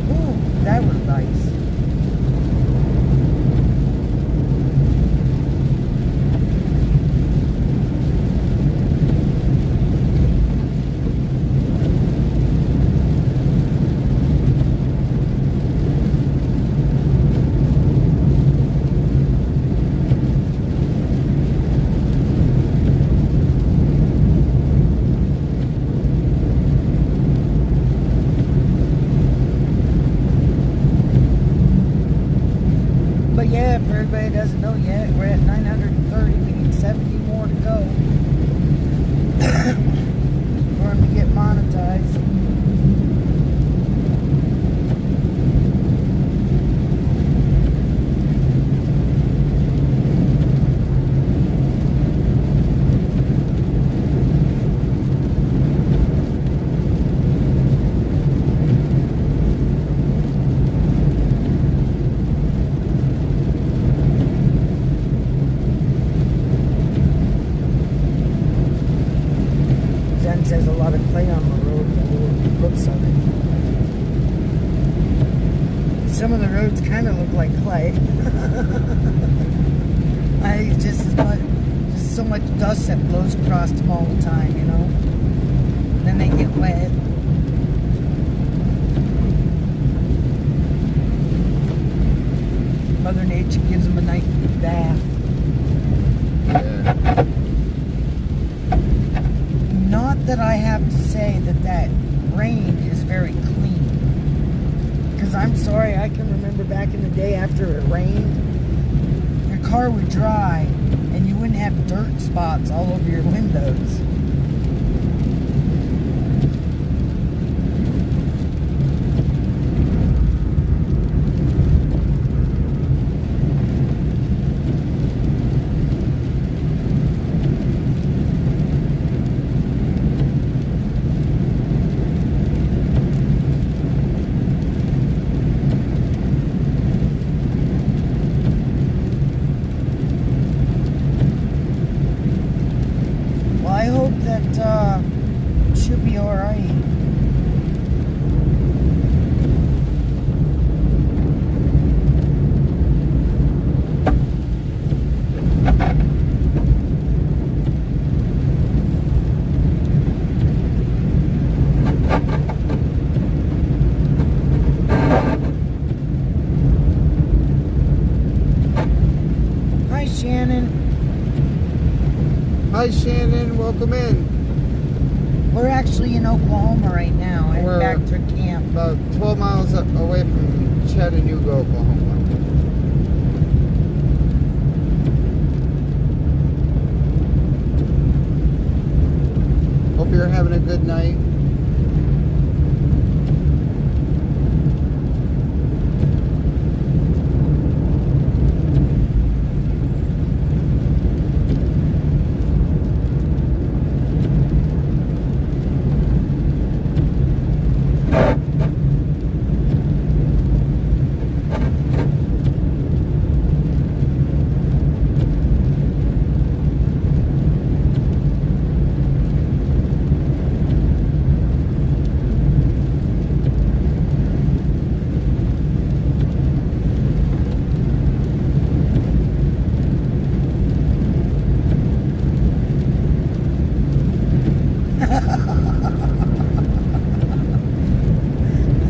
Ooh, that was nice. means there's a lot of clay on the road, the looks of it. Some of the roads kind of look like clay. Just so much dust that blows across them all the time, you know. Then they get wet. Mother Nature gives them a nice bath. Yeah. Not that I have to say that rain is very clean. Because I'm sorry, I can remember back in the day after it rained, your car would dry and you wouldn't have dirt spots all over your windows. Should be alright. Hi, Shannon. Hi, Shannon. Welcome in. We're actually in Oklahoma right now, and We're back to camp. About 12 miles away from Chattanooga, Oklahoma. Hope you're having a good night.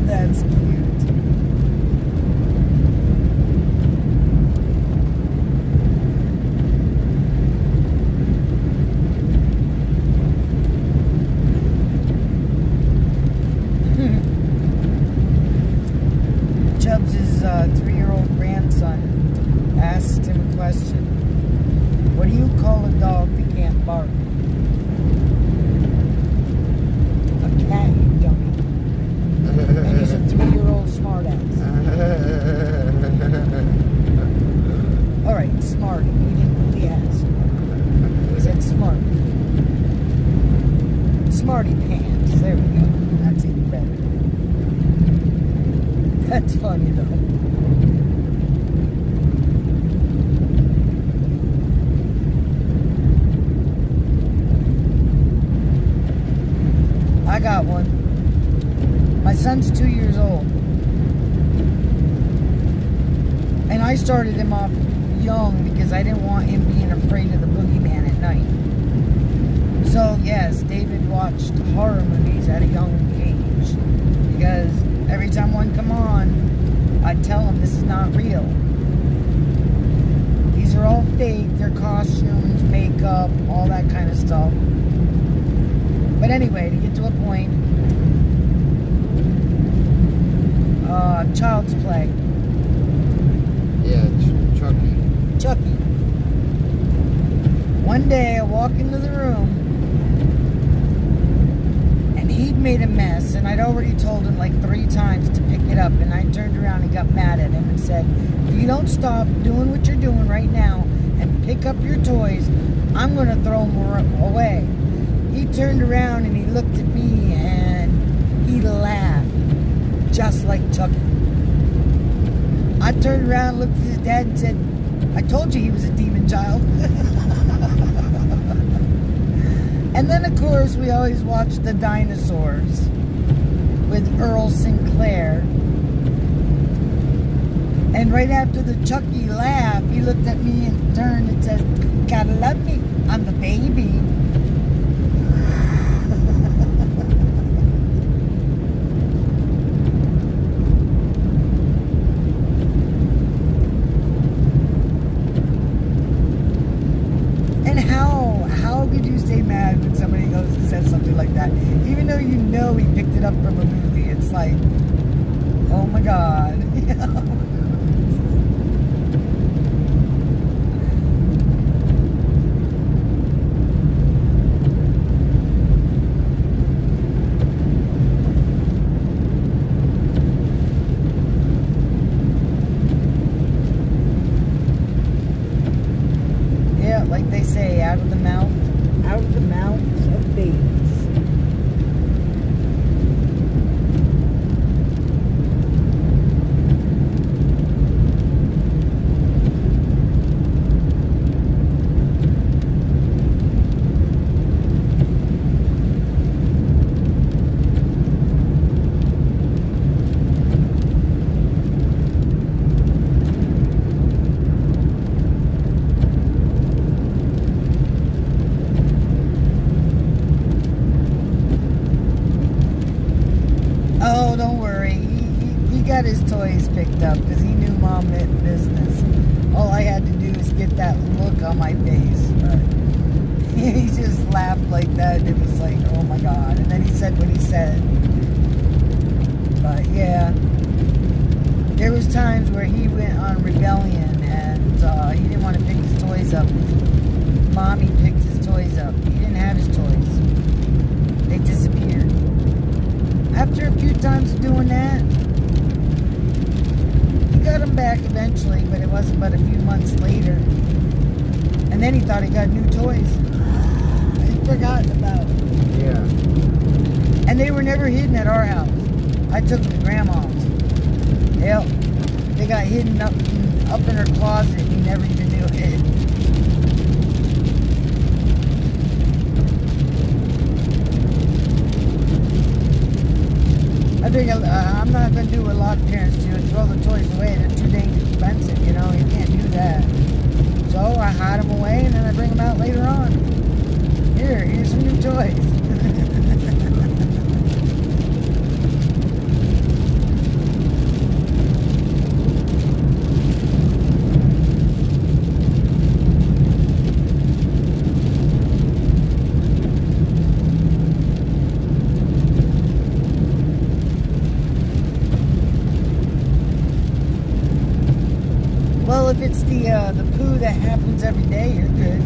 That's cute. Chubbs' 3-year-old grandson asked him a question. What do you call a dog that can't bark? A cat, you dummy. And he's a 3-year-old smartass. Alright, Smarty. He didn't really ask. He said Smarty. Smarty pants. There we go. That's even better. That's funny though. I got one. My son's 2 years old. And I started him off young because I didn't want him being afraid of the boogeyman at night. So yes, David watched horror movies at a young age. Because every time one come on, I'd tell him this is not real. These are all fake. They're costumes, makeup, all that kind of stuff. But anyway, to get to a point, Child's Play. Yeah, Chucky. Chucky. One day I walk into the room and he'd made a mess, and I'd already told him like 3 times to pick it up, and I turned around and got mad at him and said, if you don't stop doing what you're doing right now and pick up your toys, I'm going to throw them away. He turned around and he looked at me and he laughed just like Chucky. I turned around, looked at his dad and said, I told you he was a demon child. And then, of course, we always watch The Dinosaurs with Earl Sinclair. And right after the Chucky laugh, he looked at me and turned and said, "Gotta love me, I'm the baby." And how could you stay mad when somebody goes and says something like that? Even though you know he picked it up from a movie, it's like, oh my God, you know? Yeah, like they say, out of the mouths of babes. Oh, don't worry. He got his toys picked up because he knew Mom meant business. All I had to do was get that look on my face. But he just laughed like that. And it was like, oh my God. And then he said what he said. But yeah, there was times where he went on rebellion and he didn't want to pick his toys up. Mommy picked his toys up. He didn't have his toys. They disappeared. After a few times of doing that, he got them back eventually, but it wasn't but a few months later. And then he thought he got new toys. He'd forgotten about it. Yeah. And they were never hidden at our house. I took them to Grandma's. Hell, they got hidden up in her closet and he never even knew it. I think I'm not going to do what a lot of parents do and throw the toys away. They're too dang expensive, you know. You can't do that. So I hide them away and then I bring them out later on. Here's some new toys. Well, if it's the poo that happens every day, you're good.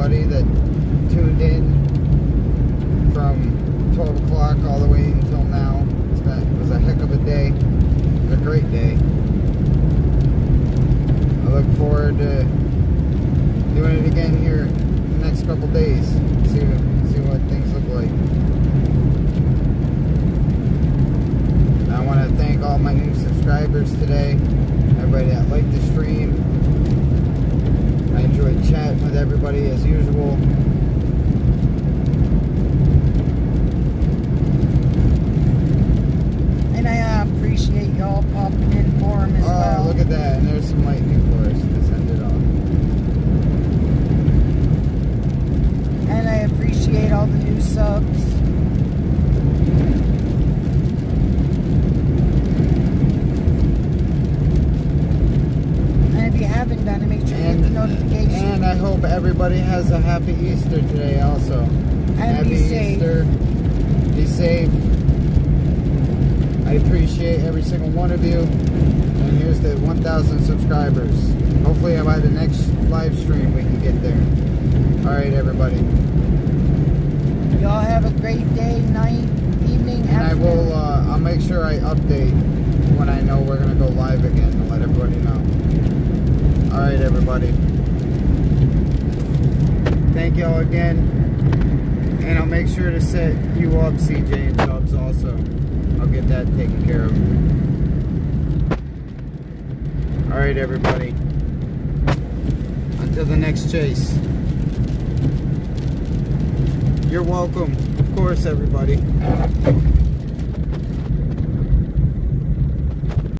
everybody that tuned in from 12 o'clock all the way until now. It was a heck of a day. It was a great day. I look forward to doing it again here in the next couple days. See what things look like. And I want to thank all my new subscribers today. Everybody that liked the stream. I enjoyed chatting with everybody as usual. And I appreciate y'all popping in for them as well. Oh, look at that. And there's some lightning for us to send it off. And I appreciate all the new subs. And if you haven't done it, make sure you hit the notification. And I hope everybody has a happy Easter today also. And happy be safe. Easter. Be safe. I appreciate every single one of you. And here's the 1,000 subscribers. Hopefully by the next live stream we can get there. Alright, everybody. Y'all have a great day, night, evening, And I afternoon. will, I'll make sure I update when I know we're going to go live again to let everybody know. Alright, everybody. Thank y'all again. And I'll make sure to set you up, CJ and Tubbs, also. I'll get that taken care of. Alright, everybody. Until the next chase. You're welcome. Of course, everybody.